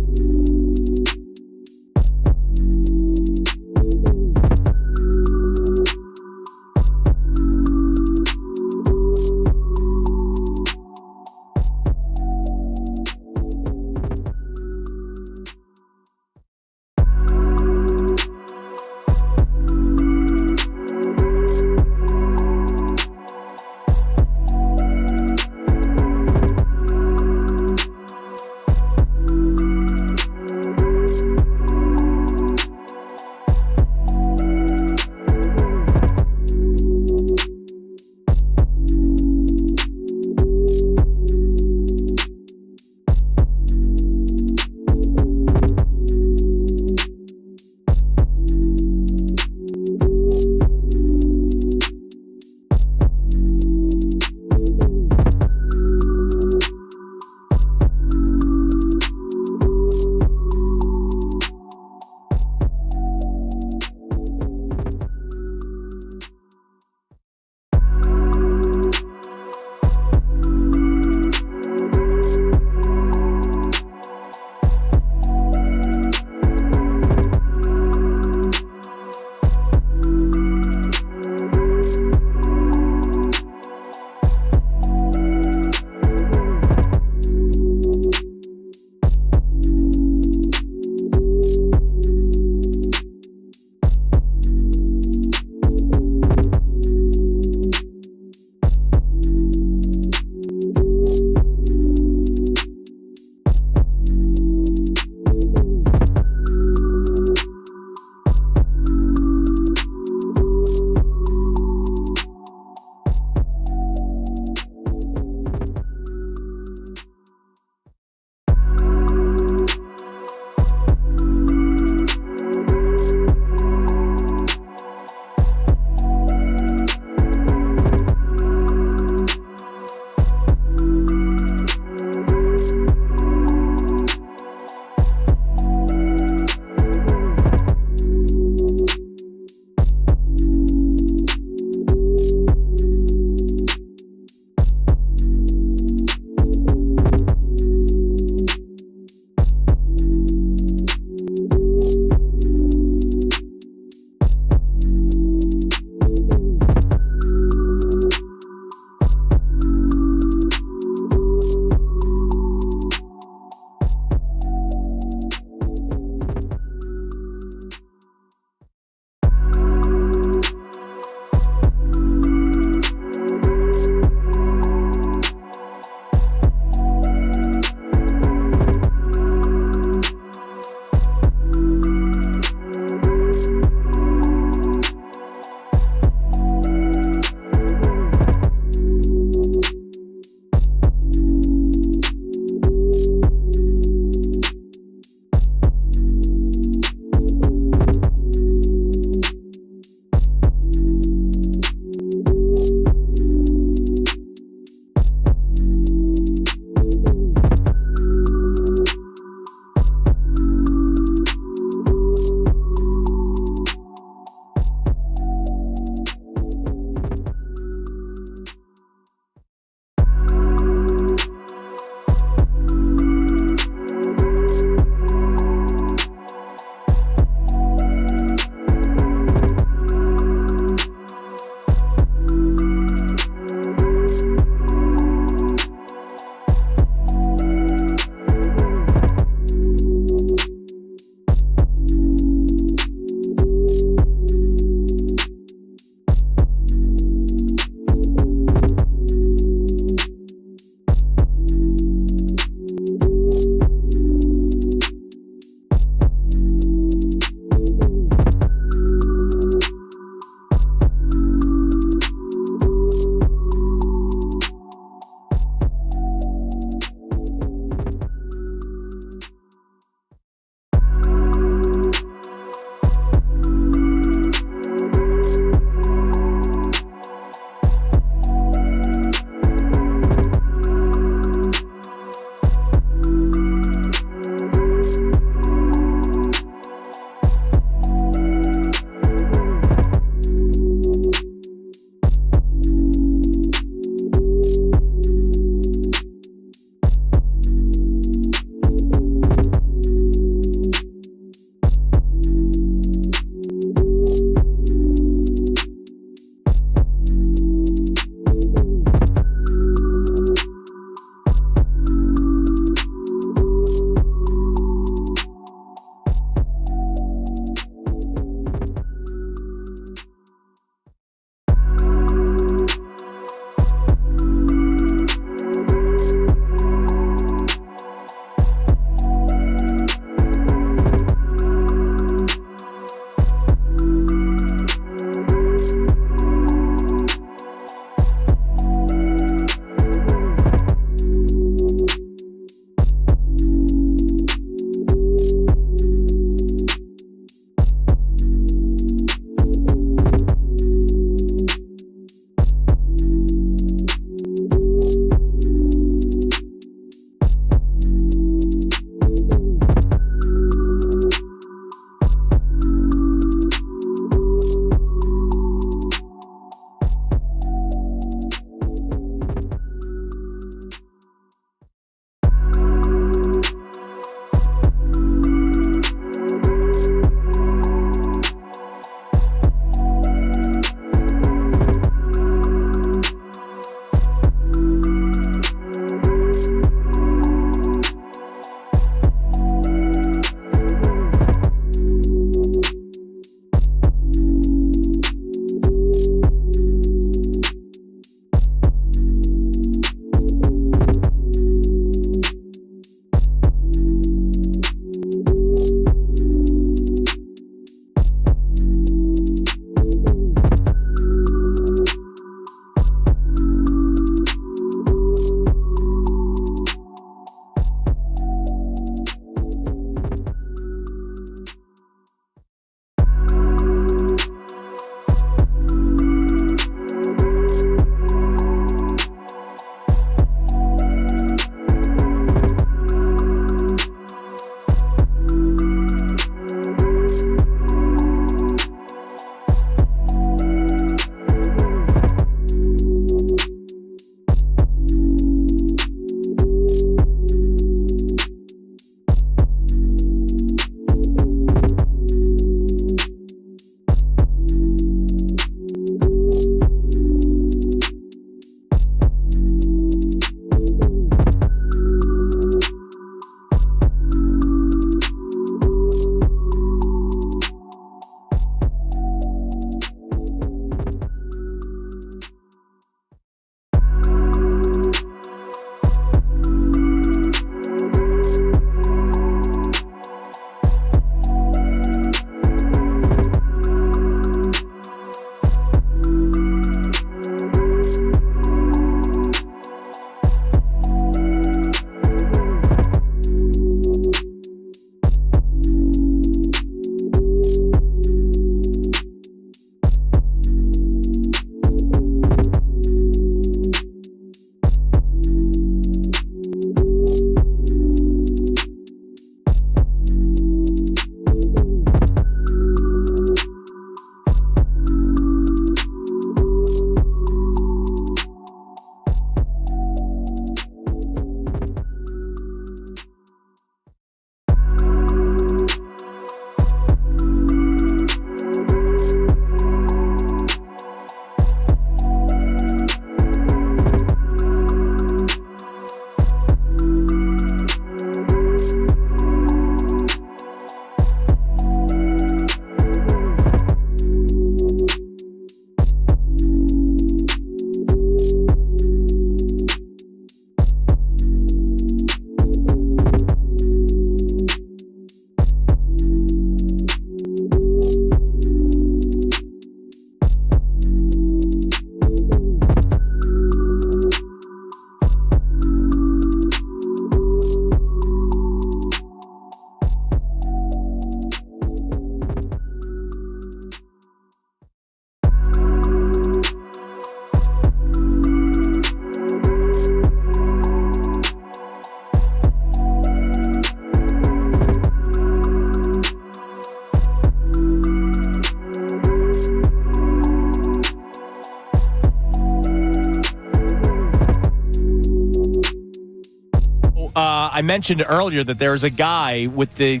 I mentioned earlier that there was a guy with the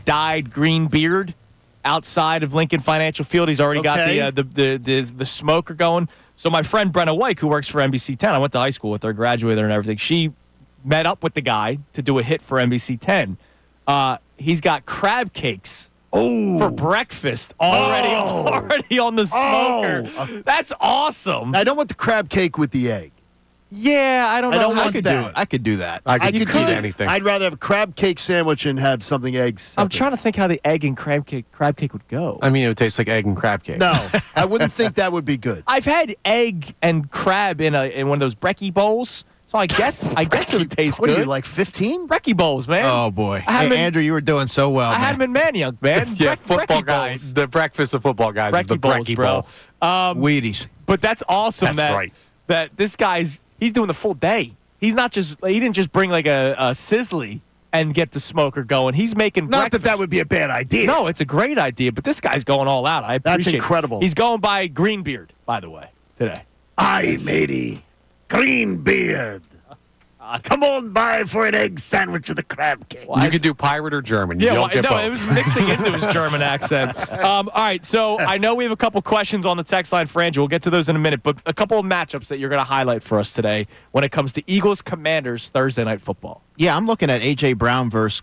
dyed green beard outside of Lincoln Financial Field. He's already got the smoker going. So my friend Brenna White, who works for NBC 10, I went to high school with her, graduated and everything. She met up with the guy to do a hit for NBC 10. He's got crab cakes for breakfast already on the smoker. That's awesome. I don't want the crab cake with the egg. Yeah, I don't know. I could do it. I could do that. I could eat anything. I'd rather have a crab cake sandwich and have something eggs. I'm trying to think how the egg and crab cake would go. I mean, it would taste like egg and crab cake. No, I wouldn't think that would be good. I've had egg and crab in one of those brekkie bowls, so I guess it would taste What good. are you, like 15? Brekkie bowls, man. Oh, boy. I had 'em in- Andrew, you were doing so well, I had them in Manayunk, man. Yeah, football brekkie guys. bowls. The breakfast of football guys is the Brekkie bowls, brekkie bro. bowl. Wheaties. But that's awesome. That's right. That this guy's doing the full day. He didn't just bring like a sizzly and get the smoker going. He's making Not breakfast. that would be a bad idea. No, it's a great idea, but this guy's going all out. I appreciate That's incredible. it. He's going by Greenbeard, by the way, today. Aye, matey. Green beard. Come on by for an egg sandwich with a crab cake. You could do pirate or German. You don't get both. It was mixing into his German accent. All right, so I know we have a couple questions on the text line for Andrew. We'll get to those in a minute, but a couple of matchups that you're going to highlight for us today when it comes to Eagles-Commanders Thursday Night Football. Yeah, I'm looking at A.J. Brown versus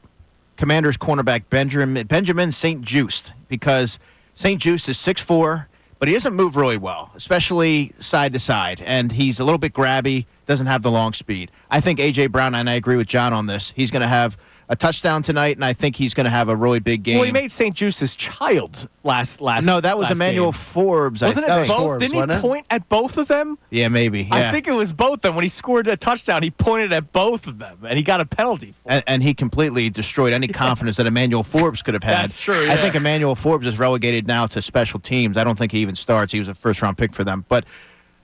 Commanders cornerback Benjamin St. Juste, because St. Juste is 6'4", but he doesn't move really well, especially side to side, and he's a little bit grabby, doesn't have the long speed. I think A.J. Brown, and I agree with John on this, he's going to have a touchdown tonight, and I think he's going to have a really big game. Well, he made St. Juste his child last No, that was last Emmanuel game. Forbes. Wasn't I it think. both? Didn't he point at both of them? Yeah, maybe. Yeah. I think it was both of them. When he scored a touchdown, he pointed at both of them, and he got a penalty for it. And he completely destroyed any confidence that Emmanuel Forbes could have had. That's true, I yeah. think Emmanuel Forbes is relegated now to special teams. I don't think he even starts. He was a first-round pick for them. But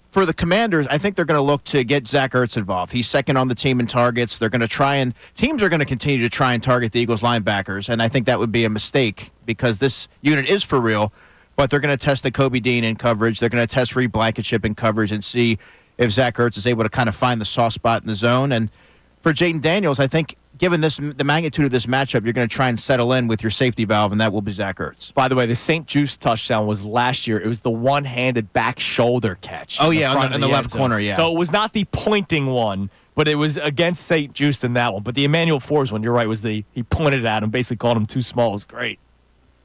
for the Commanders, I think they're going to look to get Zach Ertz involved. He's second on the team in targets. They're going to teams are going to continue to try and target the Eagles linebackers, and I think that would be a mistake because this unit is for real, but they're going to test the Kobe Dean in coverage. They're going to test Reed Blankenship in coverage and see if Zach Ertz is able to kind of find the soft spot in the zone. And for Jaden Daniels, I think given the magnitude of this matchup, you're going to try and settle in with your safety valve, and that will be Zach Ertz. By the way, the St. Juste touchdown was last year. It was the one-handed back shoulder catch. Oh, yeah, front in the of left end zone. corner, yeah. So it was not the pointing one, but it was against St. Juste in that one. But the Emmanuel Forbes one, you're right, he pointed at him, basically called him too small. It was great.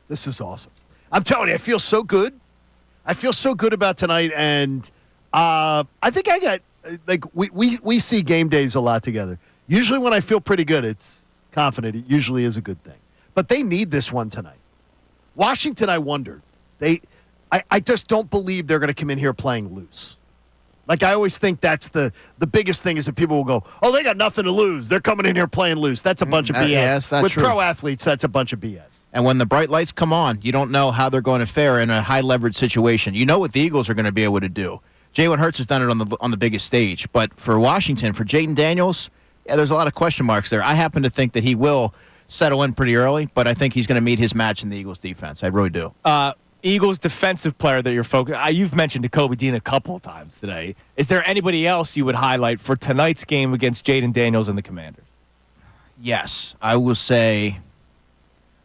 This is awesome. I'm telling you, I feel so good. I feel so good about tonight, and I think I got we see game days a lot together. Usually when I feel pretty good, it's confident. It usually is a good thing. But they need this one tonight. Washington, I wondered. I just don't believe they're going to come in here playing loose. Like, I always think that's the biggest thing is that people will go, oh, they got nothing to lose. They're coming in here playing loose. That's a bunch of BS. Yes, that's With true. pro athletes, that's a bunch of BS. And when the bright lights come on, you don't know how they're going to fare in a high-leverage situation. You know what the Eagles are going to be able to do. Jalen Hurts has done it on the biggest stage. But for Washington, for Jaden Daniels, yeah, there's a lot of question marks there. I happen to think that he will settle in pretty early, but I think he's going to meet his match in the Eagles' defense. I really do. Eagles defensive player that you're focused. You've mentioned Kobe Dean a couple of times today. Is there anybody else you would highlight for tonight's game against Jaden Daniels and the Commanders? Yes, I will say.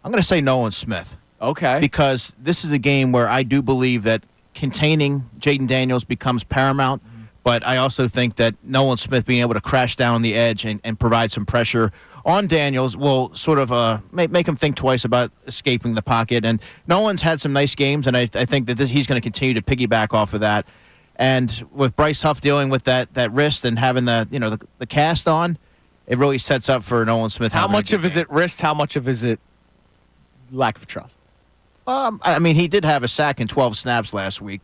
I'm going to say Nolan Smith. Okay. Because this is a game where I do believe that containing Jaden Daniels becomes paramount. But I also think that Nolan Smith being able to crash down on the edge and provide some pressure on Daniels will sort of make him think twice about escaping the pocket. And Nolan's had some nice games, and I think that he's going to continue to piggyback off of that. And with Bryce Huff dealing with that wrist and having the cast on, it really sets up for Nolan Smith. How much of is it wrist? How much of is it lack of trust? I mean, he did have a sack in 12 snaps last week.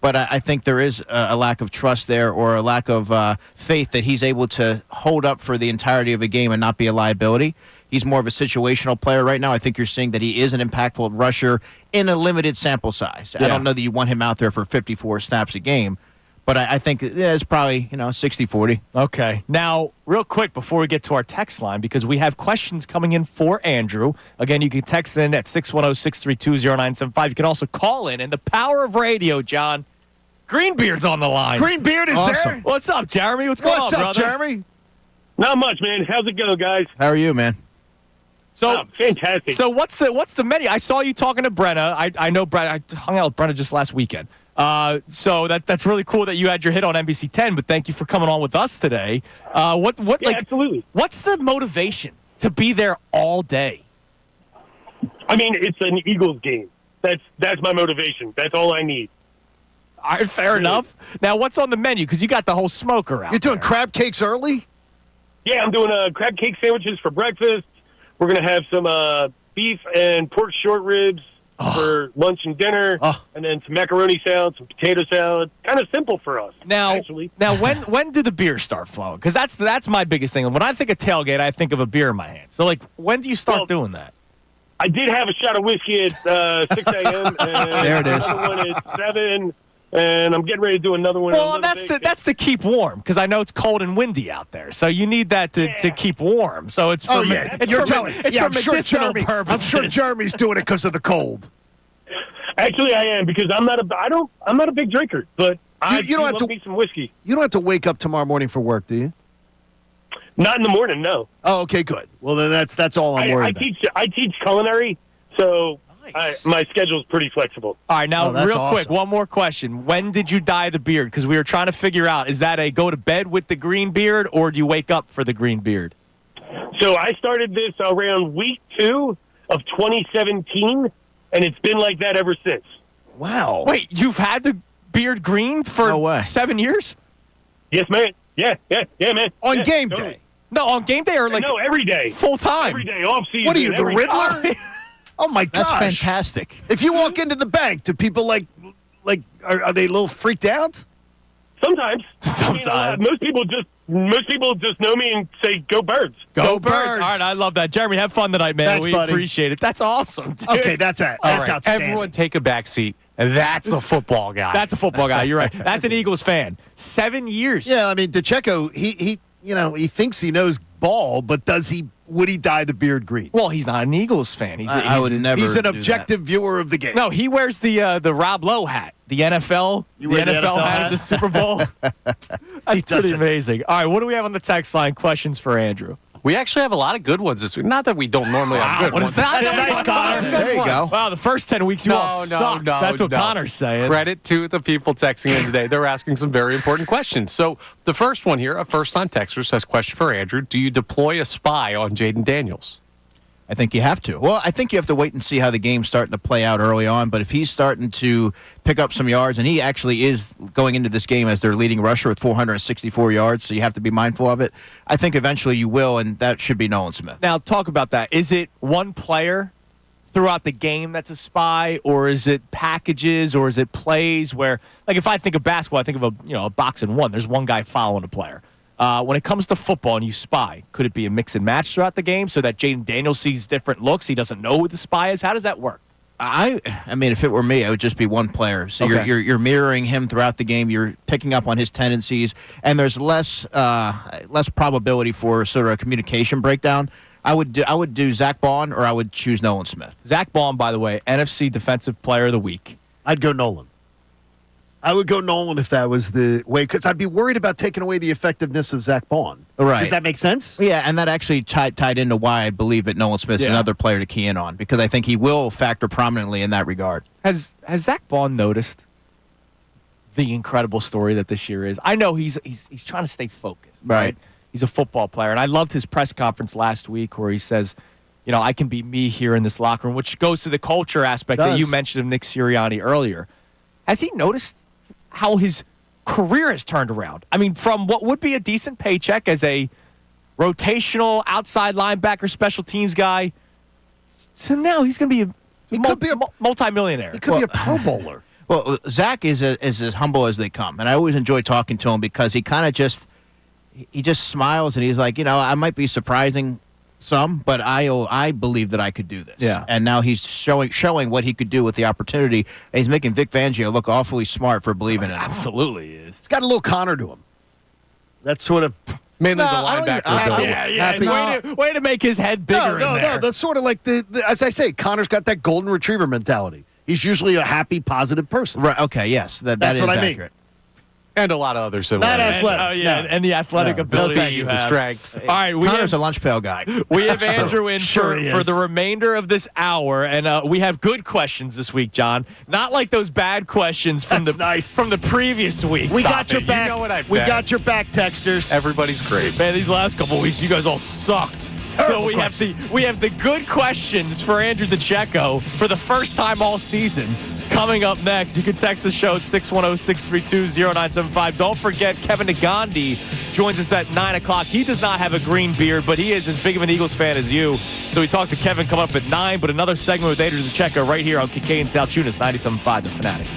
But I think there is a lack of trust there or a lack of faith that he's able to hold up for the entirety of a game and not be a liability. He's more of a situational player right now. I think you're seeing that he is an impactful rusher in a limited sample size. Yeah. I don't know that you want him out there for 54 snaps a game, but I think it's probably 60-40. Okay. Now, real quick before we get to our text line, because we have questions coming in for Andrew. Again, you can text in at 610-632-0975. You can also call in. And the power of radio, John. Greenbeard's on the line. Greenbeard is Awesome. there. What's up, Jeremy? What's going on, brother? What's up, Jeremy? Not much, man. How's it go, guys? How are you, man? So fantastic. So what's the menu? I saw you talking to Brenna. I know Brenna. I hung out with Brenna just last weekend. So that's really cool that you had your hit on NBC 10. But thank you for coming on with us today. Absolutely. What's the motivation to be there all day? I mean, it's an Eagles game. That's my motivation. That's all I need. All right, fair enough. Now, what's on the menu? Because you got the whole smoker out. You're doing there. crab cakes early? Yeah, I'm doing crab cake sandwiches for breakfast. We're going to have some beef and pork short ribs for lunch and dinner, and then some macaroni salad, some potato salad. Kind of simple for us, actually. Now, when do the beers start flowing? Because that's my biggest thing. When I think of tailgate, I think of a beer in my hand. So, when do you start doing that? I did have a shot of whiskey at 6 a.m. and There it is. another one at 7, and I'm getting ready to do another one. Well, that's to keep warm because I know it's cold and windy out there. So you need that to keep warm. So it's for medicinal purposes. I'm sure Jeremy's doing it because of the cold. Actually, I am because I'm not a big drinker, but I you don't have love to me some whiskey. You don't have to wake up tomorrow morning for work, do you? Not in the morning, no. Oh, okay, good. Well, then that's all I'm worried about. I teach culinary, so Nice. my schedule's pretty flexible. All right, now that's real awesome. quick, one more question. When did you dye the beard? Because we were trying to figure out, is that a go to bed with the green beard or do you wake up for the green beard? So I started this around week 2 of 2017, and it's been like that ever since. Wow. Wait, you've had the beard green for No way. 7 years? Yes, man. Yeah, man. On Yeah, game totally. day. No, on game day or No, every day. full time? Every day, off season. What are you, the every Riddler? day. Oh my gosh. That's fantastic. If you walk into the bank, do people are they a little freaked out? Sometimes. Sometimes. I mean, most people just know me and say, "Go Birds." Go Birds. All right, I love that. Jeremy, have fun tonight, man. Thanks, we buddy. appreciate it. That's awesome, dude. Okay, that's outstanding. Everyone take a back seat. That's a football guy. That's a football guy. You're right. That's an Eagles fan. 7 years. Yeah, I mean, DeCecco, he thinks he knows ball, but would he dye the beard green? Well, he's not an Eagles fan. I would never. He's an do objective viewer of the game. No, he wears the Rob Lowe hat, the NFL, wear the NFL hat hat? at the Super Bowl. That's pretty doesn't. amazing. All right, what do we have on the text line? Questions for Andrew. We actually have a lot of good ones this week. Not that we don't normally have good what ones. is that? That's nice, Connor. There you go. Wow, the first 10 weeks you all sucked. That's what Connor's saying. Credit to the people texting in today. They're asking some very important questions. So the first one here, a first-time texter says, question for Andrew. Do you deploy a spy on Jaden Daniels? I think you have to. Well, I think you have to wait and see how the game's starting to play out early on. But if he's starting to pick up some yards, and he actually is going into this game as their leading rusher with 464 yards, so you have to be mindful of it. I think eventually you will, and that should be Nolan Smith. Now, talk about that. Is it one player throughout the game that's a spy, or is it packages, or is it plays where, like if I think of basketball, I think of a box and one. There's one guy following a player. When it comes to football and you spy, could it be a mix and match throughout the game so that Jaden Daniels sees different looks? He doesn't know who the spy is. How does that work? I mean, if it were me, it would just be one player. So Okay. you're mirroring him throughout the game. You're picking up on his tendencies, and there's less probability for sort of a communication breakdown. I would do Zach Bond, or I would choose Nolan Smith. Zach Bond, by the way, NFC Defensive Player of the Week. I'd go Nolan. I would go Nolan if that was the way, because I'd be worried about taking away the effectiveness of Zach Bond. Right. Does that make sense? Yeah, and that actually tied into why I believe that Nolan Smith is another player to key in on, because I think he will factor prominently in that regard. Has Zach Bond noticed the incredible story that this year is? I know he's trying to stay focused. Right. He's a football player, and I loved his press conference last week where he says, I can be me here in this locker room, which goes to the culture aspect that you mentioned of Nick Sirianni earlier. Has he noticed how his career has turned around? I mean, from what would be a decent paycheck as a rotational outside linebacker special teams guy to now he's going to be a multi-millionaire. He could be a Pro Bowler. Well, Zach is as humble as they come, and I always enjoy talking to him because he kind of just smiles and he's like, I might be surprising some, but I believe that I could do this. Yeah. And now he's showing what he could do with the opportunity, and he's making Vic Fangio look awfully smart for believing in him. Absolutely is. It's got a little Connor to him. That's sort of Mainly No, the I don't linebacker even- ability. Yeah. Way to make his head bigger. no. That's sort of like the as I say, Connor's got that golden retriever mentality. He's usually a happy, positive person. Right. Okay. Yes. That That's is what I mean. accurate. And a lot of other similarities. Not athletic. And the athletic ability you the have. strength. All right, Connor's a lunch pail guy. we have Andrew in Sure he for is. the remainder of this hour, and we have good questions this week, John. Not like those bad questions from from the previous week. We Stop got your it. back. You know what I We meant. got your back, texters. Everybody's great. Man, these last couple weeks, you guys all sucked. So we have the good questions for Andrew DeCecco for the first time all season. Coming up next, you can text the show at 610-632-0975. Don't forget, Kevin Nagandi joins us at 9 o'clock. He does not have a green beard, but he is as big of an Eagles fan as you. So we talked to Kevin coming up at 9, but another segment with Andrew DeCecco right here on Kincade Salciunas, 97.5 The Fanatic.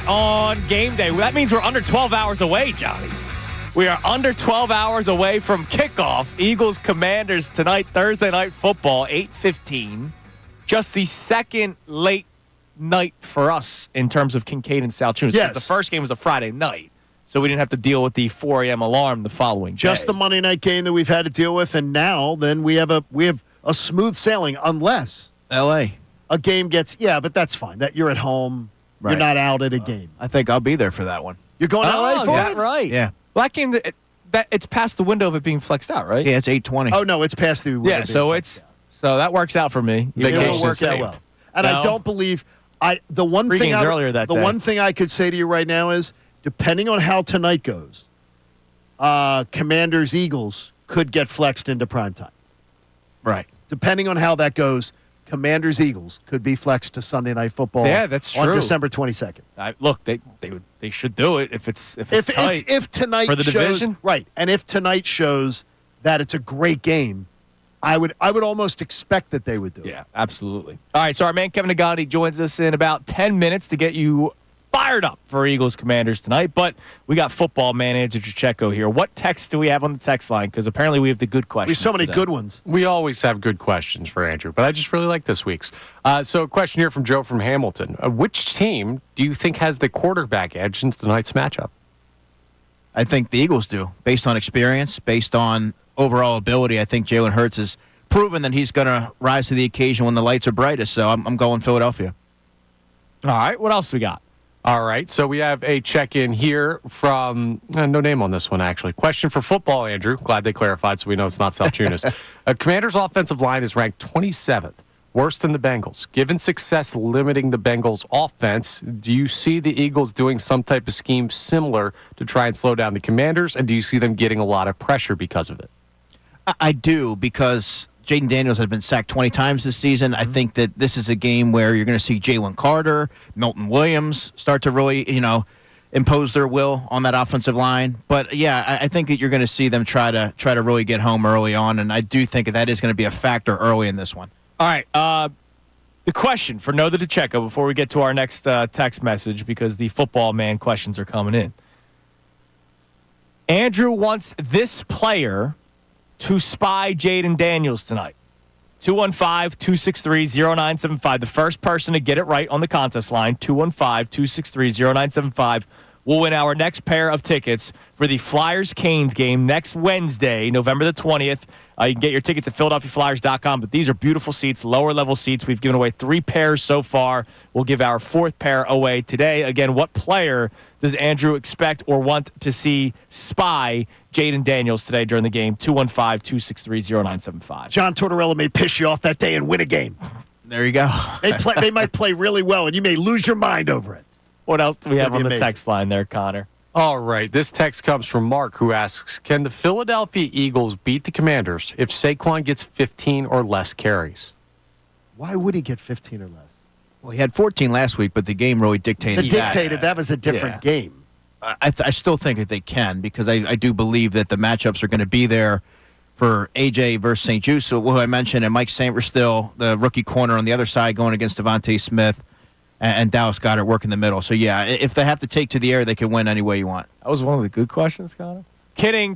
on game day. That means we're under 12 hours away, Johnny. We are under 12 hours away from kickoff. Eagles Commanders tonight, Thursday Night Football, 8:15. Just the second late night for us in terms of Kincade and Salciunas. Yes. The first game was a Friday night, so we didn't have to deal with the 4 a.m. alarm the following day. Just the Monday night game that we've had to deal with, and now then we have a smooth sailing unless L.A. a game gets but that's fine. That you're at home, Right. you're not out at a game. I think I'll be there for that one. You're going to LA is for that it? right? Yeah. Well, that game, that it's past the window of it being flexed out, right? Yeah, it's 8:20. Oh no, it's past the Yeah, so that works out for me. it will Vacation work out saved. well. And No. I don't believe the one thing Pregame's earlier that day. one thing I could say to you right now is depending on how tonight goes, Commanders Eagles could get flexed into primetime. Right. Depending on how that goes, Commanders Eagles could be flexed to Sunday Night Football. Yeah, that's on true. December 22nd. Look, they should do it if it's tight. If tonight for the shows division? right, and if tonight shows that it's a great game, I would almost expect that they would do it. Yeah, absolutely. All right, so our man Kevin Nagandi joins us in about 10 minutes to get you fired up for Eagles Commanders tonight. But we got football manager Pacheco here. What text do we have on the text line? Because apparently we have the good questions. We have so many today. good ones. We always have good questions for Andrew, but I just really like this week's. So a question here from Joe from Hamilton. Which team do you think has the quarterback edge in tonight's matchup? I think the Eagles do, based on experience, based on overall ability. I think Jalen Hurts has proven that he's going to rise to the occasion when the lights are brightest. So I'm going Philadelphia. All right, what else we got? All right, so we have a check-in here from, no name on this one, actually. Question for football, Andrew. Glad they clarified so we know it's not Salciunas. Commander's offensive line is ranked 27th, worse than the Bengals. Given success limiting the Bengals' offense, do you see the Eagles doing some type of scheme similar to try and slow down the Commanders, and do you see them getting a lot of pressure because of it? I do, because Jaden Daniels has been sacked 20 times this season. I think that this is a game where you're going to see Jalen Carter, Milton Williams start to really, impose their will on that offensive line. But yeah, I think that you're going to see them try to really get home early on, and I do think that is going to be a factor early in this one. All right, the question for Know the Pacheco before we get to our next text message, because the football man questions are coming in. Andrew wants this player to spy Jaden Daniels tonight. 215-263-0975. The first person to get it right on the contest line, 215-263-0975, will win our next pair of tickets for the Flyers-Canes game next Wednesday, November the 20th. You can get your tickets at PhiladelphiaFlyers.com, but these are beautiful seats, lower-level seats. We've given away 3 pairs so far. We'll give our 4th pair away today. Again, what player does Andrew expect or want to see spy Jaden Daniels today during the game? 215-263-0975. John Tortorella may piss you off that day and win a game. There you go. They might play really well, and you may lose your mind over it. What else do we have on the amazing. text line there, Connor? All right, this text comes from Mark, who asks, can the Philadelphia Eagles beat the Commanders if Saquon gets 15 or less carries? Why would he get 15 or less? Well, he had 14 last week, but the game really dictated That was a different game. I still think that they can, because I do believe that the matchups are going to be there for AJ versus St. Juice, who I mentioned, and Mike Sainristil, the rookie corner on the other side, going against Devontae Smith, and Dallas Goedert working the middle. So, yeah, if they have to take to the air, they can win any way you want. That was one of the good questions, Connor. Kidding.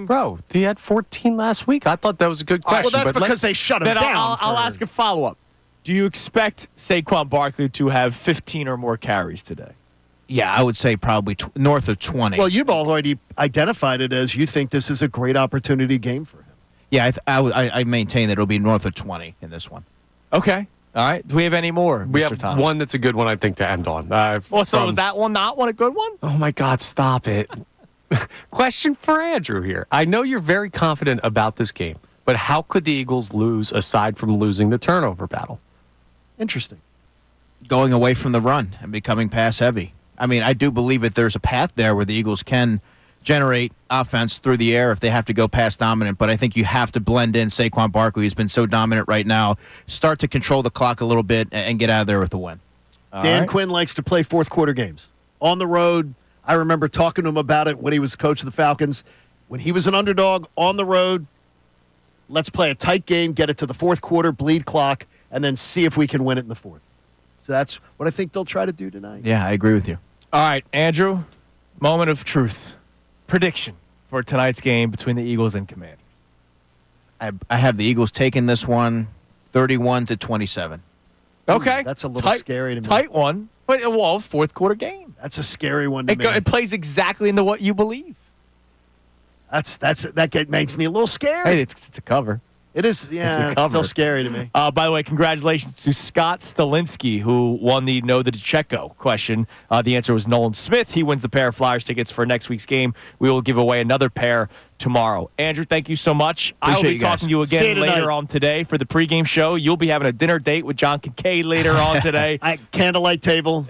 Bro, he had 14 last week. I thought that was a good question. Well, that's because they shut him Then down. I'll ask a follow-up. Do you expect Saquon Barkley to have 15 or more carries today? Yeah, I would say probably north of 20. Well, you've already identified it as you think this is a great opportunity game for him. Yeah, I maintain that it'll be north of 20 in this one. Okay. All right. Do we have any more, We Mr. have Thomas? one that's a good one, I think, to end on. So was that one not one a good one? Oh, my God, stop it. Question for Andrew here. I know you're very confident about this game, but how could the Eagles lose aside from losing the turnover battle? Interesting. Going away from the run and becoming pass heavy. I mean, I do believe that there's a path there where the Eagles can generate offense through the air if they have to go pass dominant, but I think you have to blend in Saquon Barkley, who's been so dominant right now, start to control the clock a little bit, and get out of there with the win. Dan Quinn likes to play fourth quarter games. On the road, I remember talking to him about it when he was coach of the Falcons. When he was an underdog on the road, let's play a tight game, get it to the fourth quarter, bleed clock, and then see if we can win it in the fourth. So that's what I think they'll try to do tonight. Yeah, I agree with you. All right, Andrew, moment of truth. Prediction for tonight's game between the Eagles and Commanders. I have the Eagles taking this one 31-27. Okay. That's a little scary to me. Tight one, but fourth quarter game. That's a scary one to me. It plays exactly into what you believe. That makes me a little scared. Hey, it's a cover. It is, yeah, it's still scary to me. By the way, congratulations to Scott Stalinsky, who won the No the DeCecco question. The answer was Nolan Smith. He wins the pair of Flyers tickets for next week's game. We will give away another pair tomorrow. Andrew, thank you so much. I will be talking to you again later on today for the pregame show. You'll be having a dinner date with John Kincade later on today. Candlelight table.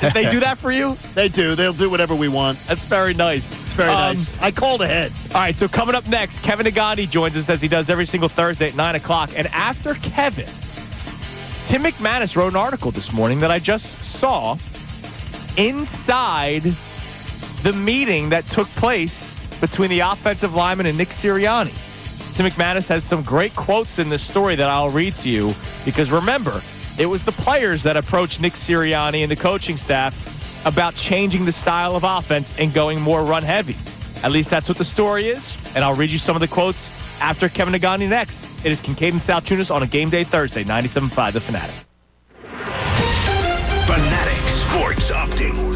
Did they do that for you? They do. They'll do whatever we want. That's very nice. It's very nice. I called ahead. All right, so coming up next, Kevin Nagandi joins us as he does every single Thursday at 9 o'clock. And after Kevin, Tim McManus wrote an article this morning that I just saw inside the meeting that took place between the offensive lineman and Nick Sirianni. Tim McManus has some great quotes in this story that I'll read to you because remember, it was the players that approached Nick Sirianni and the coaching staff about changing the style of offense and going more run heavy. At least that's what the story is, and I'll read you some of the quotes after Kevin Nagandi next. It is Kincade and Salciunas on a game day Thursday, 97.5 The Fanatic. Fanatic Sports Update.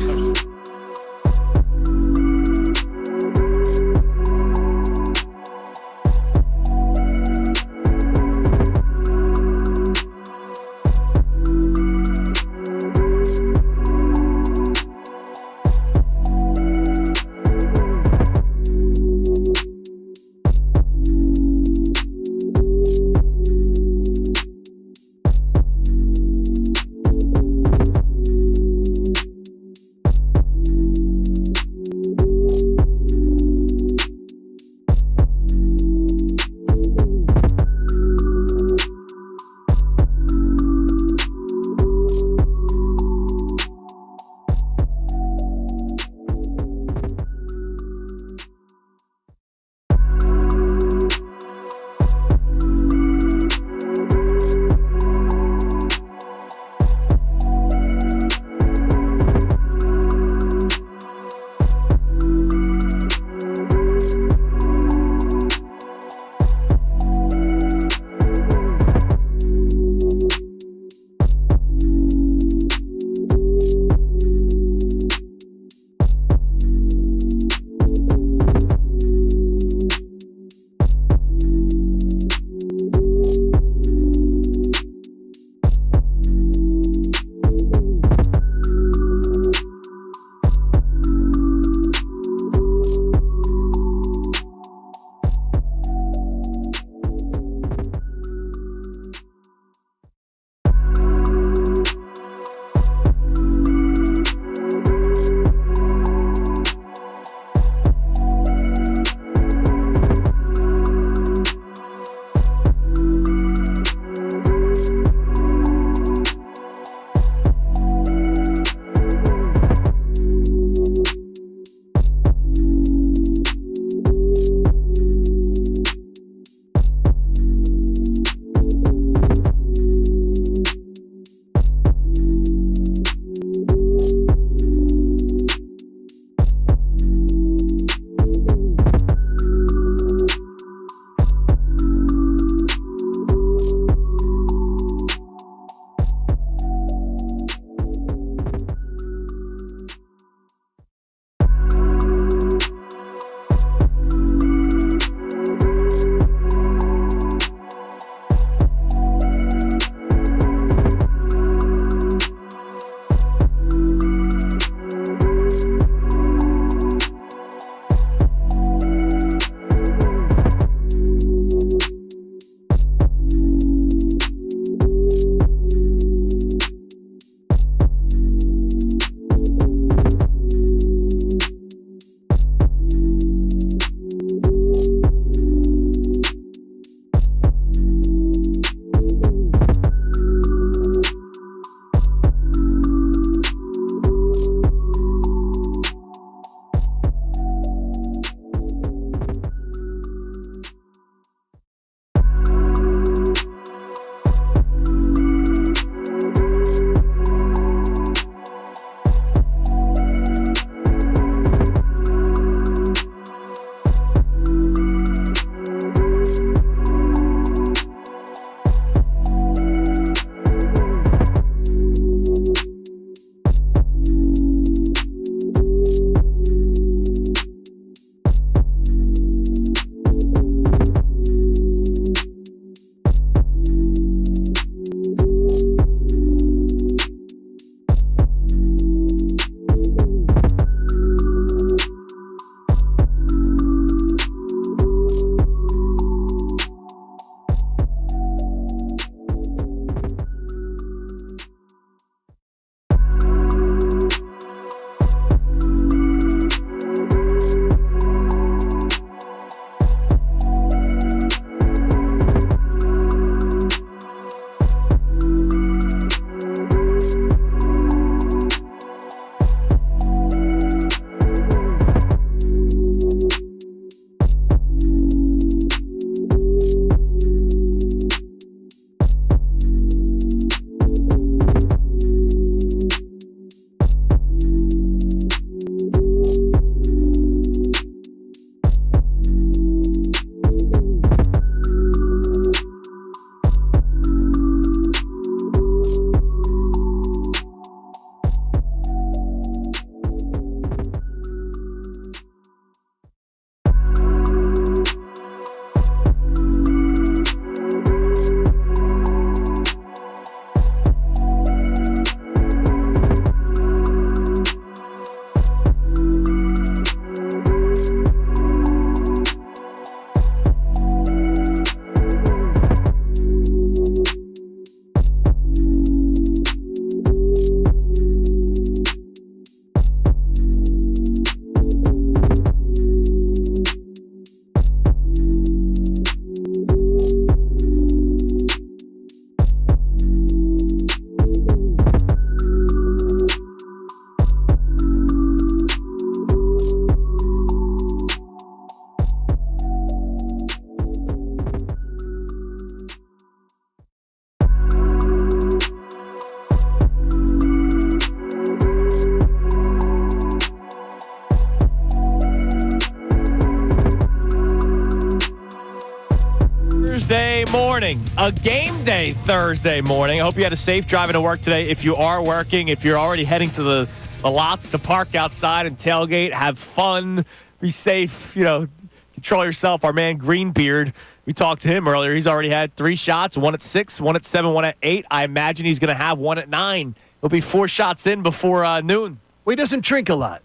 morning, a game day Thursday morning. I hope you had a safe driving to work today. If you are working, if you're already heading to the lots to park outside and tailgate, have fun, be safe, control yourself. Our man Greenbeard, we talked to him earlier. He's already had 3 shots, 1 at 6, 1 at 7, 1 at 8. I imagine he's going to have 1 at 9. He'll be 4 shots in before noon. Well, he doesn't drink a lot.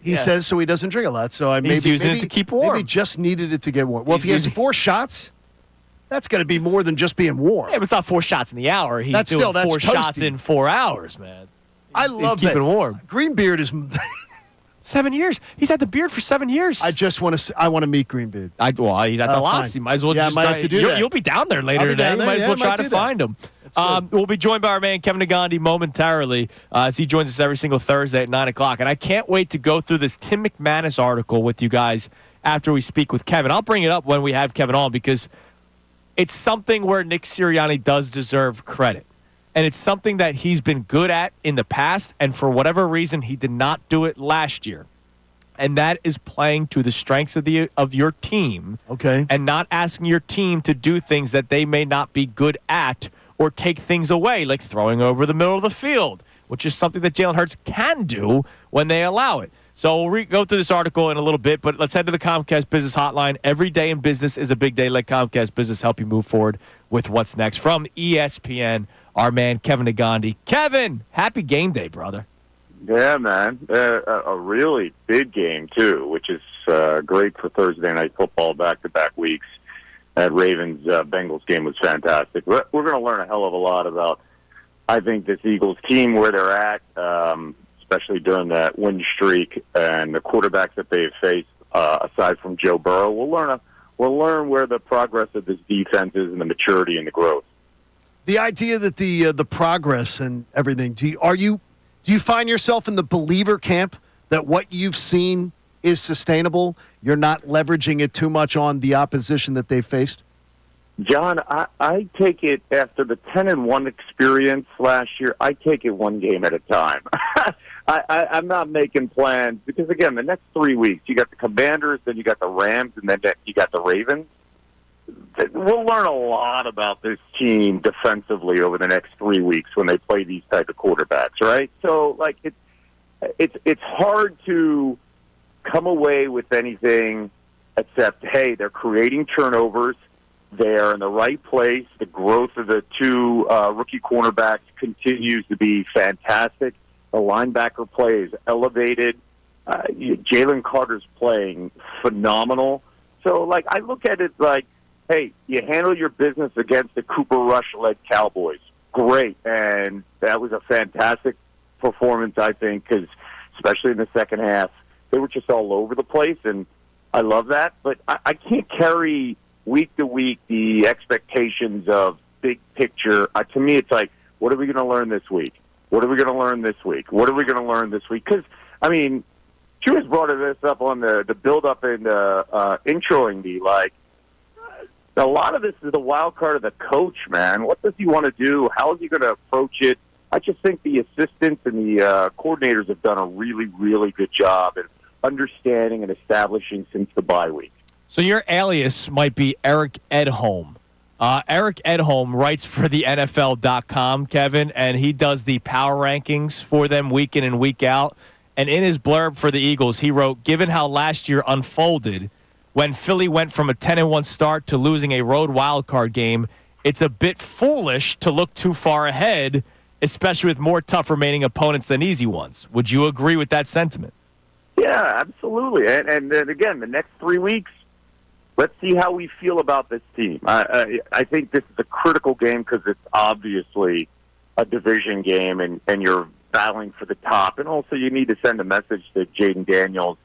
He says so. He doesn't drink a lot. So he's using it to keep warm. Maybe just needed it to get warm. Well, if he has 4 shots, that's going to be more than just being warm. Yeah, but it's not 4 shots in the hour. He's doing 4 shots in 4 hours, man. I love he's keeping warm. Greenbeard is 7 years. He's had the beard for 7 years. I want to meet Greenbeard. Well, he's at the lots. You might as well just might have to do that. You'll be down there later today. You might as well try to find him. We'll be joined by our man Kevin Nagandi momentarily as he joins us every single Thursday at 9 o'clock. And I can't wait to go through this Tim McManus article with you guys after we speak with Kevin. I'll bring it up when we have Kevin on because it's something where Nick Sirianni does deserve credit. And it's something that he's been good at in the past, and for whatever reason, he did not do it last year. And that is playing to the strengths of your team. Okay. And not asking your team to do things that they may not be good at or take things away, like throwing over the middle of the field, which is something that Jalen Hurts can do when they allow it. So we'll go through this article in a little bit, but let's head to the Comcast Business Hotline. Every day in business is a big day. Let Comcast Business help you move forward with what's next. From ESPN, our man Kevin Nagandi. Kevin, happy game day, brother. Yeah, man. A really big game, too, which is great for Thursday Night Football back-to-back weeks. That Ravens-Bengals game was fantastic. We're going to learn a hell of a lot about, I think, this Eagles team, where they're at, especially during that win streak and the quarterbacks that they've faced, aside from Joe Burrow. We'll learn where the progress of this defense is and the maturity and the growth. The idea that the progress and everything, do you find yourself in the believer camp that what you've seen is sustainable? You're not leveraging it too much on the opposition that they faced? John, I take it after the 10-1 experience last year. I take it one game at a time. I'm not making plans because, again, the next 3 weeks, you got the Commanders, then you got the Rams, and then you got the Ravens. We'll learn a lot about this team defensively over the next 3 weeks when they play these type of quarterbacks, right? So, like, it's hard to come away with anything except, hey, they're creating turnovers. They're in the right place. The growth of the 2 rookie cornerbacks continues to be fantastic. The linebacker play is elevated. Jalen Carter's playing phenomenal. So, like, I look at it like, hey, you handle your business against the Cooper Rush-led Cowboys. Great. And that was a fantastic performance, I think, because especially in the second half, they were just all over the place, and I love that. But I can't carry week to week the expectations of big picture. To me, it's like, what are we going to learn this week? What are we going to learn this week? What are we going to learn this week? Because, I mean, Drew has brought this up on the build-up and introing me, like, a lot of this is the wild card of the coach, man. What does he want to do? How is he going to approach it? I just think the assistants and the coordinators have done a really, really good job at understanding and establishing since the bye week. So your alias might be Eric Edholm. Eric Edholm writes for the NFL.com, Kevin, and he does the power rankings for them week in and week out. And in his blurb for the Eagles, he wrote, given how last year unfolded, when Philly went from a 10-1 start to losing a road wildcard game, it's a bit foolish to look too far ahead, especially with more tough remaining opponents than easy ones. Would you agree with that sentiment? Yeah, absolutely. And then again, the next 3 weeks, let's see how we feel about this team. I think this is a critical game because it's obviously a division game and you're battling for the top. And also you need to send a message to Jaden Daniels,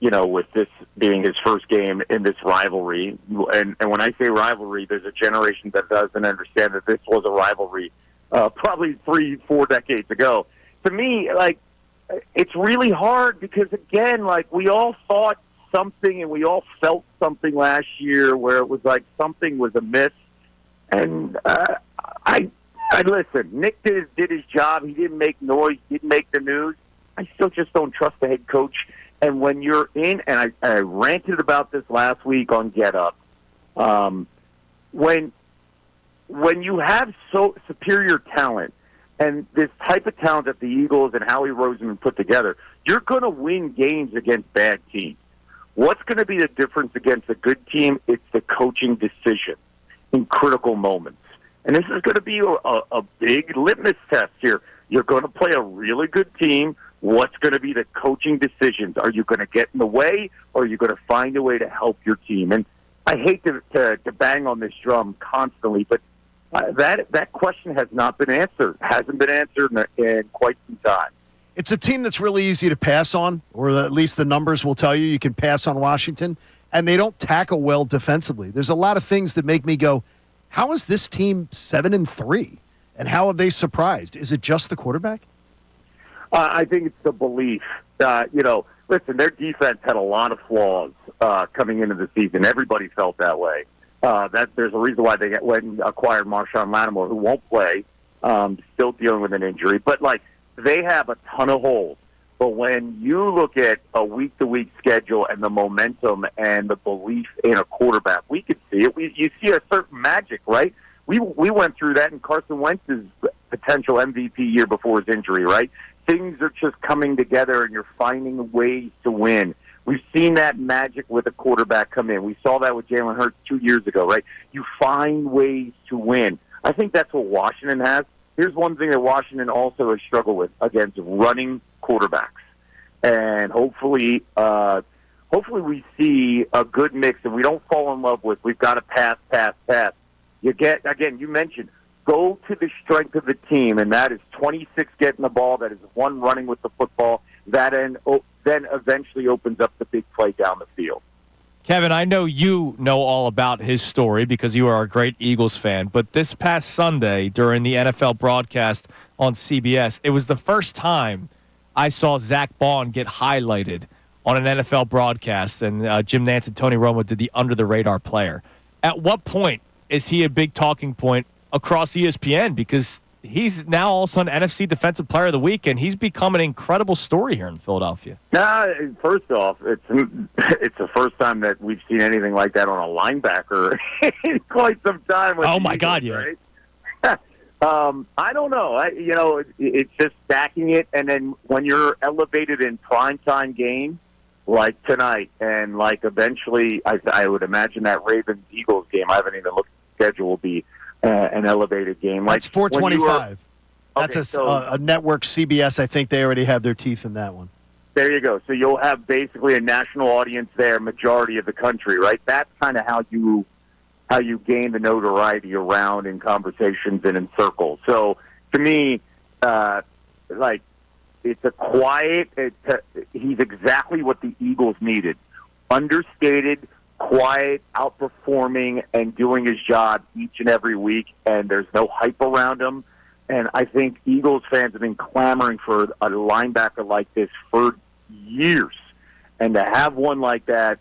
with this being his first game in this rivalry. And when I say rivalry, there's a generation that doesn't understand that this was a rivalry probably 3-4 decades ago. To me, like, it's really hard because, again, like, we all thought something and we all felt something last year where it was like something was amiss. And I listen, Nick did his job. He didn't make noise. He didn't make the news. I still just don't trust the head coach. And when you're in, and I ranted about this last week on Get Up, when when you have so superior talent and this type of talent that the Eagles and Howie Roseman put together, you're going to win games against bad teams. What's going to be the difference against a good team? It's the coaching decision in critical moments. And this is going to be a big litmus test here. You're going to play a really good team. What's going to be the coaching decisions? Are you going to get in the way, or are you going to find a way to help your team? And I hate to bang on this drum constantly, but that question has not been answered. Hasn't been answered in quite some time. It's a team that's really easy to pass on, or at least the numbers will tell you can pass on Washington, and they don't tackle well defensively. There's a lot of things that make me go, how is this team 7-3? And how have they surprised? Is it just the quarterback? I think it's the belief. Listen, their defense had a lot of flaws coming into the season. Everybody felt that way. There's a reason why they went and acquired Marshawn Lattimore, who won't play, still dealing with an injury. But, they have a ton of holes. But when you look at a week-to-week schedule and the momentum and the belief in a quarterback, we could see it. You see a certain magic, right? We went through that in Carson Wentz's potential MVP year before his injury, right? Things are just coming together, and you're finding ways to win. We've seen that magic with a quarterback come in. We saw that with Jalen Hurts 2 years ago, right? You find ways to win. I think that's what Washington has. Here's one thing that Washington also has struggled with against running quarterbacks. And hopefully we see a good mix, and we don't fall in love with we've got to pass. You mentioned, go to the strength of the team, and that is 26 getting the ball, that is 1 running with the football, that then eventually opens up the big play down the field. Kevin, I know you know all about his story because you are a great Eagles fan, but this past Sunday during the NFL broadcast on CBS, it was the first time I saw Zach Bond get highlighted on an NFL broadcast, and Jim Nantz and Tony Romo did the under-the-radar player. At what point is he a big talking point across ESPN? Because he's now all of a sudden NFC Defensive Player of the Week, and he's become an incredible story here in Philadelphia. First off, it's the first time that we've seen anything like that on a linebacker in quite some time. Oh, my God, yeah. Right? I don't know. It's just stacking it, and then when you're elevated in primetime games like tonight, and eventually, I would imagine that Ravens-Eagles game, I haven't even looked at the schedule, will be an elevated game. That's 425. That's a network, CBS. I think they already have their teeth in that one. There you go. So you'll have basically a national audience there, majority of the country, right? That's kind of how you gain the notoriety around in conversations and in circles. So to me, it's a quiet. He's exactly what the Eagles needed: understated, quiet, outperforming, and doing his job each and every week, and there's no hype around him. And I think Eagles fans have been clamoring for a linebacker like this for years. And to have one like that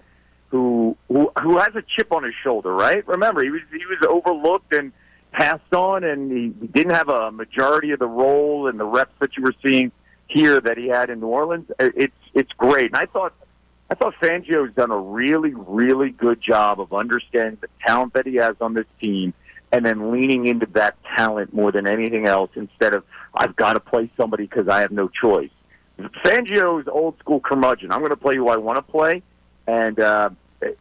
who has a chip on his shoulder, right? Remember, he was overlooked and passed on, and he didn't have a majority of the role and the reps that you were seeing here that he had in New Orleans. It's great. And I thought Fangio's done a really, really good job of understanding the talent that he has on this team and then leaning into that talent more than anything else instead of, I've got to play somebody because I have no choice. Fangio's old school curmudgeon. I'm going to play who I want to play, and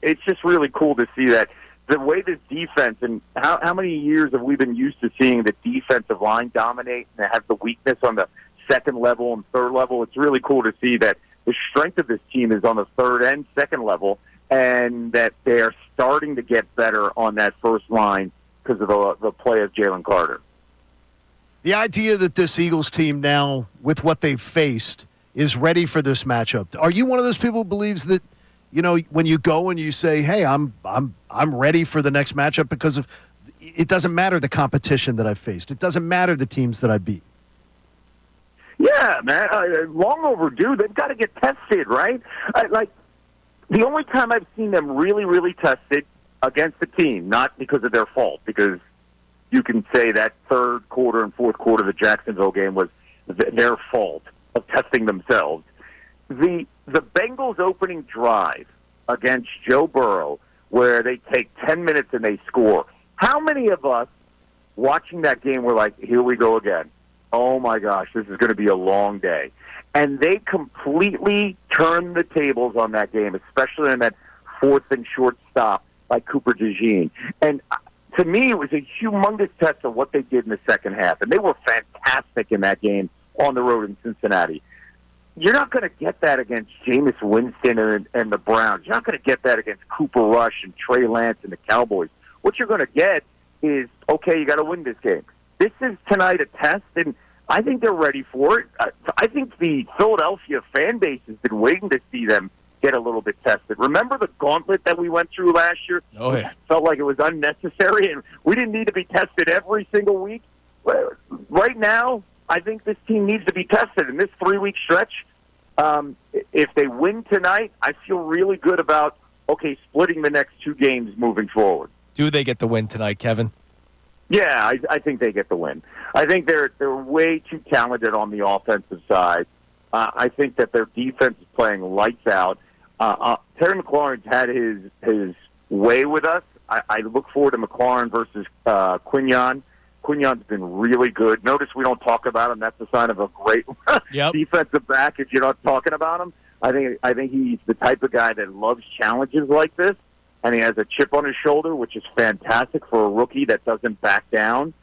it's just really cool to see that the way this defense, and how many years have we been used to seeing the defensive line dominate and have the weakness on the second level and third level. It's really cool to see that the strength of this team is on the third and second level, and that they're starting to get better on that first line because of the play of Jalen Carter. The idea that this Eagles team now, with what they've faced, is ready for this matchup. Are you one of those people who believes that, when you go and you say, "Hey, I'm ready for the next matchup," because of it doesn't matter the competition that I've faced. It doesn't matter the teams that I beat. Yeah, man, long overdue. They've got to get tested, right? The only time I've seen them really, really tested against the team, not because of their fault, because you can say that third quarter and fourth quarter of the Jacksonville game was their fault of testing themselves. The Bengals opening drive against Joe Burrow, where they take 10 minutes and they score. How many of us watching that game, we're like, here we go again. Oh, my gosh, this is going to be a long day. And they completely turned the tables on that game, especially in that fourth and short stop by Cooper DeJean. And to me, it was a humongous test of what they did in the second half. And they were fantastic in that game on the road in Cincinnati. You're not going to get that against Jameis Winston and the Browns. You're not going to get that against Cooper Rush and Trey Lance and the Cowboys. What you're going to get is, okay, you got to win this game. This is tonight a test, and I think they're ready for it. I think the Philadelphia fan base has been waiting to see them get a little bit tested. Remember the gauntlet that we went through last year? Oh, yeah. It felt like it was unnecessary, and we didn't need to be tested every single week. Right now, I think this team needs to be tested in this 3-week stretch. If they win tonight, I feel really good about, okay, splitting the next 2 games moving forward. Do they get the win tonight, Kevin? Yeah, I think they get the win. I think they're way too talented on the offensive side. I think that their defense is playing lights out. Terry McLaurin's had his way with us. I look forward to McLaurin versus Quinyon. Quinyon's been really good. Notice we don't talk about him. That's a sign of a great defensive back if you're not talking about him. I think he's the type of guy that loves challenges like this, and he has a chip on his shoulder, which is fantastic for a rookie that doesn't back down.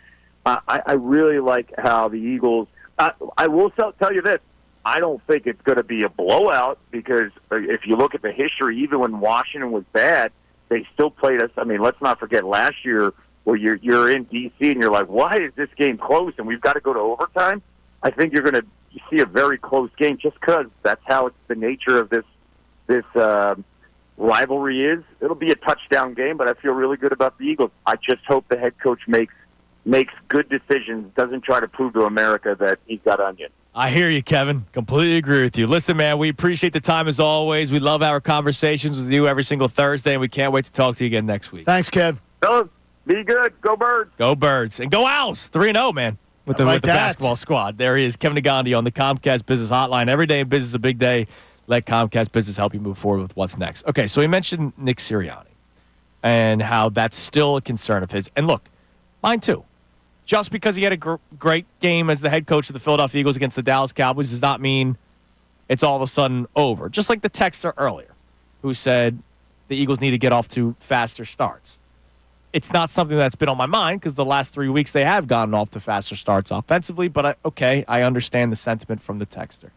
I really like how the Eagles I will tell you this. I don't think it's going to be a blowout because if you look at the history, even when Washington was bad, they still played us. I mean, let's not forget last year where you're in D.C. and you're like, why is this game close and we've got to go to overtime? I think you're going to see a very close game just because that's how it's the nature of this rivalry is. It'll be a touchdown game, but I feel really good about the Eagles. I just hope the head coach makes good decisions, doesn't try to prove to America that he's got onion. I hear you, Kevin. Completely agree with you. Listen, man, we appreciate the time as always. We love our conversations with you every single Thursday, and we can't wait to talk to you again next week. Thanks, Kev. Fellas, be good. Go Birds. Go Birds. And go Owls. 3-0, man, with the basketball squad. There he is, Kevin Negandhi on the Comcast Business Hotline. Every day in business is a big day. Let Comcast Business help you move forward with what's next. Okay, so we mentioned Nick Sirianni and how that's still a concern of his. And look, mine too. Just because he had a great game as the head coach of the Philadelphia Eagles against the Dallas Cowboys does not mean it's all of a sudden over. Just like the texter earlier who said the Eagles need to get off to faster starts. It's not something that's been on my mind because the last 3 weeks they have gotten off to faster starts offensively, but I understand the sentiment from the texter.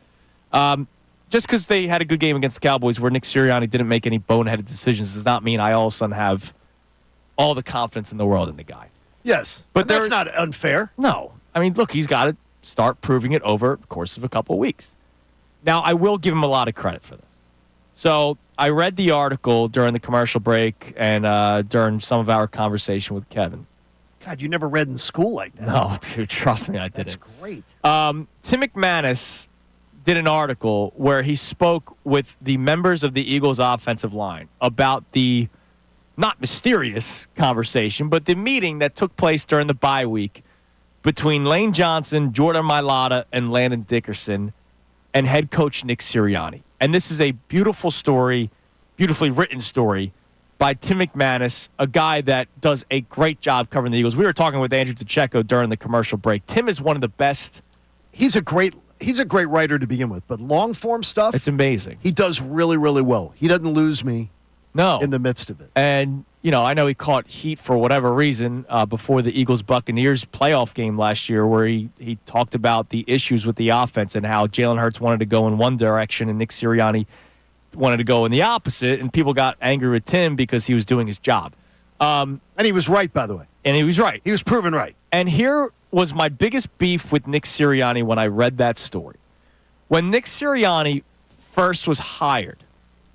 Just because they had a good game against the Cowboys where Nick Sirianni didn't make any boneheaded decisions does not mean I all of a sudden have all the confidence in the world in the guy. Yes, but that's not unfair. No. I mean, look, he's got to start proving it over the course of a couple of weeks. Now, I will give him a lot of credit for this. So I read the article during the commercial break and during some of our conversation with Kevin. God, you never read in school like that. No, dude, trust me, I didn't. That's great. Tim McManus did an article where he spoke with the members of the Eagles offensive line about the not mysterious conversation, but the meeting that took place during the bye week between Lane Johnson, Jordan Mailata, and Landon Dickerson and head coach Nick Sirianni. And this is a beautiful story, beautifully written story by Tim McManus, a guy that does a great job covering the Eagles. We were talking with Andrew DeCecco during the commercial break. Tim is one of the best. He's a great writer to begin with, but long-form stuff, it's amazing. He does really, really well. He doesn't lose me. No. In the midst of it. And, I know he caught heat for whatever reason before the Eagles-Buccaneers playoff game last year where he talked about the issues with the offense and how Jalen Hurts wanted to go in one direction and Nick Sirianni wanted to go in the opposite, and people got angry with Tim because he was doing his job. And he was right, by the way. And he was right. He was proven right. And here was my biggest beef with Nick Sirianni when I read that story. When Nick Sirianni first was hired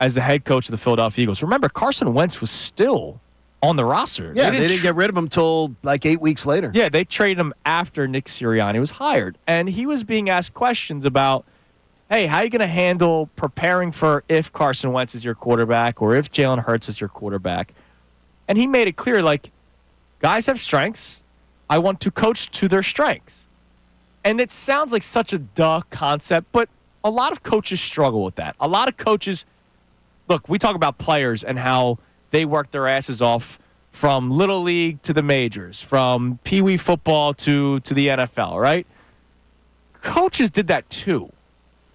as the head coach of the Philadelphia Eagles. Remember, Carson Wentz was still on the roster. Yeah, they didn't get rid of him until like 8 weeks later. Yeah, they traded him after Nick Sirianni was hired. And he was being asked questions about, hey, how are you going to handle preparing for if Carson Wentz is your quarterback or if Jalen Hurts is your quarterback? And he made it clear, like, guys have strengths. I want to coach to their strengths. And it sounds like such a duh concept, but a lot of coaches struggle with that. A lot of coaches... Look, we talk about players and how they work their asses off from Little League to the majors, from Pee Wee football to the NFL, right? Coaches did that too.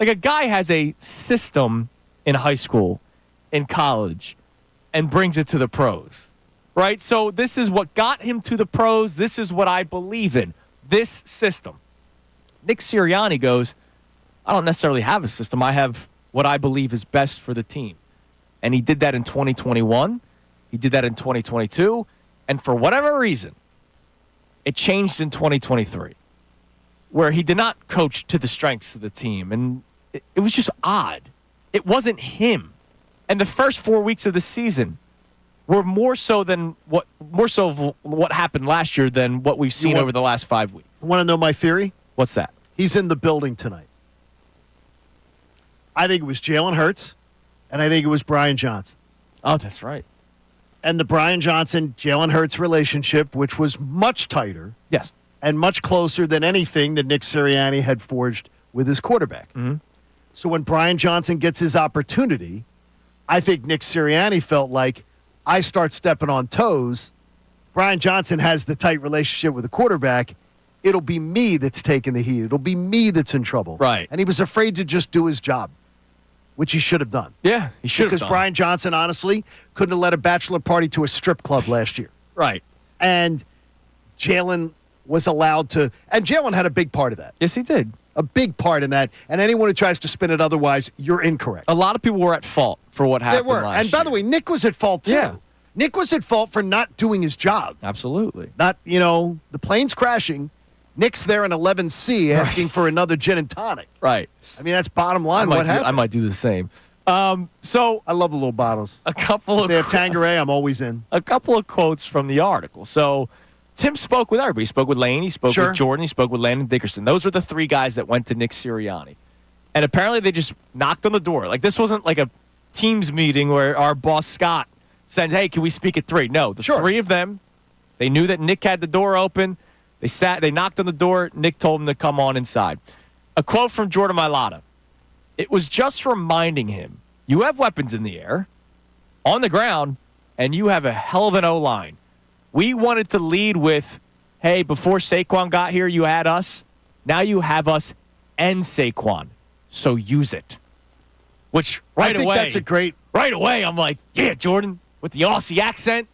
Like a guy has a system in high school, in college, and brings it to the pros, right? So this is what got him to the pros. This is what I believe in, this system. Nick Sirianni goes, I don't necessarily have a system. I have what I believe is best for the team. And he did that in 2021. He did that in 2022. And for whatever reason, it changed in 2023, where he did not coach to the strengths of the team. And it was just odd. It wasn't him. And the first 4 weeks of the season were more so of what happened last year than what we've seen over the last 5 weeks. Want to know my theory? What's that? He's in the building tonight. I think it was Jalen Hurts, and I think it was Brian Johnson. Oh, that's right. And the Brian Johnson-Jalen Hurts relationship, which was much tighter. Yes. And much closer than anything that Nick Sirianni had forged with his quarterback. Mm-hmm. So when Brian Johnson gets his opportunity, I think Nick Sirianni felt like, I start stepping on toes. Brian Johnson has the tight relationship with the quarterback. It'll be me that's taking the heat. It'll be me that's in trouble. Right. And he was afraid to just do his job, which he should have done. Yeah, he should have done. Because Brian Johnson, honestly, couldn't have led a bachelor party to a strip club last year. Right. And Jalen was allowed to, and Jalen had a big part of that. Yes, he did. A big part in that. And anyone who tries to spin it otherwise, you're incorrect. A lot of people were at fault for what happened last year. And by the way, Nick was at fault, too. Yeah. Nick was at fault for not doing his job. Absolutely. Not, the plane's crashing. Nick's there in 11C asking for another gin and tonic. Right. I mean, that's bottom line. What happened? I might do the same. So I love the little bottles. A couple of they have Tanqueray, I'm always in. A couple of quotes from the article. So Tim spoke with everybody. He spoke with Lane. He spoke with Jordan. He spoke with Landon Dickerson. Those were the three guys that went to Nick Sirianni. And apparently they just knocked on the door. Like, this wasn't like a Teams meeting where our boss, Scott, said, hey, can we speak at 3? No, the three of them, they knew that Nick had the door open. They knocked on the door. Nick told them to come on inside. A quote from Jordan Mailata. It was just reminding him, you have weapons in the air, on the ground, and you have a hell of an O-line. We wanted to lead with, hey, before Saquon got here, you had us. Now you have us and Saquon. So use it. Which right away, that's a great. Right away, I'm like, yeah, Jordan, with the Aussie accent.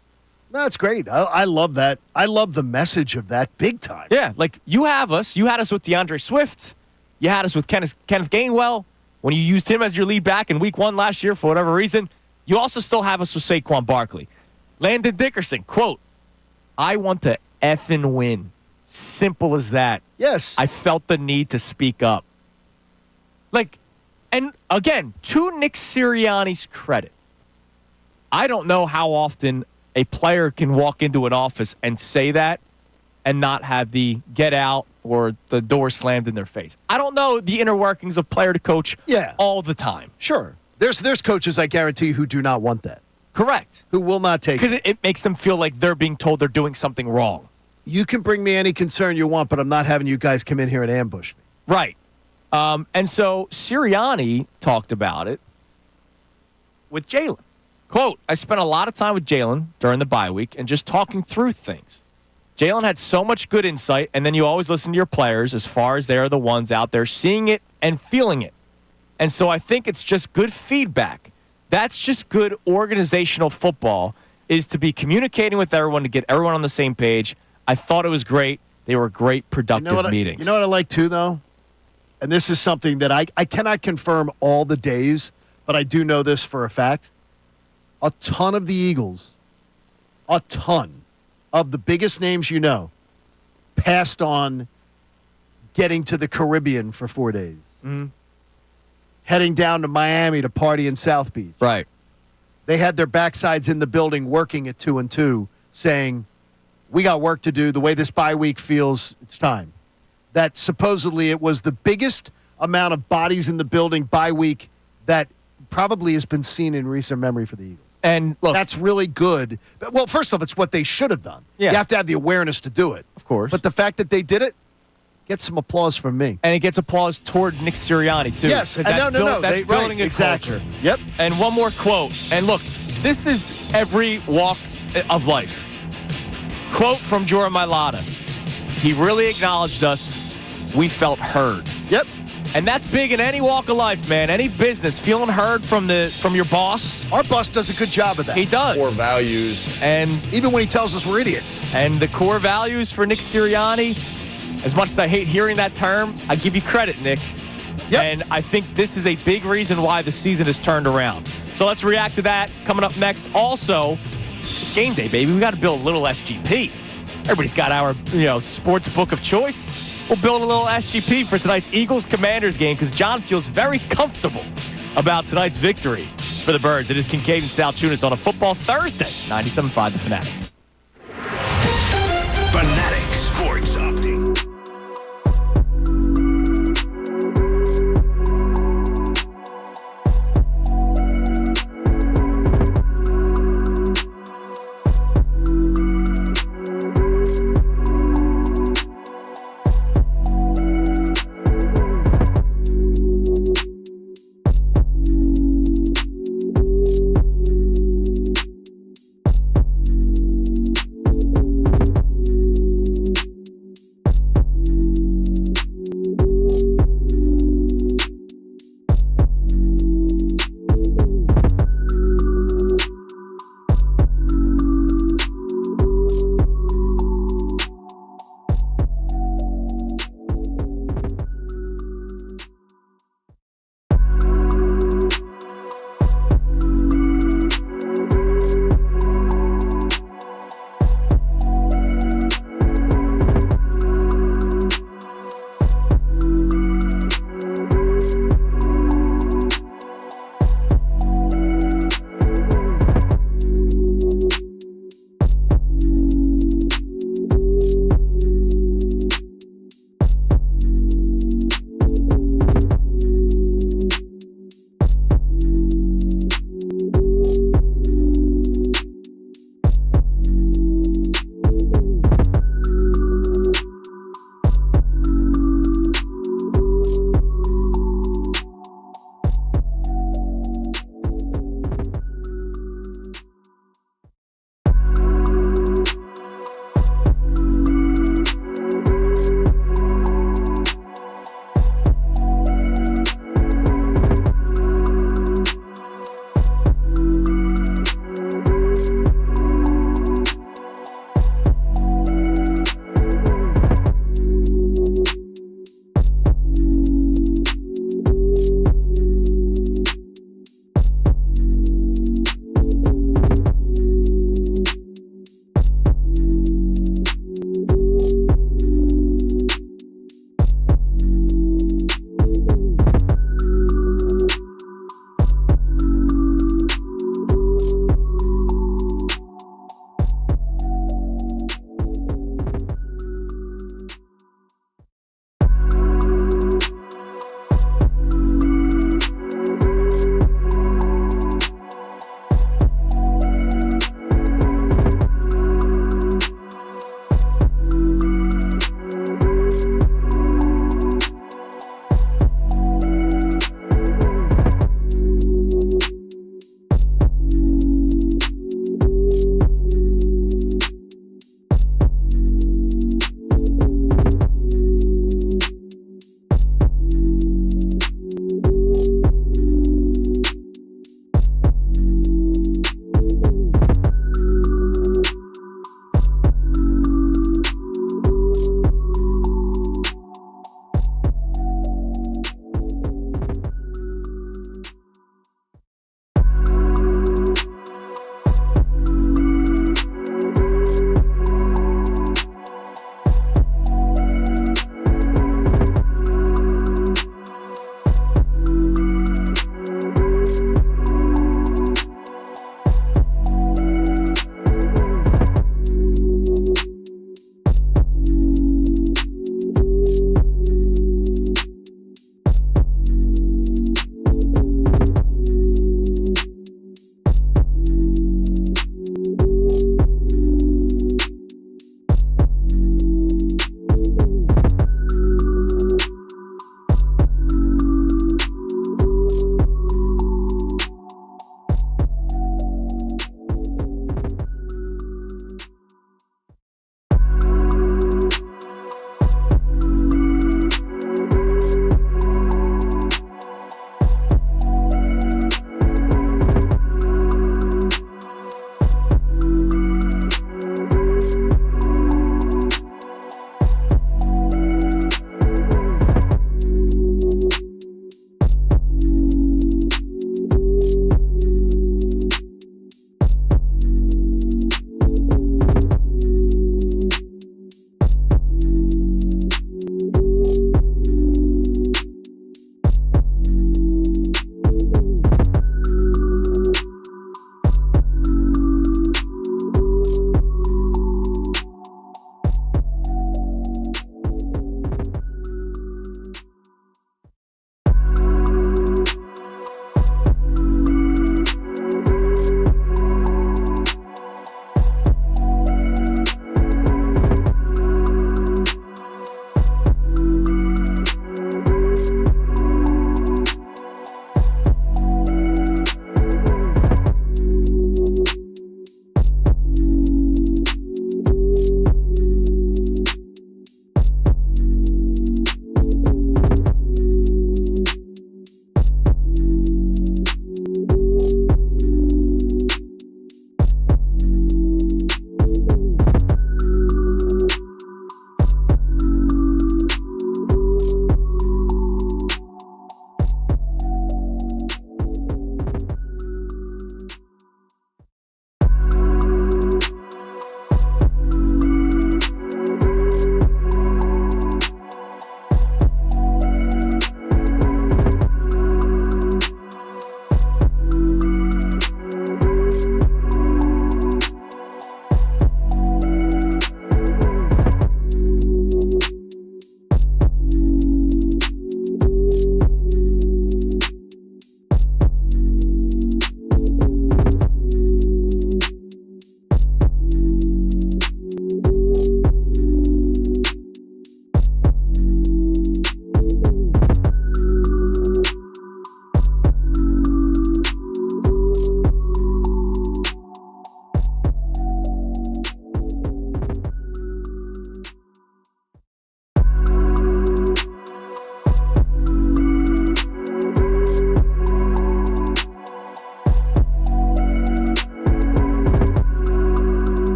No, that's great. I love that. I love the message of that big time. Yeah, like you have us. You had us with DeAndre Swift. You had us with Kenneth Gainwell when you used him as your lead back in week 1 last year for whatever reason. You also still have us with Saquon Barkley. Landon Dickerson, quote, I want to effing win. Simple as that. Yes. I felt the need to speak up. Like, and again, to Nick Sirianni's credit, I don't know how often a player can walk into an office and say that and not have the get out or the door slammed in their face. I don't know the inner workings of player to coach all the time. Sure. There's coaches, I guarantee you, who do not want that. Correct. Who will not take it. Because it makes them feel like they're being told they're doing something wrong. You can bring me any concern you want, but I'm not having you guys come in here and ambush me. Right. And so Sirianni talked about it with Jalen. Quote, I spent a lot of time with Jalen during the bye week and just talking through things. Jalen had so much good insight, and then you always listen to your players as far as they're the ones out there seeing it and feeling it. And so I think it's just good feedback. That's just good organizational football, is to be communicating with everyone to get everyone on the same page. I thought it was great. They were great, productive meetings. You know what I like, too, though? And this is something that I cannot confirm all the days, but I do know this for a fact. A ton of the Eagles, a ton of the biggest names you know, passed on getting to the Caribbean for 4 days. Mm-hmm. Heading down to Miami to party in South Beach. Right. They had their backsides in the building working at 2 and 2, saying, we got work to do. The way this bye week feels, it's time. That supposedly it was the biggest amount of bodies in the building bye week that probably has been seen in recent memory for the Eagles. And look, that's really good. Well, first off, it's what they should have done. Yeah. You have to have the awareness to do it. Of course. But the fact that they did it gets some applause from me. And it gets applause toward Nick Sirianni, too. Yes. That's that's building a exactly. culture. Yep. And one more quote. And look, this is every walk of life. Quote from Jorah Mailata. He really acknowledged us. We felt heard. Yep. And that's big in any walk of life, man. Any business, feeling heard from your boss. Our boss does a good job of that. He does. Core values. And even when he tells us we're idiots. And the core values for Nick Sirianni, as much as I hate hearing that term, I give you credit, Nick. Yep. And I think this is a big reason why the season has turned around. So let's react to that coming up next. Also, it's game day, baby. We got to build a little SGP. Everybody's got our sports book of choice. We'll build a little SGP for tonight's Eagles-Commanders game because John feels very comfortable about tonight's victory for the Birds. It is Kincade and Salciunas on a football Thursday, 97.5 The Fanatic. Fanatic Sports Update.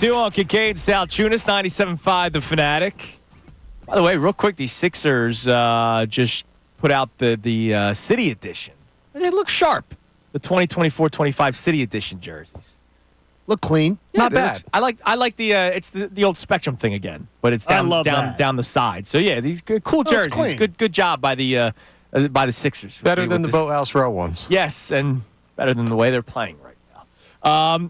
2 on Kincade Salciunas, 97.5 The Fanatic. By the way, real quick, the Sixers just put out the City Edition. They look sharp. The 2024-25 City Edition jerseys. Look clean. Yeah, not bad. I like the it's the old Spectrum thing again, but it's down the side. So yeah, these cool jerseys. Good job by the Sixers. Better than the Boathouse Row ones. Yes, and better than the way they're playing right now.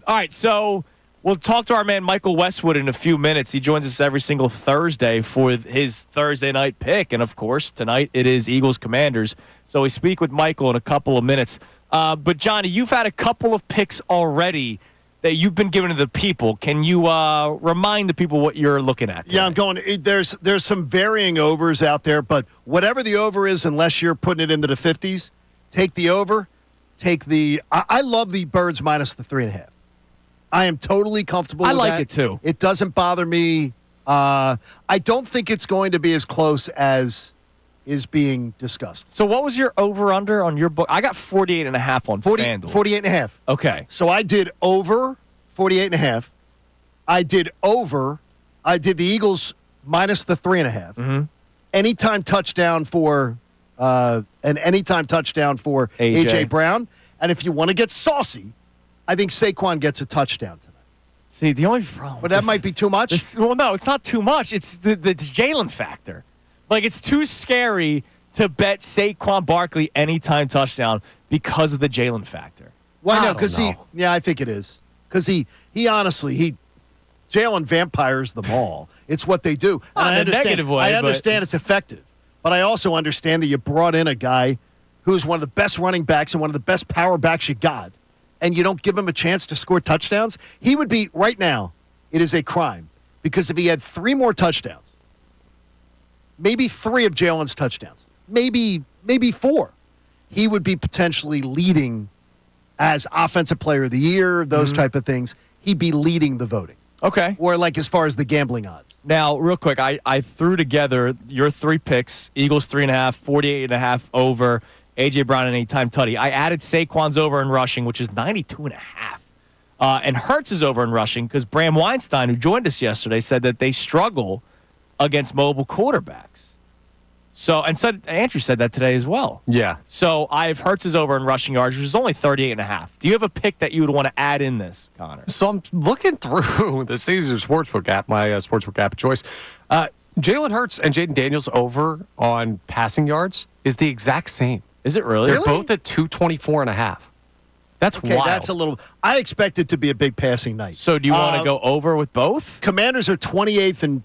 All right, so we'll talk to our man Michael Westwood in a few minutes. He joins us every single Thursday for his Thursday night pick, and of course tonight it is Eagles Commanders. So we speak with Michael in a couple of minutes. But Johnny, you've had a couple of picks already that you've been given to the people. Can you remind the people what you're looking at today? Yeah, I'm going. There's some varying overs out there, but whatever the over is, unless you're putting it into the 50s, take the over. Take the. I love the Birds minus the 3.5. I am totally comfortable with that. I like it too. It doesn't bother me. I don't think it's going to be as close as is being discussed. So what was your over-under on your book? I got 48.5 on FanDuel. 48.5. Okay. So I did over 48.5. I did the Eagles minus the 3.5. Mm-hmm. Anytime touchdown for A.J. Brown. And if you want to get saucy, I think Saquon gets a touchdown tonight. See, the only problem... But that might be too much? Well, no, it's not too much. It's the Jalen factor. Like, it's too scary to bet Saquon Barkley anytime touchdown because of the Jalen factor. Why not? Because I think it is. Because he honestly, Jalen vampires the ball. It's what they do. And I understand, negative way. I understand it's effective. But I also understand that you brought in a guy who's one of the best running backs and one of the best power backs you got, and you don't give him a chance to score touchdowns. He would be, right now, it is a crime. Because if he had 3 more touchdowns, maybe 3 of Jalen's touchdowns, maybe 4, he would be potentially leading as Offensive Player of the Year, those type of things. He'd be leading the voting. Okay. Or like as far as the gambling odds. Now, real quick, I threw together your 3 picks, Eagles 3.5, 48.5 over, A.J. Brown and anytime tutty. I added Saquon's over in rushing, which is 92.5. And Hurts is over in rushing because Bram Weinstein, who joined us yesterday, said that they struggle against mobile quarterbacks. So, and Andrew said that today as well. Yeah. So I have Hurts over in rushing yards, which is only 38.5. Do you have a pick that you would want to add in this, Connor? So I'm looking through the Caesar Sportsbook app, my Sportsbook app of choice. Jalen Hurts and Jaden Daniels over on passing yards is the exact same. Is it really? They're both at 224.5. That's wild. That's a little. I expect it to be a big passing night. So do you want to go over with both? Commanders are 28th in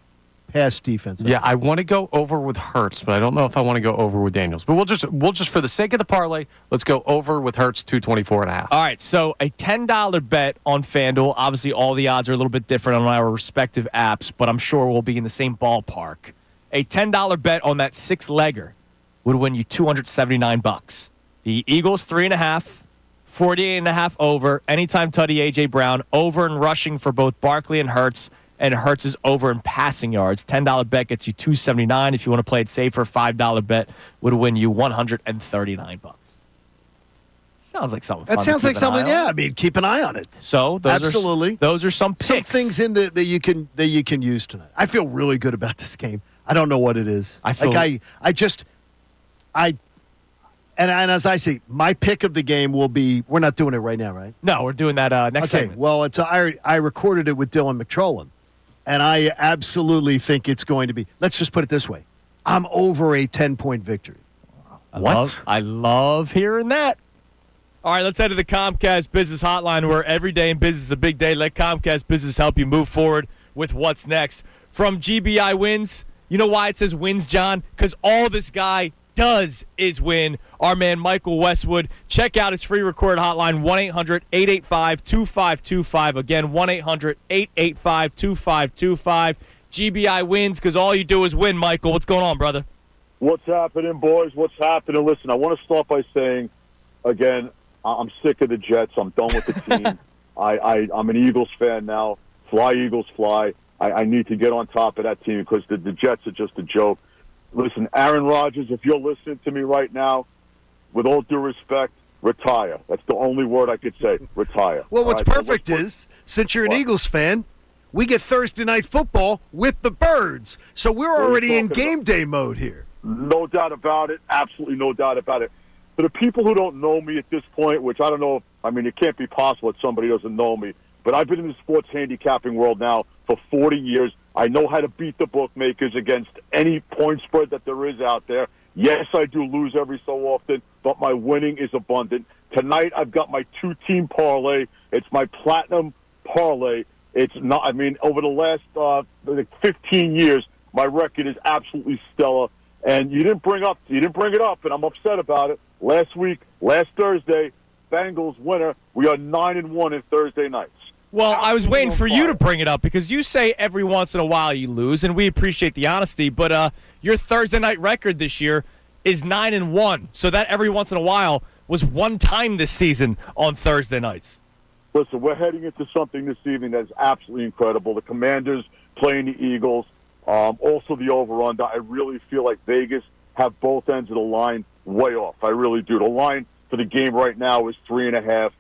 pass defense. Yeah, I want to go over with Hurts, but I don't know if I want to go over with Daniels. But we'll just for the sake of the parlay, let's go over with Hurts 224.5. All right, so a $10 bet on FanDuel. Obviously, all the odds are a little bit different on our respective apps, but I'm sure we'll be in the same ballpark. A $10 bet on that 6-legger would win you $279. The Eagles 3.5, 48.5 over. Anytime tutty A.J. Brown over and rushing for both Barkley and Hurts. And Hurts is over in passing yards. $10 bet gets you $279. If you want to play it safer, $5 bet would win you $139. Sounds like something. That sounds like something. Yeah, I mean, keep an eye on it. So those are some picks. Some things in that you can use tonight. I feel really good about this game. I don't know what it is. And as I say, my pick of the game will be. We're not doing it right now, right? No, we're doing that next segment. Okay. Well, I recorded it with Dylan McTrollan. And I absolutely think it's going to be. Let's just put it this way: I'm over a 10-point victory. I love hearing that. All right, let's head to the Comcast Business Hotline, where every day in business is a big day. Let Comcast Business help you move forward with what's next. From GBI Wins, you know why it says wins, John? Because all this guy does is win. Our man Michael Westwood. Check out his free recorded hotline, 1-800-885-2525. Again, 1-800-885-2525. GBI Wins because all you do is win, Michael. What's going on, brother? What's happening, boys? What's happening? Listen, I want to start by saying, again, I'm sick of the Jets. I'm done with the team. I'm an Eagles fan now. Fly, Eagles, fly. I need to get on top of that team because the Jets are just a joke. Listen, Aaron Rodgers, if you're listening to me right now, with all due respect, retire. That's the only word I could say, retire. Well, what's perfect is, since you're an Eagles fan, we get Thursday Night Football with the Birds. So we're already in game day mode here. No doubt about it. Absolutely no doubt about it. For the people who don't know me at this point, which I don't know, it can't be possible that somebody doesn't know me, but I've been in the sports handicapping world now for 40 years. I know how to beat the bookmakers against any point spread that there is out there. Yes, I do lose every so often, but my winning is abundant. Tonight, I've got my 2-team parlay. It's my platinum parlay. It's not, over the last 15 years, my record is absolutely stellar. And you didn't bring it up, and I'm upset about it. Last Thursday, Bengals winner. We are 9-1 in Thursday nights. Well, I was waiting for you to bring it up because you say every once in a while you lose, and we appreciate the honesty. But your Thursday night record this year is 9-1, so that every once in a while was one time this season on Thursday nights. Listen, we're heading into something this evening that is absolutely incredible. The Commanders playing the Eagles, also the over-under. I really feel like Vegas have both ends of the line way off. I really do. The line for the game right now is 3.5,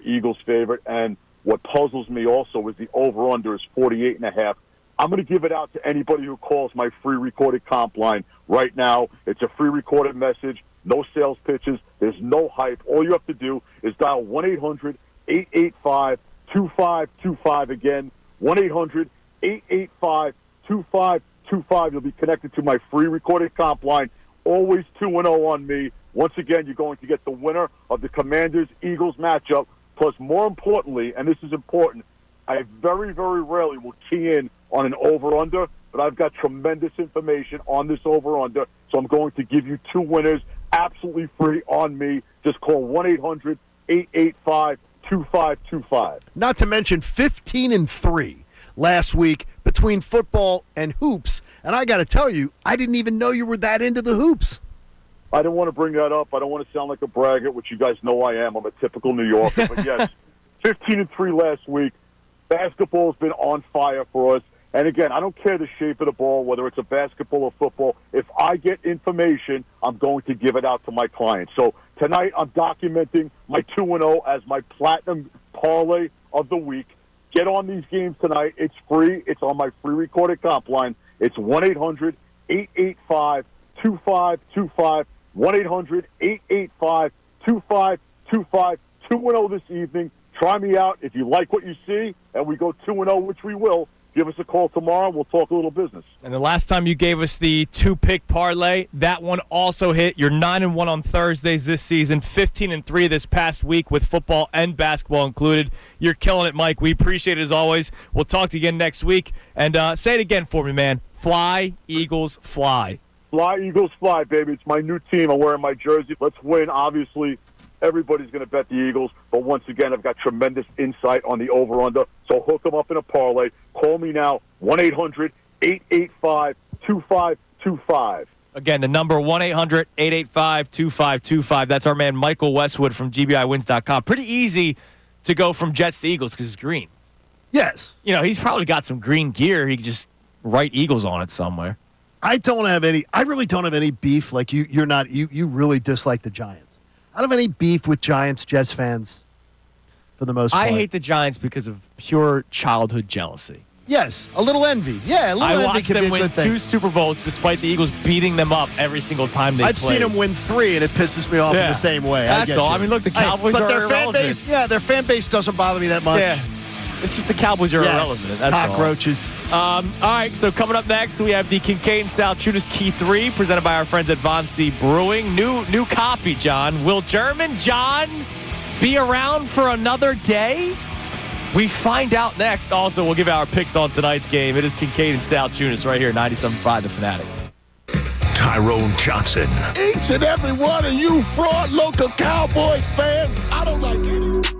Eagles favorite, and what puzzles me also is the over-under is 48.5. I'm going to give it out to anybody who calls my free recorded comp line right now. It's a free recorded message, no sales pitches. There's no hype. All you have to do is dial 1-800-885-2525. Again, 1-800-885-2525. You'll be connected to my free recorded comp line. Always 2-0 on me. Once again, you're going to get the winner of the Commanders-Eagles matchup. Plus, more importantly, and this is important, I very, very rarely will key in on an over-under, but I've got tremendous information on this over-under, so I'm going to give you 2 winners absolutely free on me. Just call 1-800-885-2525. Not to mention 15-3 last week between football and hoops, and I got to tell you, I didn't even know you were that into the hoops. I didn't want to bring that up. I don't want to sound like a braggart, which you guys know I am. I'm a typical New Yorker. But, yes, 15-3 last week. Basketball's been on fire for us. And, again, I don't care the shape of the ball, whether it's a basketball or football. If I get information, I'm going to give it out to my clients. So tonight I'm documenting my 2-0 as my platinum parlay of the week. Get on these games tonight. It's free. It's on my free recorded comp line. It's 1-800-885-2525. 1-800-885-2525. 2-0 this evening. Try me out. If you like what you see and we go 2-0, which we will, give us a call tomorrow. We'll talk a little business. And the last time you gave us the 2-pick parlay, that one also hit. You're 9-1 on Thursdays this season, 15-3 this past week with football and basketball included. You're killing it, Mike. We appreciate it as always. We'll talk to you again next week. And say it again for me, man. Fly, Eagles, fly. Fly, Eagles, fly, baby. It's my new team. I'm wearing my jersey. Let's win. Obviously, everybody's going to bet the Eagles. But once again, I've got tremendous insight on the over-under. So hook them up in a parlay. Call me now, 1-800-885-2525. Again, the number 1-800-885-2525. That's our man Michael Westwood from GBIWins.com. Pretty easy to go from Jets to Eagles because it's green. Yes. You know, he's probably got some green gear. He could just write Eagles on it somewhere. I really don't have any beef. Like you really dislike the Giants. I don't have any beef with Giants, Jets fans for the most part. I hate the Giants because of pure childhood jealousy. Yes, a little envy. Yeah, a little envy. I watched them win 2 Super Bowls despite the Eagles beating them up every single time they played. I've seen them win 3, and it pisses me off in the same way. That's all. I mean, look, the Cowboys are irrelevant. Their fan base doesn't bother me that much. Yeah. It's just the Cowboys are irrelevant. That's cockroaches. All right, so coming up next, we have the Kincade Salciunas Key 3 presented by our friends at Von C Brewing. New copy, John. Will German John be around for another day? We find out next. Also, we'll give our picks on tonight's game. It is Kincade and Salciunas right here, 97.5 The Fanatic. Tyrone Johnson. Each and every one of you fraud local Cowboys fans, I don't like it.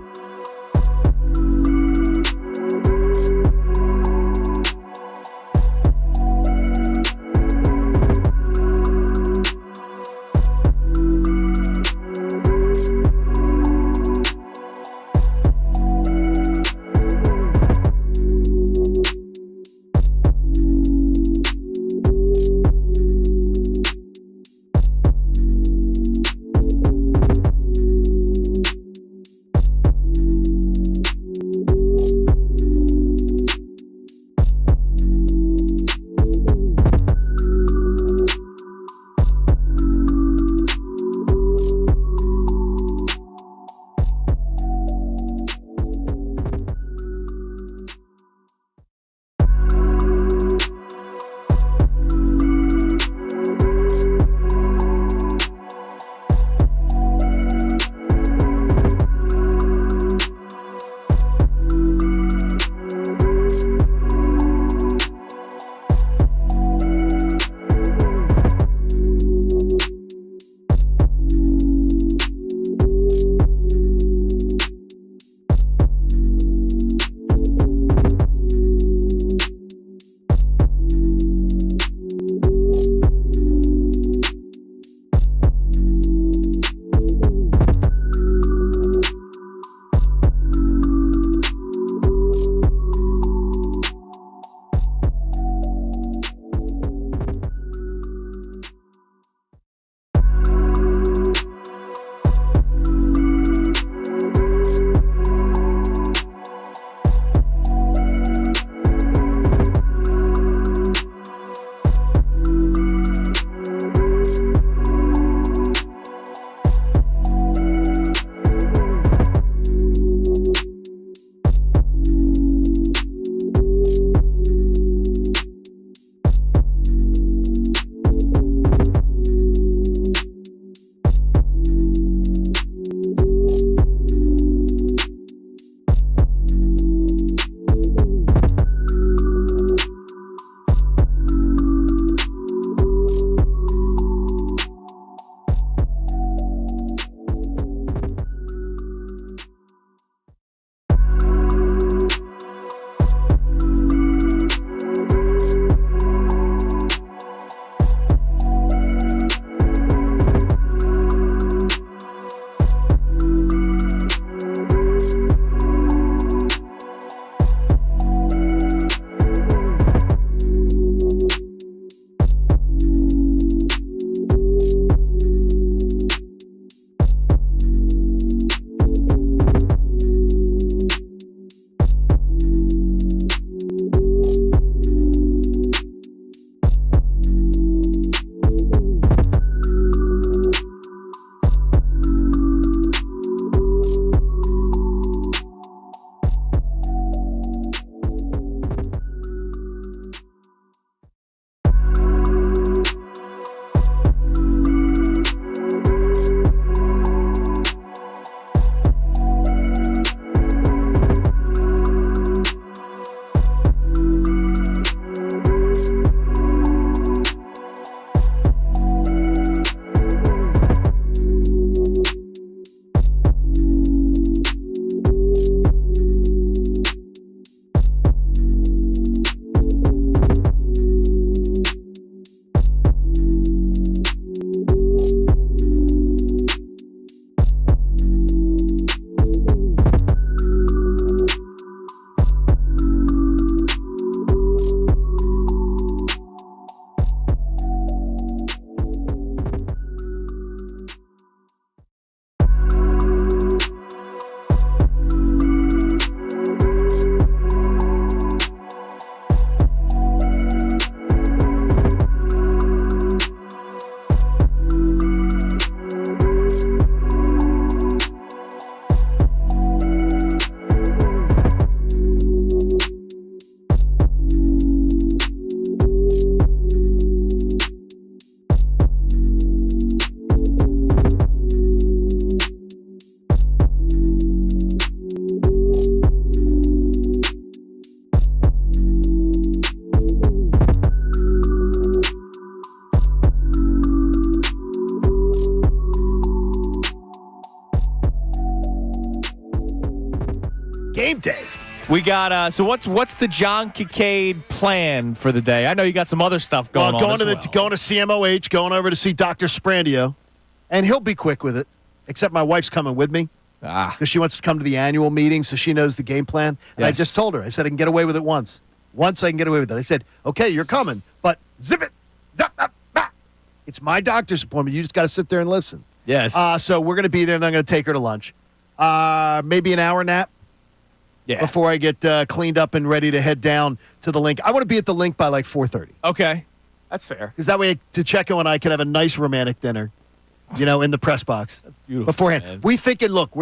game day. We got so what's the John Kincade plan for the day? I know you got some other stuff going on. Going to CMOH, going over to see Dr. Sprandio, and he'll be quick with it. Except my wife's coming with me because she wants to come to the annual meeting, so she knows the game plan. And I just told her, I said I can get away with it once. Once I can get away with it. I said, okay, you're coming, but zip it. It's my doctor's appointment. You just got to sit there and listen. Yes. So we're going to be there, and I'm going to take her to lunch. Maybe an hour nap. Yeah. Before I get cleaned up and ready to head down to the link. I want to be at the link by like 4:30. Okay. That's fair. Because that way, Pacheco and I can have a nice romantic dinner, in the press box. That's beautiful. Beforehand. Man. We're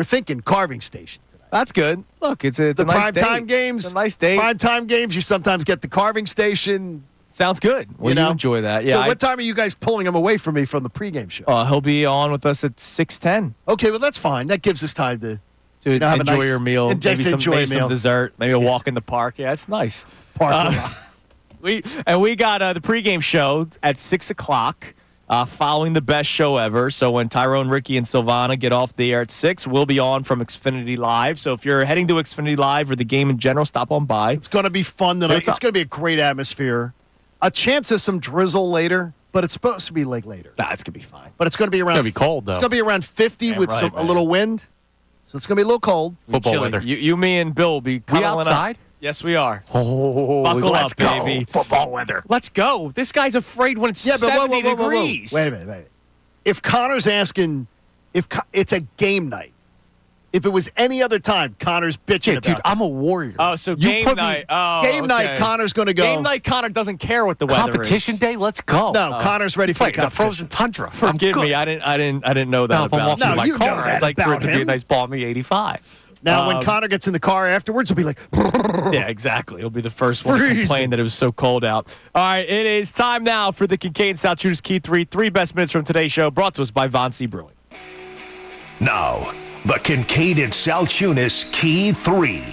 thinking carving station today. That's good. Look, it's a nice prime time games. It's a nice day. Prime time games, you sometimes get the carving station. Sounds good. Well, you enjoy that. Yeah. So what time are you guys pulling him away from me from the pregame show? He'll be on with us at 6:10. Okay, well, that's fine. That gives us time to have enjoy a nice, your meal, maybe some dessert, maybe a walk in the park. Yeah, it's nice. We got the pregame show at 6:00, following the best show ever. So when Tyrone, Ricky, and Silvana get off the air at 6, we'll be on from Xfinity Live. So if you're heading to Xfinity Live or the game in general, stop on by. It's going to be fun tonight. It's going to be a great atmosphere. A chance of some drizzle later, but it's supposed to be later. Nah, it's going to be fine. But it's going to be around. It's going to be cold though. It's going to be around 50 with a little wind. So it's going to be a little cold. Football weather. You, me, and Bill will be cuddling outside? Up. Yes, we are. Oh, buckle let's up, go. baby. Football weather. Let's go. This guy's afraid when it's 70 degrees. Wait a minute. If Connor's asking, if it's a game night, if it was any other time, Connor's bitching about dude, it. I'm a warrior. Oh, so game night. Game night, Connor's going to go. Game night, Connor doesn't care what the weather is. Competition day, let's go. No, Connor's ready for the frozen tundra. Forgive me, I didn't know that if I'm about walking you. my you car, know that I'd like for it about to be him. a nice balmy 85. Now, when Connor gets in the car afterwards, he'll be like, yeah, exactly. He'll be the first one to complain that it was so cold out. All right, it is time now for the Kincade Salciunas Key 3. 3 best minutes from today's show, brought to us by Von C. Brewing. Now, the Kincade Salciunas Key 3.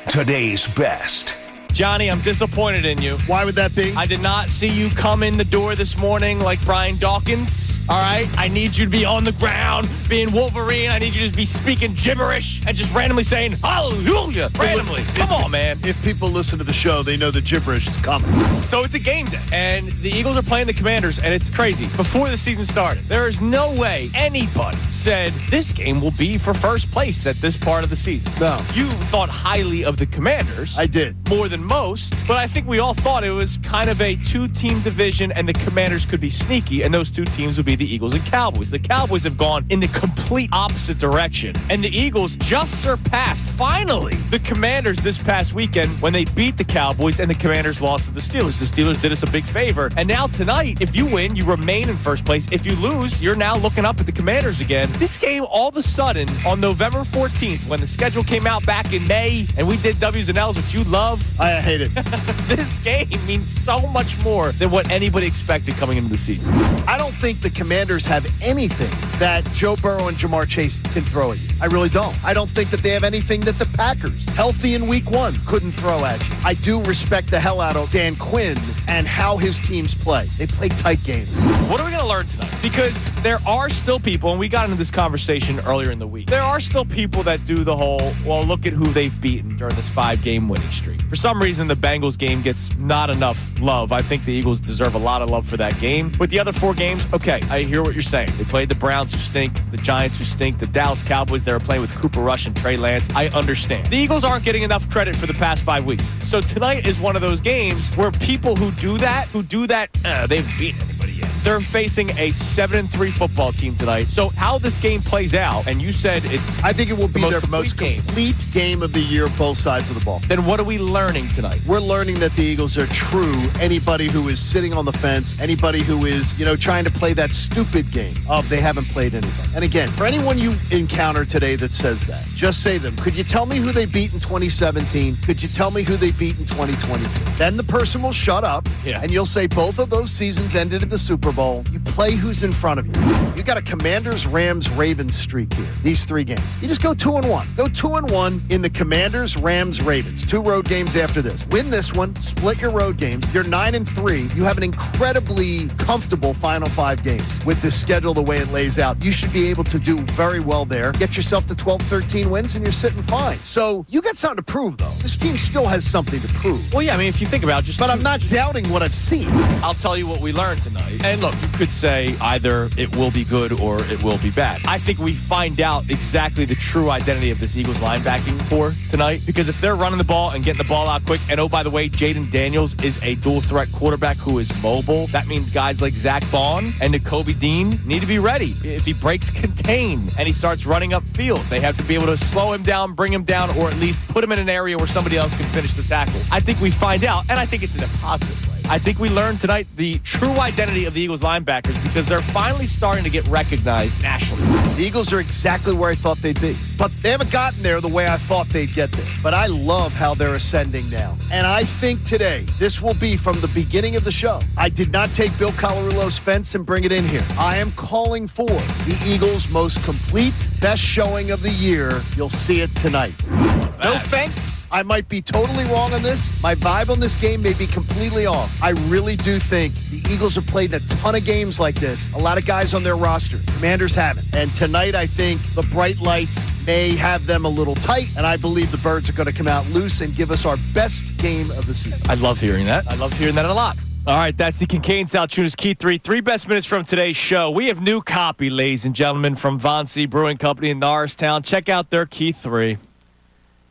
Today's best. Johnny, I'm disappointed in you. Why would that be? I did not see you come in the door this morning like Brian Dawkins. All right? I need you to be on the ground, being Wolverine. I need you to be speaking gibberish and just randomly saying, hallelujah, randomly. Come on, man. If people listen to the show, they know the gibberish is coming. So it's a game day, and the Eagles are playing the Commanders, and it's crazy. Before the season started, there is no way anybody said this game will be for first place at this part of the season. No. You thought highly of the Commanders. I did. More than most, but I think we all thought it was kind of a 2-team division, and the Commanders could be sneaky, and those 2 teams would be the Eagles and Cowboys. The Cowboys have gone in the complete opposite direction, and the Eagles just surpassed, finally, the Commanders this past weekend when they beat the Cowboys and the Commanders lost to the Steelers. The Steelers did us a big favor, and now tonight, if you win, you remain in first place. If you lose, you're now looking up at the Commanders again. This game, all of a sudden, on November 14th, when the schedule came out back in May, and we did W's and L's, which you love, I hate it. This game means so much more than what anybody expected coming into the season. I don't think the Commanders have anything that Joe Burrow and Jamar Chase can throw at you. I really don't. I don't think that they have anything that the Packers, healthy in week 1, couldn't throw at you. I do respect the hell out of Dan Quinn and how his teams play. They play tight games. What are we going to learn tonight? Because there are still people, and we got into this conversation earlier in the week, there are still people that do the whole, well, look at who they've beaten during this 5-game winning streak. For some reason, the Bengals game gets not enough love. I think the Eagles deserve a lot of love for that game. With the other 4 games, okay, I hear what you're saying. They played the Browns, who stink, the Giants, who stink, the Dallas Cowboys, they were playing with Cooper Rush and Trey Lance. I understand. The Eagles aren't getting enough credit for the past 5 weeks. So tonight is one of those games where people who do that, they haven't beaten anybody yet. They're facing a 7-3 football team tonight. So how this game plays out, and you said it's I think it will be their most game. complete game of the year, both sides of the ball. Then what are we learning tonight? We're learning that the Eagles are true. Anybody who is sitting on the fence, anybody who is, trying to play that stupid game of they haven't played anybody. And again, for anyone you encounter today that says that, just say to them, could you tell me who they beat in 2017? Could you tell me who they beat in 2022? Then the person will shut up, and you'll say both of those seasons ended at the Super Super Bowl, you play who's in front of you. You got a Commanders, Rams, Ravens streak here, these 3 games. You just go 2-1. Go 2-1 in the Commanders, Rams, Ravens. 2 road games after this. Win this one, split your road games. You're 9-3. You have an incredibly comfortable final 5 games. With the schedule the way it lays out, you should be able to do very well there. Get yourself to 12, 13 wins, and you're sitting fine. So you got something to prove, though. This team still has something to prove. Well, yeah, I mean, if you think about it, But I'm not doubting what I've seen. I'll tell you what we learned tonight. And look, you could say either it will be good or it will be bad. I think we find out exactly the true identity of this Eagles linebacking core tonight, because if they're running the ball and getting the ball out quick, and oh, by the way, Jaden Daniels is a dual-threat quarterback who is mobile. That means guys like Zach Bond and Nakobe Dean need to be ready. If he breaks contain and he starts running upfield, they have to be able to slow him down, bring him down, or at least put him in an area where somebody else can finish the tackle. I think we find out, and I think it's in a positive way. I think we learned tonight the true identity of the Eagles linebackers, because they're finally starting to get recognized nationally. The Eagles are exactly where I thought they'd be, but they haven't gotten there the way I thought they'd get there. But I love how they're ascending now. And I think today, this will be from the beginning of the show. I did not take Bill Colarulo's fence and bring it in here. I am calling for the Eagles' most complete, best showing of the year. You'll see it tonight. No fence. I might be totally wrong on this. My vibe on this game may be completely off. I really do think the Eagles have played a ton of games like this. A lot of guys on their roster. Commanders haven't. And tonight, I think the bright lights may have them a little tight, and I believe the Birds are going to come out loose and give us our best game of the season. I love hearing that. I love hearing that a lot. All right, that's the Kincade Salciunas Key 3. 3 best minutes from today's show. We have new copy, ladies and gentlemen, from Von C. Brewing Company in Norristown. Check out their Key 3.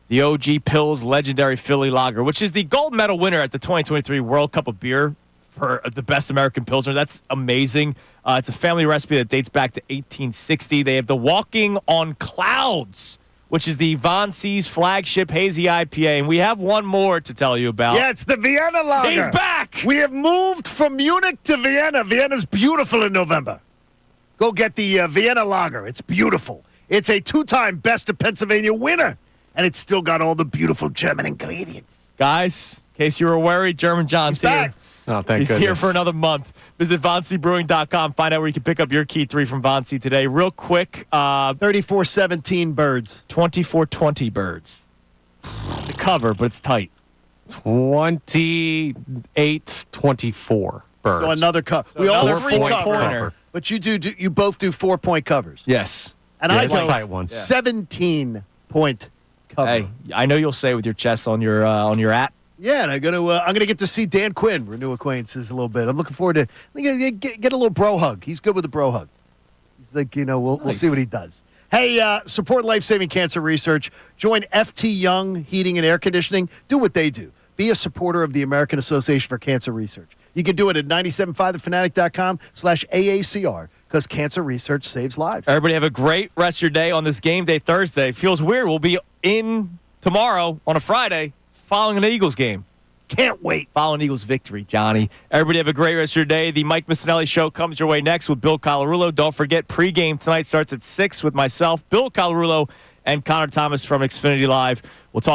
The OG Pills Legendary Philly Lager, which is the gold medal winner at the 2023 World Cup of Beer for the best American Pilsner. That's amazing. It's a family recipe that dates back to 1860. They have the Walking on Clouds, which is the Von C's flagship hazy IPA. And we have one more to tell you about. Yeah, it's the Vienna Lager. He's back. We have moved from Munich to Vienna. Vienna's beautiful in November. Go get the Vienna Lager. It's beautiful. It's a 2-time Best of Pennsylvania winner. And it's still got all the beautiful German ingredients. Guys, in case you were worried, German John's He's here. back. Oh, thank He's goodness. here for another month. Visit VonCBrewing.com. Find out where you can pick up your Key 3 from Von C today. Real quick. 34-17 Birds. 24-20 Birds. It's a cover, but it's tight. 28-24 Birds. So another cover. So We all another 3 4-point cover. corner. But you both do 4-point covers. Yes. And Yeah, I it's a go tight one. 17-point cover. Hey, I know you'll say with your chest on your app. Yeah, and I'm gonna get to see Dan Quinn, renew acquaintances a little bit. I'm looking forward to get a little bro hug. He's good with the bro hug. He's like, we'll see what he does. Hey, support life-saving cancer research. Join FT Young Heating and Air Conditioning. Do what they do. Be a supporter of the American Association for Cancer Research. You can do it at 975thefanatic.com/AACR, because cancer research saves lives. Everybody have a great rest of your day on this game day Thursday. Feels weird. We'll be in tomorrow on a Friday following an Eagles game. Can't wait. Following Eagles victory, Johnny. Everybody have a great rest of your day. The Mike Missanelli Show comes your way next with Bill Colarulo. Don't forget, pregame tonight starts at 6 with myself, Bill Colarulo, and Connor Thomas from Xfinity Live. We'll talk